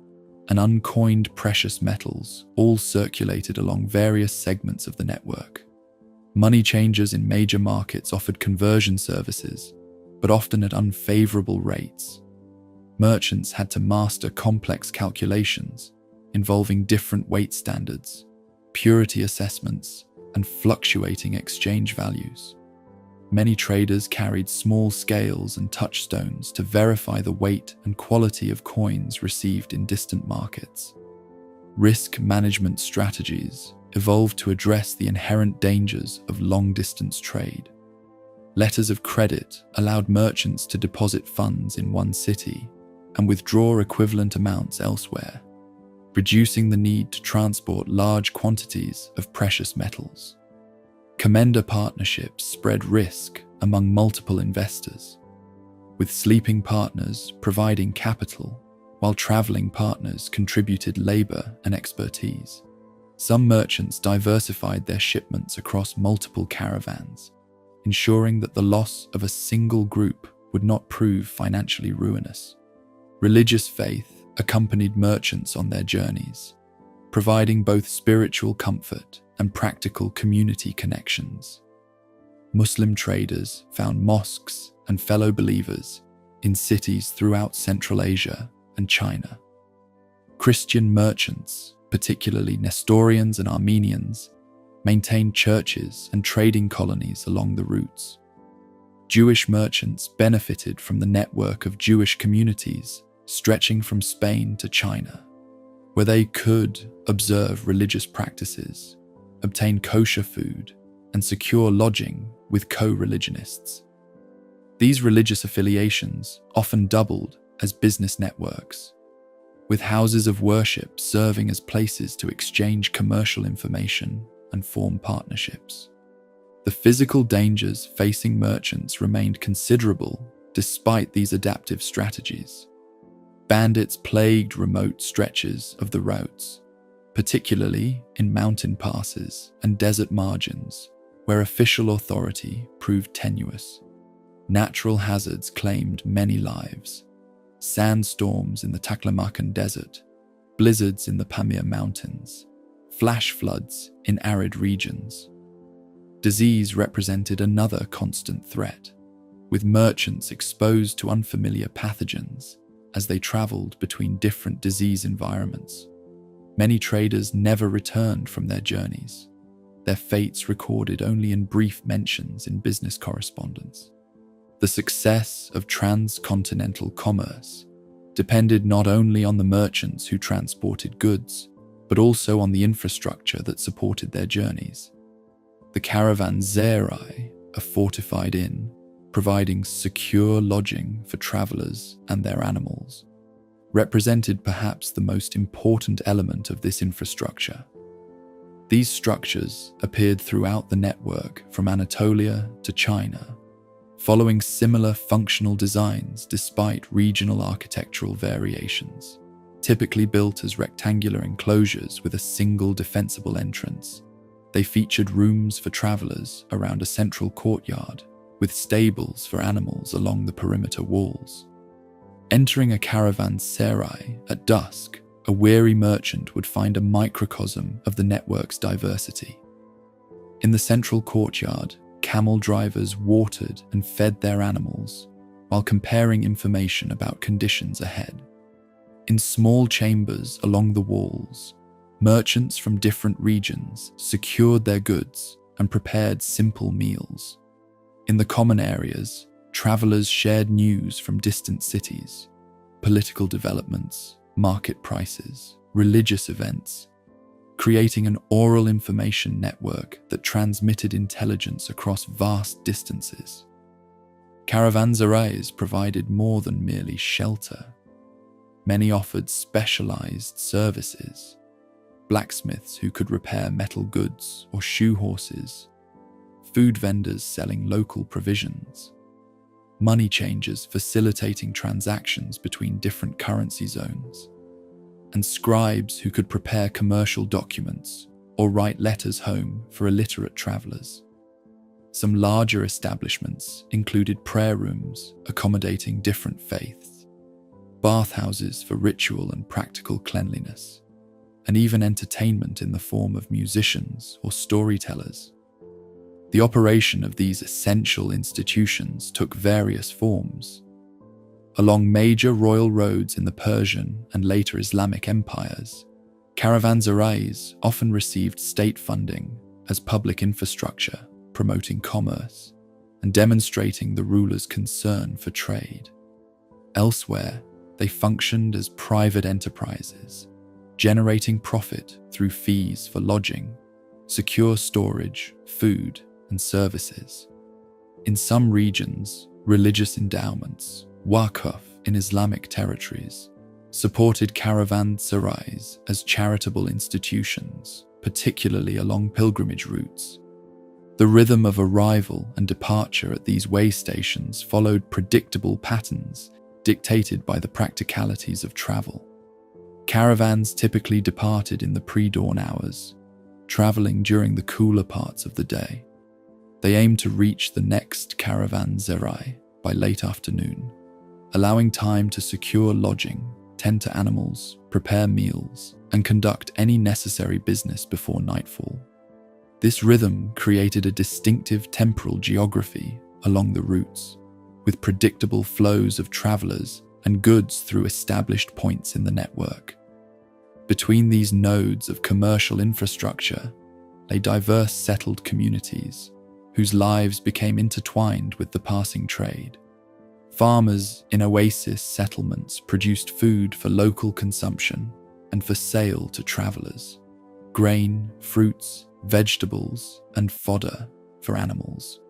and uncoined precious metals all circulated along various segments of the network. Money changers in major markets offered conversion services, but often at unfavorable rates. Merchants had to master complex calculations involving different weight standards, purity assessments, and fluctuating exchange values. Many traders carried small scales and touchstones to verify the weight and quality of coins received in distant markets. Risk management strategies evolved to address the inherent dangers of long-distance trade. Letters of credit allowed merchants to deposit funds in one city and withdraw equivalent amounts elsewhere, reducing the need to transport large quantities of precious metals. Commender partnerships spread risk among multiple investors, with sleeping partners providing capital while traveling partners contributed labor and expertise. Some merchants diversified their shipments across multiple caravans, ensuring that the loss of a single group would not prove financially ruinous. Religious faith accompanied merchants on their journeys, providing both spiritual comfort and practical community connections. Muslim traders found mosques and fellow believers in cities throughout Central Asia and China. Christian merchants, particularly Nestorians and Armenians, maintained churches and trading colonies along the routes. Jewish merchants benefited from the network of Jewish communities stretching from Spain to China, where they could observe religious practices, obtain kosher food, and secure lodging with co-religionists. These religious affiliations often doubled as business networks, with houses of worship serving as places to exchange commercial information and form partnerships. The physical dangers facing merchants remained considerable despite these adaptive strategies. Bandits plagued remote stretches of the routes, particularly in mountain passes and desert margins, where official authority proved tenuous. Natural hazards claimed many lives: sandstorms in the Taklamakan Desert, blizzards in the Pamir Mountains, flash floods in arid regions. Disease represented another constant threat, with merchants exposed to unfamiliar pathogens as they traveled between different disease environments. Many traders never returned from their journeys, their fates recorded only in brief mentions in business correspondence. The success of transcontinental commerce depended not only on the merchants who transported goods, but also on the infrastructure that supported their journeys. The caravanserai, a fortified inn, providing secure lodging for travelers and their animals, represented perhaps the most important element of this infrastructure. These structures appeared throughout the network from Anatolia to China, following similar functional designs despite regional architectural variations. Typically built as rectangular enclosures with a single defensible entrance, they featured rooms for travelers around a central courtyard, with stables for animals along the perimeter walls. Entering a caravanserai at dusk, a weary merchant would find a microcosm of the network's diversity. In the central courtyard, camel drivers watered and fed their animals while comparing information about conditions ahead. In small chambers along the walls, merchants from different regions secured their goods and prepared simple meals. In the common areas, travelers shared news from distant cities, political developments, market prices, religious events, creating an oral information network that transmitted intelligence across vast distances. Caravanserais provided more than merely shelter. Many offered specialized services: blacksmiths who could repair metal goods or shoe horses, food vendors selling local provisions, money changers facilitating transactions between different currency zones, and scribes who could prepare commercial documents or write letters home for illiterate travelers. Some larger establishments included prayer rooms accommodating different faiths, bathhouses for ritual and practical cleanliness, and even entertainment in the form of musicians or storytellers. The operation of these essential institutions took various forms. Along major royal roads in the Persian and later Islamic empires, caravanserais often received state funding as public infrastructure, promoting commerce and demonstrating the ruler's concern for trade. Elsewhere, they functioned as private enterprises, generating profit through fees for lodging, secure storage, food, and services. In some regions, religious endowments, waqf in Islamic territories, supported caravanserais as charitable institutions, particularly along pilgrimage routes. The rhythm of arrival and departure at these way stations followed predictable patterns dictated by the practicalities of travel. Caravans typically departed in the pre-dawn hours, traveling during the cooler parts of the day. They aimed to reach the next caravanserai by late afternoon, allowing time to secure lodging, tend to animals, prepare meals, and conduct any necessary business before nightfall. This rhythm created a distinctive temporal geography along the routes, with predictable flows of travelers and goods through established points in the network. Between these nodes of commercial infrastructure lay diverse settled communities, whose lives became intertwined with the passing trade. Farmers in oasis settlements produced food for local consumption and for sale to travelers: grain, fruits, vegetables, and fodder for animals.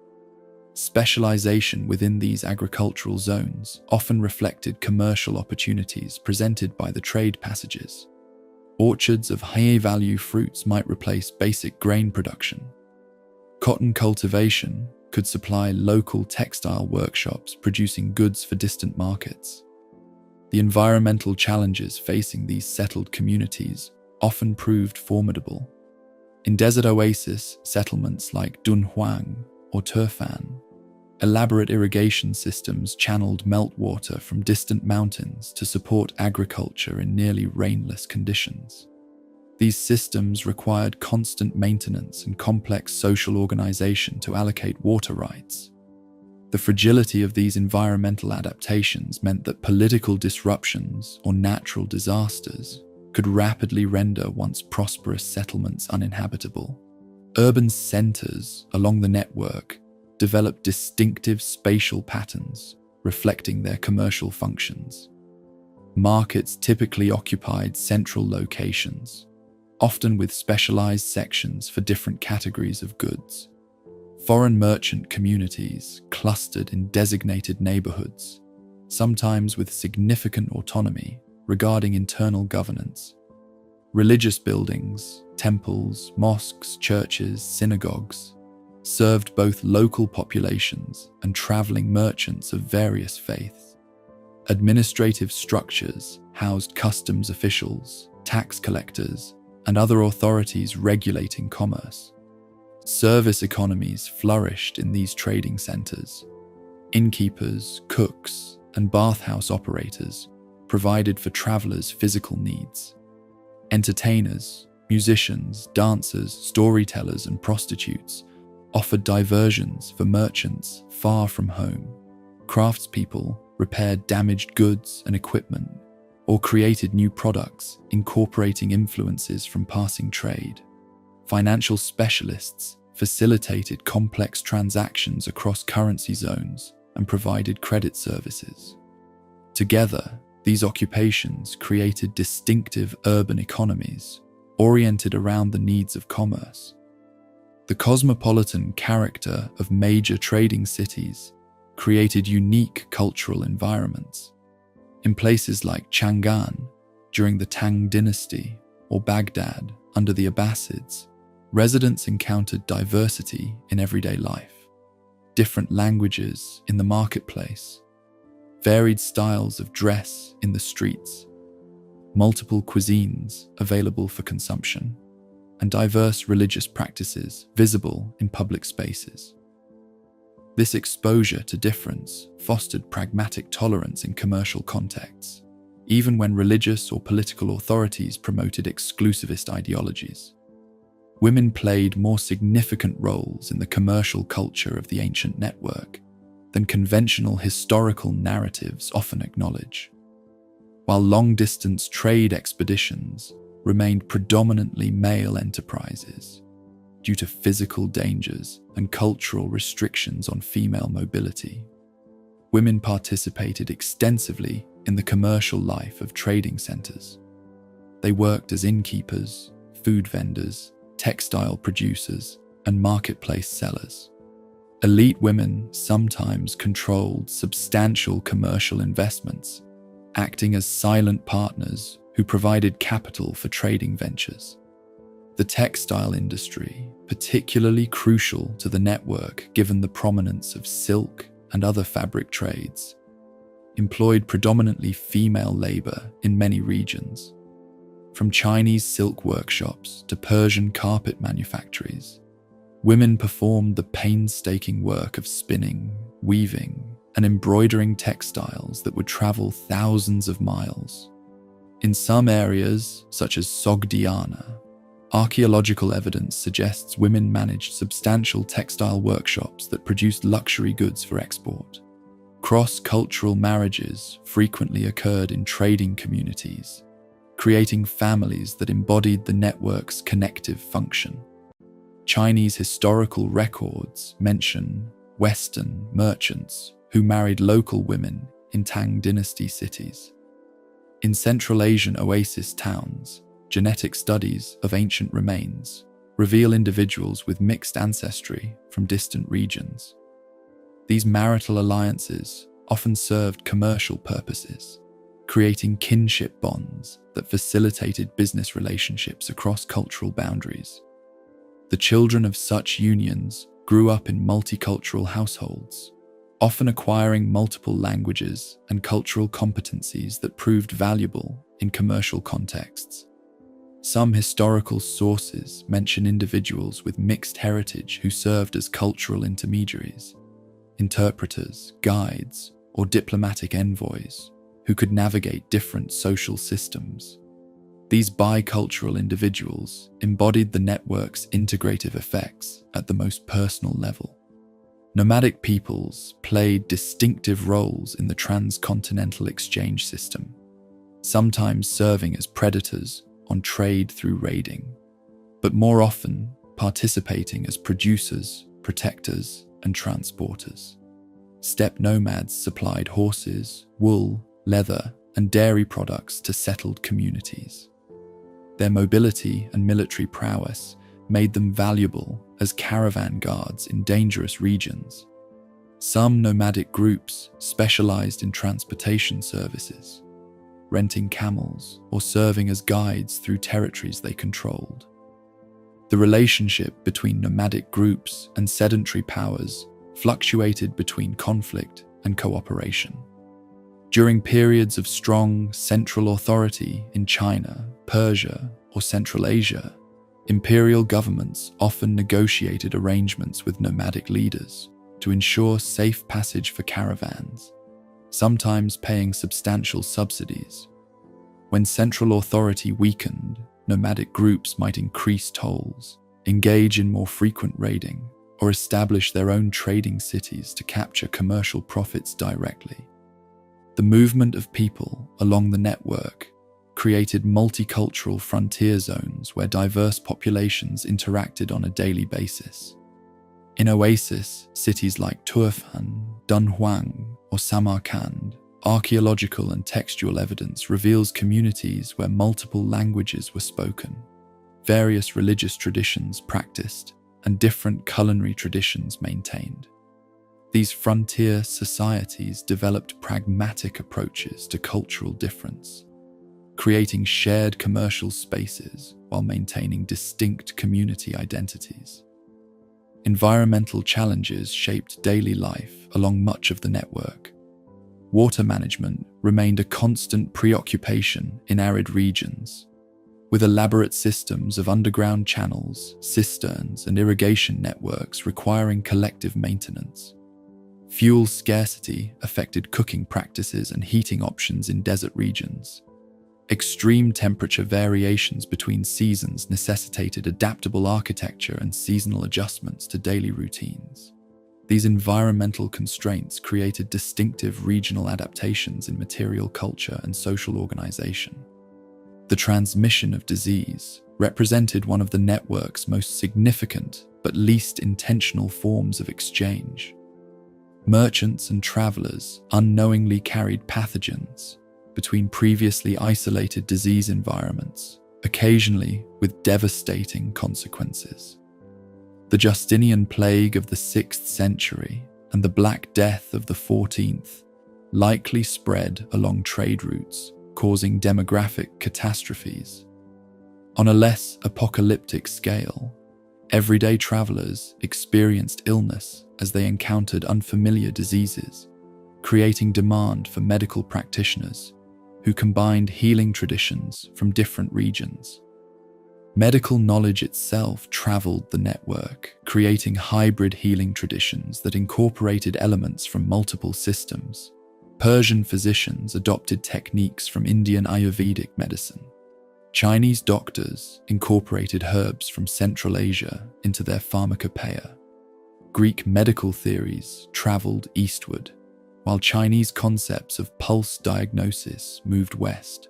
Specialization within these agricultural zones often reflected commercial opportunities presented by the trade passages. Orchards of high-value fruits might replace basic grain production. Cotton cultivation could supply local textile workshops producing goods for distant markets. The environmental challenges facing these settled communities often proved formidable. In desert oasis settlements like Dunhuang or Turfan, elaborate irrigation systems channeled meltwater from distant mountains to support agriculture in nearly rainless conditions. These systems required constant maintenance and complex social organization to allocate water rights. The fragility of these environmental adaptations meant that political disruptions or natural disasters could rapidly render once prosperous settlements uninhabitable. Urban centers along the network developed distinctive spatial patterns reflecting their commercial functions. Markets typically occupied central locations, often with specialized sections for different categories of goods. Foreign merchant communities clustered in designated neighborhoods, sometimes with significant autonomy regarding internal governance. Religious buildings, temples, mosques, churches, synagogues, served both local populations and traveling merchants of various faiths. Administrative structures housed customs officials, tax collectors, and other authorities regulating commerce. Service economies flourished in these trading centers. Innkeepers, cooks, and bathhouse operators provided for travelers' physical needs. Entertainers, musicians, dancers, storytellers, and prostitutes offered diversions for merchants far from home. Craftspeople repaired damaged goods and equipment, or created new products incorporating influences from passing trade. Financial specialists facilitated complex transactions across currency zones and provided credit services. Together, these occupations created distinctive urban economies oriented around the needs of commerce. The cosmopolitan character of major trading cities created unique cultural environments. In places like Chang'an during the Tang dynasty or Baghdad under the Abbasids, residents encountered diversity in everyday life, different languages in the marketplace, varied styles of dress in the streets, multiple cuisines available for consumption, and diverse religious practices visible in public spaces. This exposure to difference fostered pragmatic tolerance in commercial contexts, even when religious or political authorities promoted exclusivist ideologies. Women played more significant roles in the commercial culture of the ancient network than conventional historical narratives often acknowledge. While long-distance trade expeditions remained predominantly male enterprises due to physical dangers and cultural restrictions on female mobility, women participated extensively in the commercial life of trading centers. They worked as innkeepers, food vendors, textile producers, and marketplace sellers. Elite women sometimes controlled substantial commercial investments, acting as silent partners who provided capital for trading ventures. The textile industry, particularly crucial to the network given the prominence of silk and other fabric trades, employed predominantly female labor in many regions. From Chinese silk workshops to Persian carpet manufactories, women performed the painstaking work of spinning, weaving, and embroidering textiles that would travel thousands of miles. In some areas, such as Sogdiana, archaeological evidence suggests women managed substantial textile workshops that produced luxury goods for export. Cross-cultural marriages frequently occurred in trading communities, creating families that embodied the network's connective function. Chinese historical records mention Western merchants who married local women in Tang dynasty cities. In Central Asian oasis towns, genetic studies of ancient remains reveal individuals with mixed ancestry from distant regions. These marital alliances often served commercial purposes, creating kinship bonds that facilitated business relationships across cultural boundaries. The children of such unions grew up in multicultural households, often acquiring multiple languages and cultural competencies that proved valuable in commercial contexts. Some historical sources mention individuals with mixed heritage who served as cultural intermediaries, interpreters, guides, or diplomatic envoys who could navigate different social systems. These bicultural individuals embodied the network's integrative effects at the most personal level. Nomadic peoples played distinctive roles in the transcontinental exchange system, sometimes serving as predators on trade through raiding, but more often participating as producers, protectors, and transporters. Steppe nomads supplied horses, wool, leather, and dairy products to settled communities. Their mobility and military prowess made them valuable as caravan guards in dangerous regions. Some nomadic groups specialized in transportation services, renting camels or serving as guides through territories they controlled. The relationship between nomadic groups and sedentary powers fluctuated between conflict and cooperation. During periods of strong central authority in China, Persia, or Central Asia, imperial governments often negotiated arrangements with nomadic leaders to ensure safe passage for caravans, sometimes paying substantial subsidies. When central authority weakened, nomadic groups might increase tolls, engage in more frequent raiding, or establish their own trading cities to capture commercial profits directly. The movement of people along the network created multicultural frontier zones where diverse populations interacted on a daily basis. In oasis cities like Turfan, Dunhuang, or Samarkand, archaeological and textual evidence reveals communities where multiple languages were spoken, various religious traditions practiced, and different culinary traditions maintained. These frontier societies developed pragmatic approaches to cultural difference, creating shared commercial spaces while maintaining distinct community identities. Environmental challenges shaped daily life along much of the network. Water management remained a constant preoccupation in arid regions, with elaborate systems of underground channels, cisterns, and irrigation networks requiring collective maintenance. Fuel scarcity affected cooking practices and heating options in desert regions. Extreme temperature variations between seasons necessitated adaptable architecture and seasonal adjustments to daily routines. These environmental constraints created distinctive regional adaptations in material culture and social organization. The transmission of disease represented one of the network's most significant but least intentional forms of exchange. Merchants and travelers unknowingly carried pathogens between previously isolated disease environments, occasionally with devastating consequences. The Justinian plague of the 6th century and the Black Death of the 14th likely spread along trade routes, causing demographic catastrophes. On a less apocalyptic scale, everyday travelers experienced illness as they encountered unfamiliar diseases, creating demand for medical practitioners who combined healing traditions from different regions. Medical knowledge itself traveled the network, creating hybrid healing traditions that incorporated elements from multiple systems. Persian physicians adopted techniques from Indian Ayurvedic medicine. Chinese doctors incorporated herbs from Central Asia into their pharmacopoeia. Greek medical theories traveled eastward, while Chinese concepts of pulse diagnosis moved west.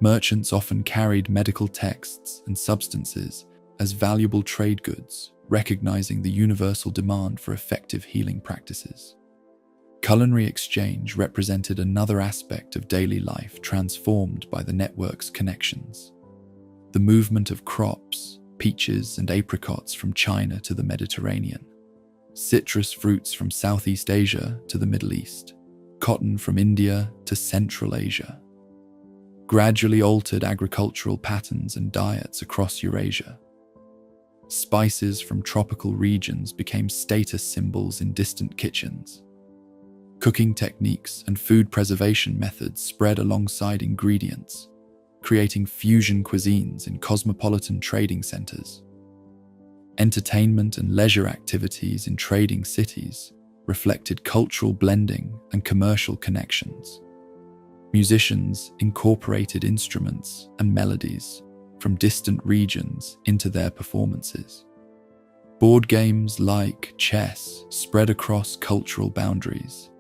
Merchants often carried medical texts and substances as valuable trade goods, recognizing the universal demand for effective healing practices. Culinary exchange represented another aspect of daily life transformed by the network's connections. The movement of crops, peaches and apricots from China to the Mediterranean, citrus fruits from Southeast Asia to the Middle East, cotton from India to Central Asia, gradually altered agricultural patterns and diets across Eurasia. Spices from tropical regions became status symbols in distant kitchens. Cooking techniques and food preservation methods spread alongside ingredients, creating fusion cuisines in cosmopolitan trading centers. Entertainment and leisure activities in trading cities reflected cultural blending and commercial connections. Musicians incorporated instruments and melodies from distant regions into their performances. Board games like chess spread across cultural boundaries,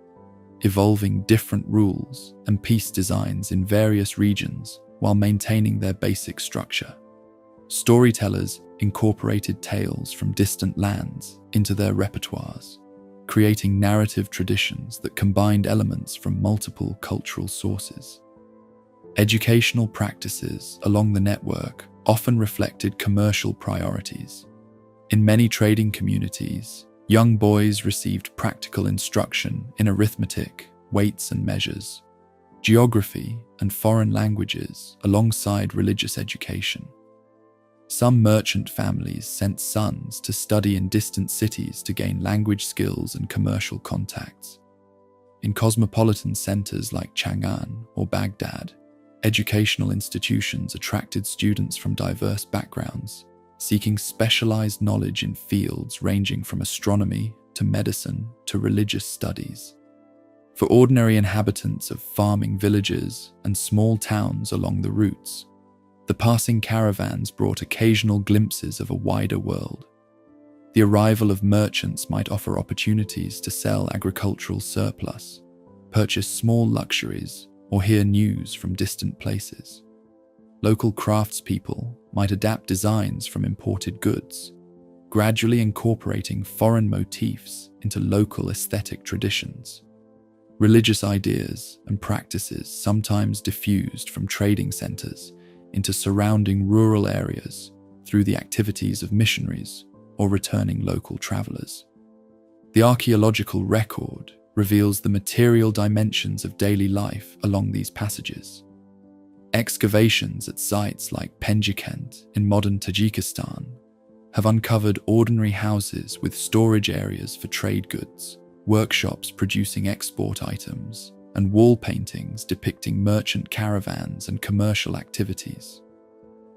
evolving different rules and piece designs in various regions while maintaining their basic structure. Storytellers incorporated tales from distant lands into their repertoires, creating narrative traditions that combined elements from multiple cultural sources. Educational practices along the network often reflected commercial priorities. In many trading communities, young boys received practical instruction in arithmetic, weights and measures, geography, and foreign languages alongside religious education. Some merchant families sent sons to study in distant cities to gain language skills and commercial contacts. In cosmopolitan centers like Chang'an or Baghdad, educational institutions attracted students from diverse backgrounds, seeking specialized knowledge in fields ranging from astronomy to medicine to religious studies. For ordinary inhabitants of farming villages and small towns along the routes, the passing caravans brought occasional glimpses of a wider world. The arrival of merchants might offer opportunities to sell agricultural surplus, purchase small luxuries, or hear news from distant places. Local craftspeople might adapt designs from imported goods, gradually incorporating foreign motifs into local aesthetic traditions. Religious ideas and practices sometimes diffused from trading centers into surrounding rural areas through the activities of missionaries or returning local travelers. The archaeological record reveals the material dimensions of daily life along these passages. Excavations at sites like Penjikent in modern Tajikistan have uncovered ordinary houses with storage areas for trade goods, workshops producing export items, and wall paintings depicting merchant caravans and commercial activities.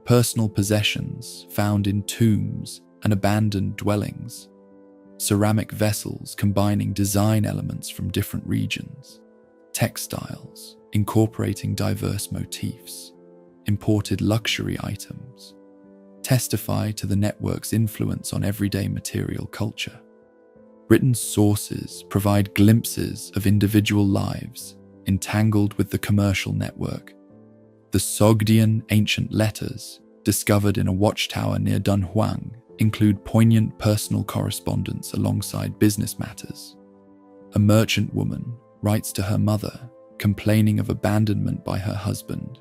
Personal possessions found in tombs and abandoned dwellings, ceramic vessels combining design elements from different regions, textiles incorporating diverse motifs, imported luxury items, testify to the network's influence on everyday material culture. Written sources provide glimpses of individual lives entangled with the commercial network. The Sogdian ancient letters, discovered in a watchtower near Dunhuang, include poignant personal correspondence alongside business matters. A merchant woman writes to her mother, complaining of abandonment by her husband,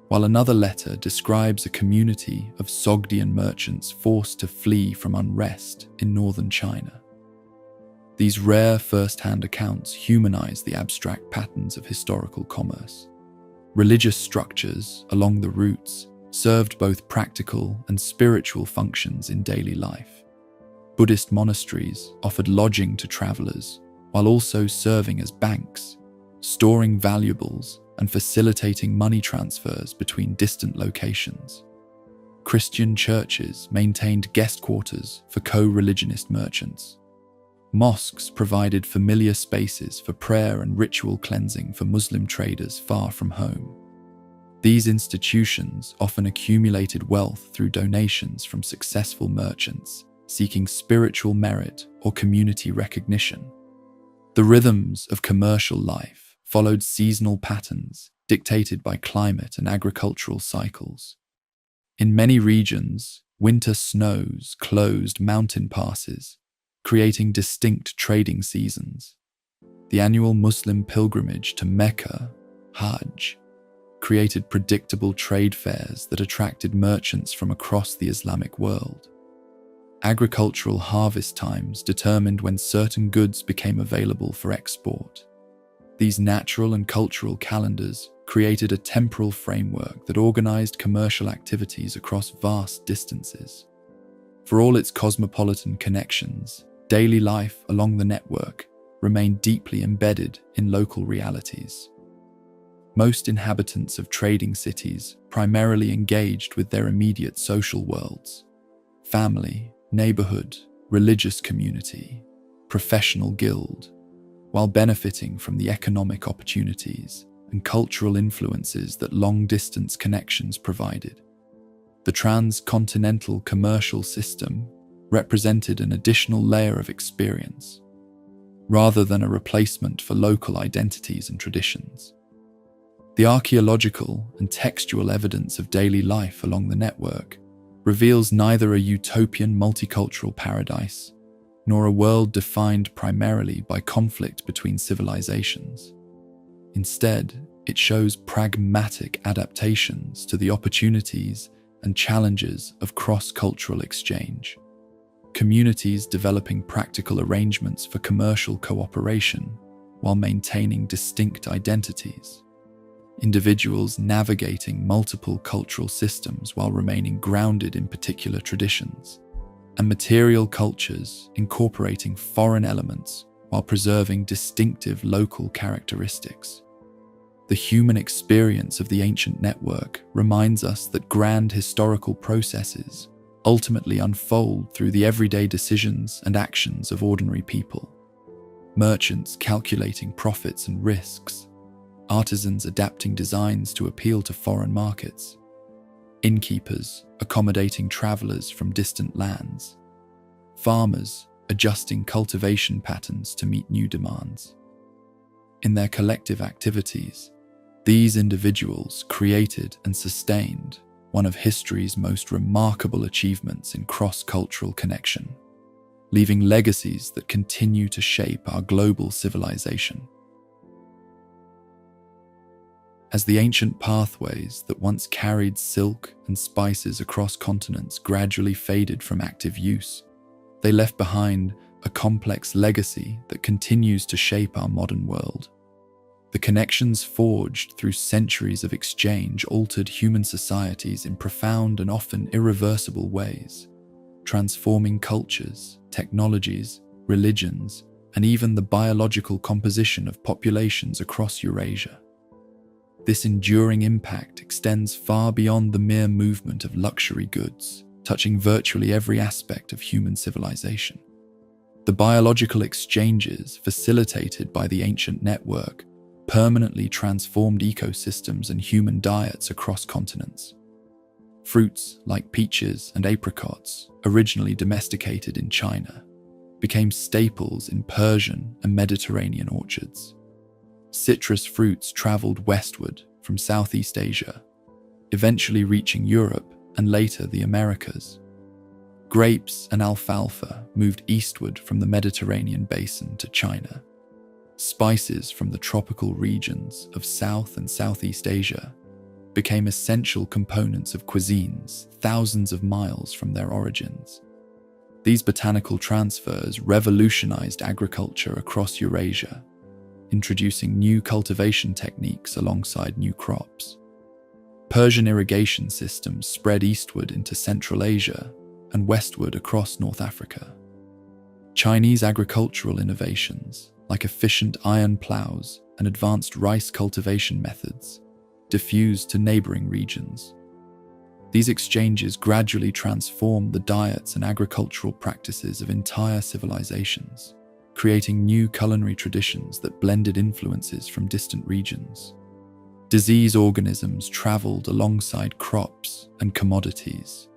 while another letter describes a community of Sogdian merchants forced to flee from unrest in northern China. These rare first-hand accounts humanize the abstract patterns of historical commerce. Religious structures along the routes served both practical and spiritual functions in daily life. Buddhist monasteries offered lodging to travelers while also serving as banks, storing valuables and facilitating money transfers between distant locations. Christian churches maintained guest quarters for co-religionist merchants. Mosques provided familiar spaces for prayer and ritual cleansing for Muslim traders far from home. These institutions often accumulated wealth through donations from successful merchants seeking spiritual merit or community recognition. The rhythms of commercial life followed seasonal patterns dictated by climate and agricultural cycles. In many regions, winter snows closed mountain passes, creating distinct trading seasons. The annual Muslim pilgrimage to Mecca, Hajj, created predictable trade fairs that attracted merchants from across the Islamic world. Agricultural harvest times determined when certain goods became available for export. These natural and cultural calendars created a temporal framework that organized commercial activities across vast distances. For all its cosmopolitan connections, daily life along the network remained deeply embedded in local realities. Most inhabitants of trading cities primarily engaged with their immediate social worlds: family, neighborhood, religious community, professional guild, while benefiting from the economic opportunities and cultural influences that long-distance connections provided. The transcontinental commercial system represented an additional layer of experience, rather than a replacement for local identities and traditions. The archaeological and textual evidence of daily life along the network reveals neither a utopian multicultural paradise nor a world defined primarily by conflict between civilizations. Instead, it shows pragmatic adaptations to the opportunities and challenges of cross-cultural exchange. Communities developing practical arrangements for commercial cooperation while maintaining distinct identities. Individuals navigating multiple cultural systems while remaining grounded in particular traditions. And material cultures incorporating foreign elements while preserving distinctive local characteristics. The human experience of the ancient network reminds us that grand historical processes ultimately unfold through the everyday decisions and actions of ordinary people. Merchants calculating profits and risks, artisans adapting designs to appeal to foreign markets, innkeepers accommodating travelers from distant lands, farmers adjusting cultivation patterns to meet new demands. In their collective activities, these individuals created and sustained one of history's most remarkable achievements in cross-cultural connection, leaving legacies that continue to shape our global civilization. As the ancient pathways that once carried silk and spices across continents gradually faded from active use, they left behind a complex legacy that continues to shape our modern world. The connections forged through centuries of exchange altered human societies in profound and often irreversible ways, transforming cultures, technologies, religions, and even the biological composition of populations across Eurasia. This enduring impact extends far beyond the mere movement of luxury goods, touching virtually every aspect of human civilization. The biological exchanges facilitated by the ancient network permanently transformed ecosystems and human diets across continents. Fruits like peaches and apricots, originally domesticated in China, became staples in Persian and Mediterranean orchards. Citrus fruits traveled westward from Southeast Asia, eventually reaching Europe and later the Americas. Grapes and alfalfa moved eastward from the Mediterranean basin to China. Spices from the tropical regions of South and Southeast Asia became essential components of cuisines thousands of miles from their origins. These botanical transfers revolutionized agriculture across Eurasia, introducing new cultivation techniques alongside new crops. Persian irrigation systems spread eastward into Central Asia and westward across North Africa. Chinese agricultural innovations, like efficient iron plows and advanced rice cultivation methods, diffused to neighboring regions. These exchanges gradually transformed the diets and agricultural practices of entire civilizations, creating new culinary traditions that blended influences from distant regions. Disease organisms traveled alongside crops and commodities,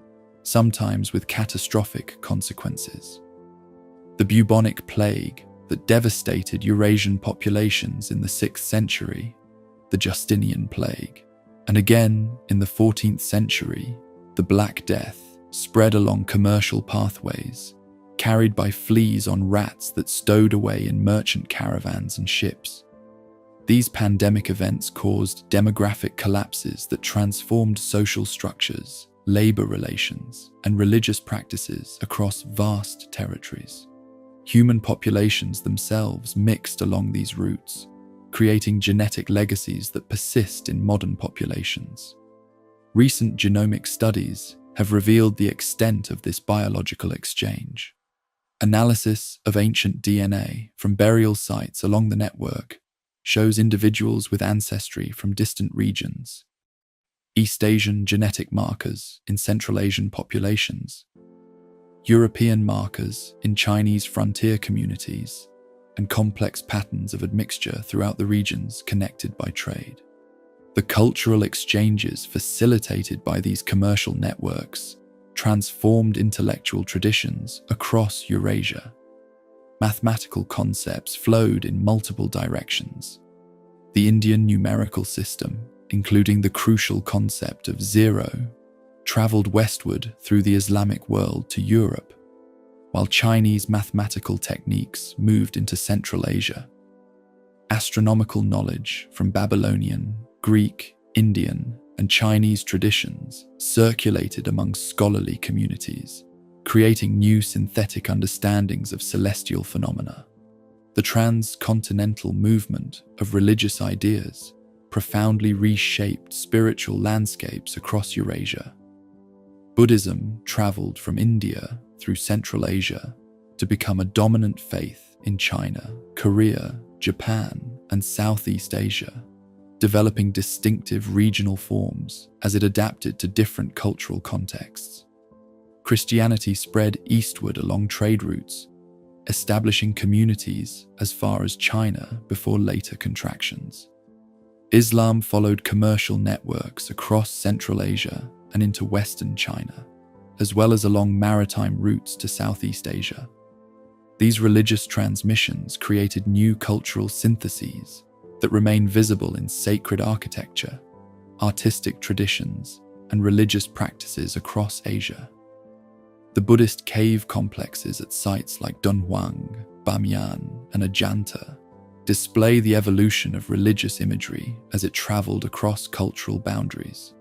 sometimes with catastrophic consequences. The bubonic plague that devastated Eurasian populations in the 6th century, the Justinian plague, and again in the 14th century, the Black Death, spread along commercial pathways, carried by fleas on rats that stowed away in merchant caravans and ships. These pandemic events caused demographic collapses that transformed social structures, labor relations, and religious practices across vast territories. Human populations themselves mixed along these routes, creating genetic legacies that persist in modern populations. Recent genomic studies have revealed the extent of this biological exchange. Analysis of ancient DNA from burial sites along the network shows individuals with ancestry from distant regions, East Asian genetic markers in Central Asian populations, European markers in Chinese frontier communities, and complex patterns of admixture throughout the regions connected by trade. The cultural exchanges facilitated by these commercial networks transformed intellectual traditions across Eurasia. Mathematical concepts flowed in multiple directions. The Indian numerical system, including the crucial concept of zero, traveled westward through the Islamic world to Europe, while Chinese mathematical techniques moved into Central Asia. astronomical knowledge from Babylonian, Greek, Indian, and Chinese traditions circulated among scholarly communities, creating new synthetic understandings of celestial phenomena. The transcontinental movement of religious ideas profoundly reshaped spiritual landscapes across Eurasia. Buddhism traveled from India through Central Asia to become a dominant faith in China, Korea, Japan, and Southeast Asia, developing distinctive regional forms as it adapted to different cultural contexts. Christianity spread eastward along trade routes, establishing communities as far as China before later contractions. Islam followed commercial networks across Central Asia and into Western China, as well as along maritime routes to Southeast Asia. These religious transmissions created new cultural syntheses that remain visible in sacred architecture, artistic traditions, and religious practices across Asia. The Buddhist cave complexes at sites like Dunhuang, Bamiyan, and Ajanta display the evolution of religious imagery as it traveled across cultural boundaries.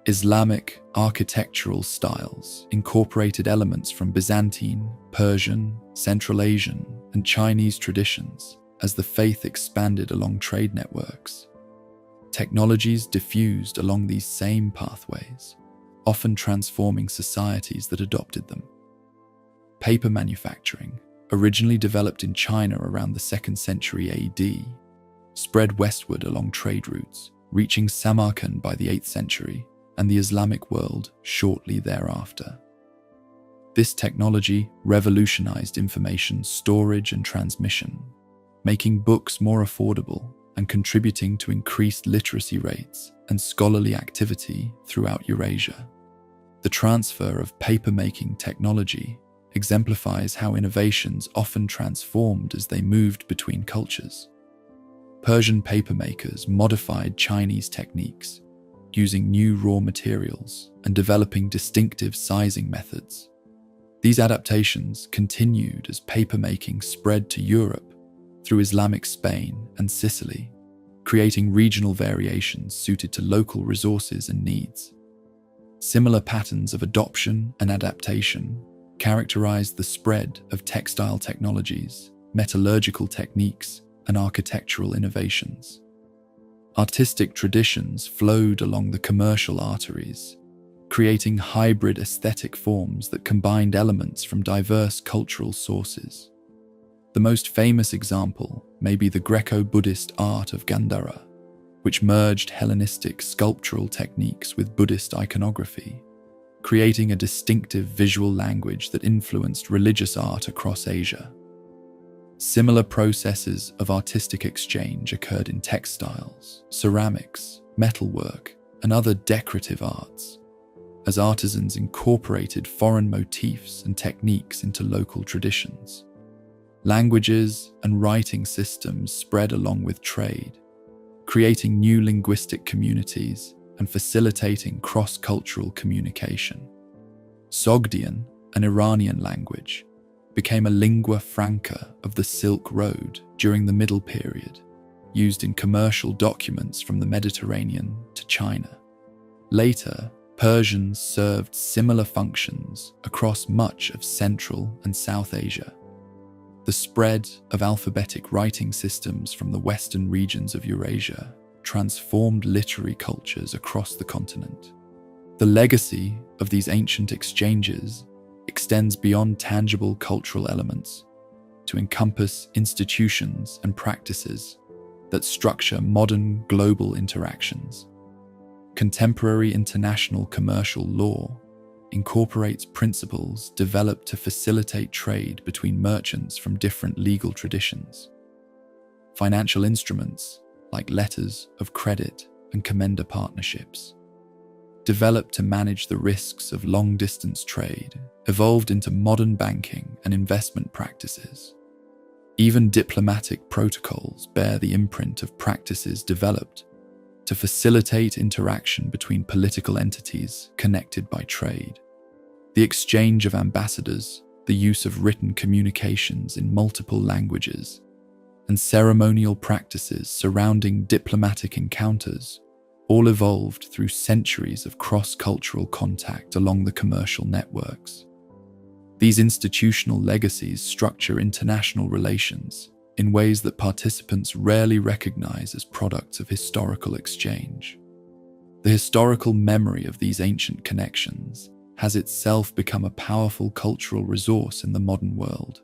Islamic architectural styles incorporated elements from Byzantine, Persian, Central Asian, and Chinese traditions as the faith expanded along trade networks. Technologies diffused along these same pathways, often transforming societies that adopted them. Paper manufacturing, originally developed in China around the 2nd century AD, spread westward along trade routes, reaching Samarkand by the 8th century and the Islamic world shortly thereafter. This technology revolutionized information storage and transmission, making books more affordable and contributing to increased literacy rates and scholarly activity throughout Eurasia. The transfer of paper-making technology exemplifies how innovations often transformed as they moved between cultures. Persian papermakers modified Chinese techniques, using new raw materials and developing distinctive sizing methods. These adaptations continued as papermaking spread to Europe through Islamic Spain and Sicily, creating regional variations suited to local resources and needs. Similar patterns of adoption and adaptation characterized the spread of textile technologies, metallurgical techniques, and architectural innovations. Artistic traditions flowed along the commercial arteries, creating hybrid aesthetic forms that combined elements from diverse cultural sources. The most famous example may be the Greco-Buddhist art of Gandhara, which merged Hellenistic sculptural techniques with Buddhist iconography, creating a distinctive visual language that influenced religious art across Asia. Similar processes of artistic exchange occurred in textiles, ceramics, metalwork, and other decorative arts, as artisans incorporated foreign motifs and techniques into local traditions. Languages and writing systems spread along with trade, creating new linguistic communities and facilitating cross-cultural communication. Sogdian, an Iranian language, became a lingua franca of the Silk Road during the Middle Period, used in commercial documents from the Mediterranean to China. Later, Persians served similar functions across much of Central and South Asia. The spread of alphabetic writing systems from the western regions of Eurasia transformed literary cultures across the continent. The legacy of these ancient exchanges extends beyond tangible cultural elements to encompass institutions and practices that structure modern global interactions. Contemporary international commercial law incorporates principles developed to facilitate trade between merchants from different legal traditions. Financial instruments, like letters of credit and commender partnerships, developed to manage the risks of long-distance trade, evolved into modern banking and investment practices. Even diplomatic protocols bear the imprint of practices developed to facilitate interaction between political entities connected by trade. The exchange of ambassadors, the use of written communications in multiple languages, and ceremonial practices surrounding diplomatic encounters all evolved through centuries of cross-cultural contact along the commercial networks. These institutional legacies structure international relations in ways that participants rarely recognize as products of historical exchange. The historical memory of these ancient connections has itself become a powerful cultural resource in the modern world.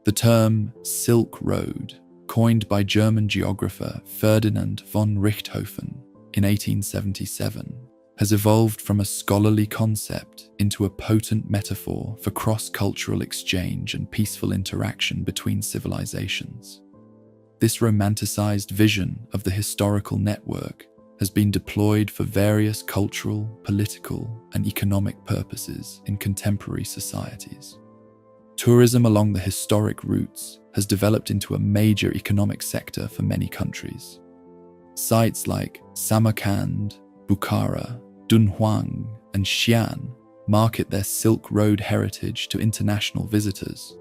The term Silk Road, coined by German geographer Ferdinand von Richthofen in 1877, has evolved from a scholarly concept into a potent metaphor for cross-cultural exchange and peaceful interaction between civilizations. This romanticized vision of the historical network has been deployed for various cultural, political, and economic purposes in contemporary societies. Tourism along the historic routes has developed into a major economic sector for many countries. Sites like Samarkand, Bukhara, Dunhuang, and Xi'an market their Silk Road heritage to international visitors,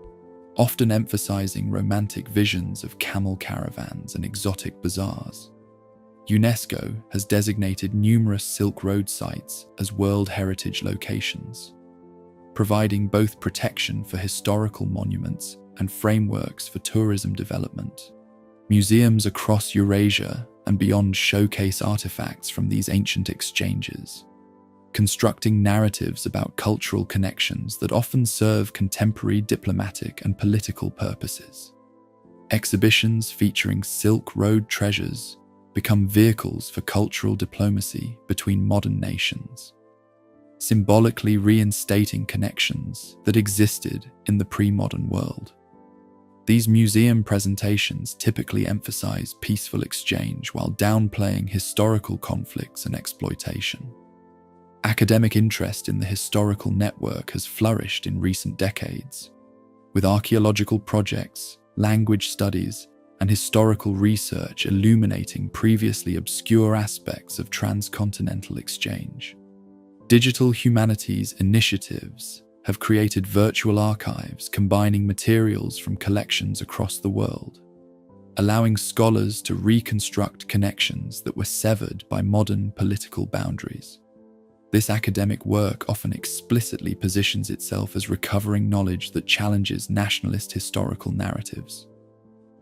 often emphasizing romantic visions of camel caravans and exotic bazaars. UNESCO has designated numerous Silk Road sites as World Heritage locations, providing both protection for historical monuments and frameworks for tourism development. Museums across Eurasia and beyond showcase artifacts from these ancient exchanges, constructing narratives about cultural connections that often serve contemporary diplomatic and political purposes. Exhibitions featuring Silk Road treasures become vehicles for cultural diplomacy between modern nations, symbolically reinstating connections that existed in the pre-modern world. These museum presentations typically emphasize peaceful exchange while downplaying historical conflicts and exploitation. Academic interest in the historical network has flourished in recent decades, with archaeological projects, language studies, and historical research illuminating previously obscure aspects of transcontinental exchange. Digital humanities initiatives have created virtual archives combining materials from collections across the world, allowing scholars to reconstruct connections that were severed by modern political boundaries. This academic work often explicitly positions itself as recovering knowledge that challenges nationalist historical narratives.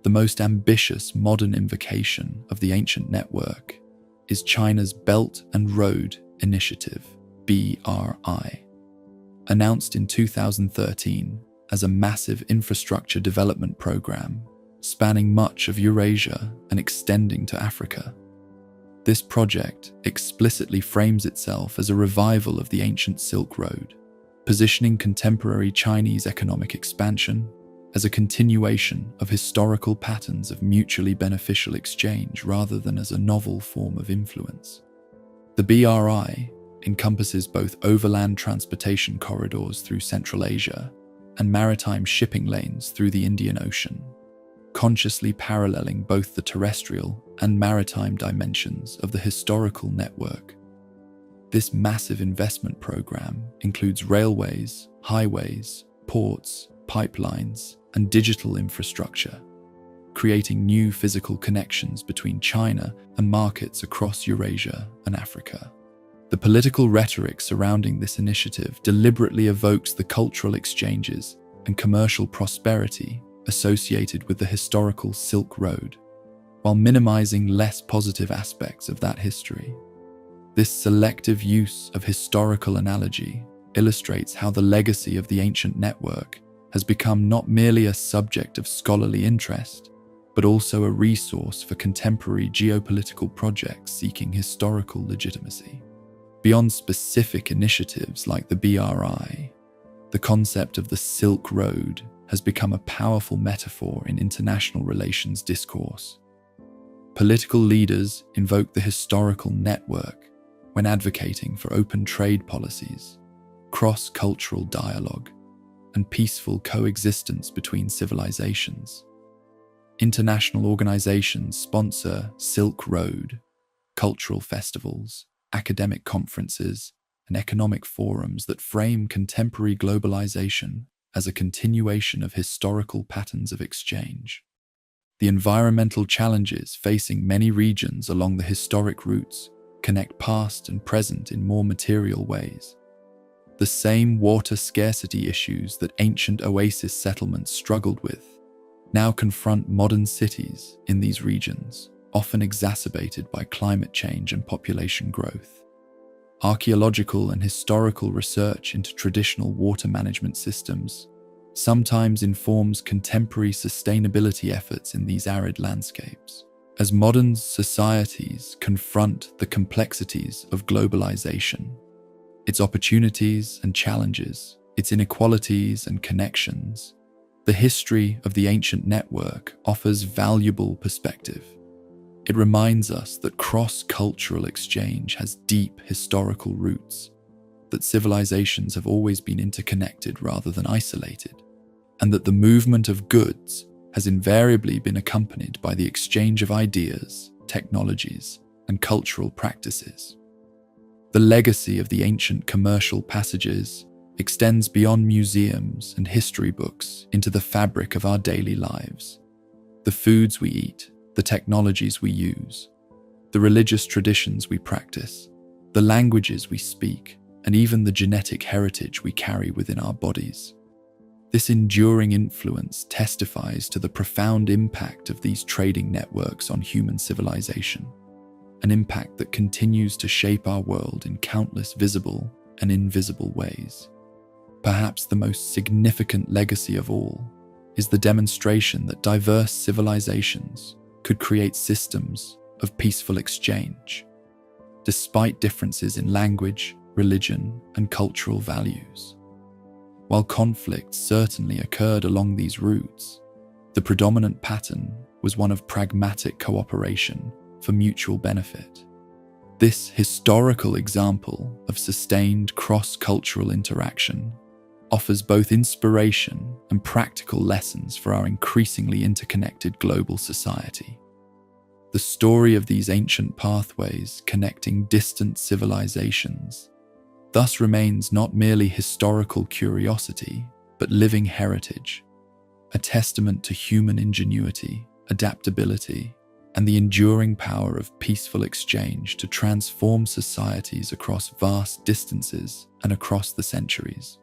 The most ambitious modern invocation of the ancient network is China's Belt and Road Initiative, BRI. Announced in 2013 as a massive infrastructure development program spanning much of Eurasia and extending to Africa. This project explicitly frames itself as a revival of the ancient Silk Road, positioning contemporary Chinese economic expansion as a continuation of historical patterns of mutually beneficial exchange rather than as a novel form of influence. The BRI encompasses both overland transportation corridors through Central Asia and maritime shipping lanes through the Indian Ocean, consciously paralleling both the terrestrial and maritime dimensions of the historical network. This massive investment program includes railways, highways, ports, pipelines, and digital infrastructure, creating new physical connections between China and markets across Eurasia and Africa. The political rhetoric surrounding this initiative deliberately evokes the cultural exchanges and commercial prosperity associated with the historical Silk Road, while minimizing less positive aspects of that history. This selective use of historical analogy illustrates how the legacy of the ancient network has become not merely a subject of scholarly interest, but also a resource for contemporary geopolitical projects seeking historical legitimacy. Beyond specific initiatives like the BRI, the concept of the Silk Road has become a powerful metaphor in international relations discourse. Political leaders invoke the historical network when advocating for open trade policies, cross-cultural dialogue, and peaceful coexistence between civilizations. International organizations sponsor Silk Road, cultural festivals, academic conferences, and economic forums that frame contemporary globalization as a continuation of historical patterns of exchange. The environmental challenges facing many regions along the historic routes connect past and present in more material ways. The same water scarcity issues that ancient oasis settlements struggled with now confront modern cities in these regions, often exacerbated by climate change and population growth. Archaeological and historical research into traditional water management systems sometimes informs contemporary sustainability efforts in these arid landscapes. As modern societies confront the complexities of globalization, its opportunities and challenges, its inequalities and connections, the history of the ancient network offers valuable perspective. It reminds us that cross-cultural exchange has deep historical roots, that civilizations have always been interconnected rather than isolated, and that the movement of goods has invariably been accompanied by the exchange of ideas, technologies, and cultural practices. The legacy of the ancient commercial passages extends beyond museums and history books into the fabric of our daily lives. The foods we eat, the technologies we use, the religious traditions we practice, the languages we speak, and even the genetic heritage we carry within our bodies. This enduring influence testifies to the profound impact of these trading networks on human civilization, an impact that continues to shape our world in countless visible and invisible ways. Perhaps the most significant legacy of all is the demonstration that diverse civilizations could create systems of peaceful exchange, despite differences in language, religion, and cultural values. While conflicts certainly occurred along these routes, the predominant pattern was one of pragmatic cooperation for mutual benefit. This historical example of sustained cross-cultural interaction offers both inspiration and practical lessons for our increasingly interconnected global society. The story of these ancient pathways connecting distant civilizations thus remains not merely historical curiosity, but living heritage, a testament to human ingenuity, adaptability, and the enduring power of peaceful exchange to transform societies across vast distances and across the centuries.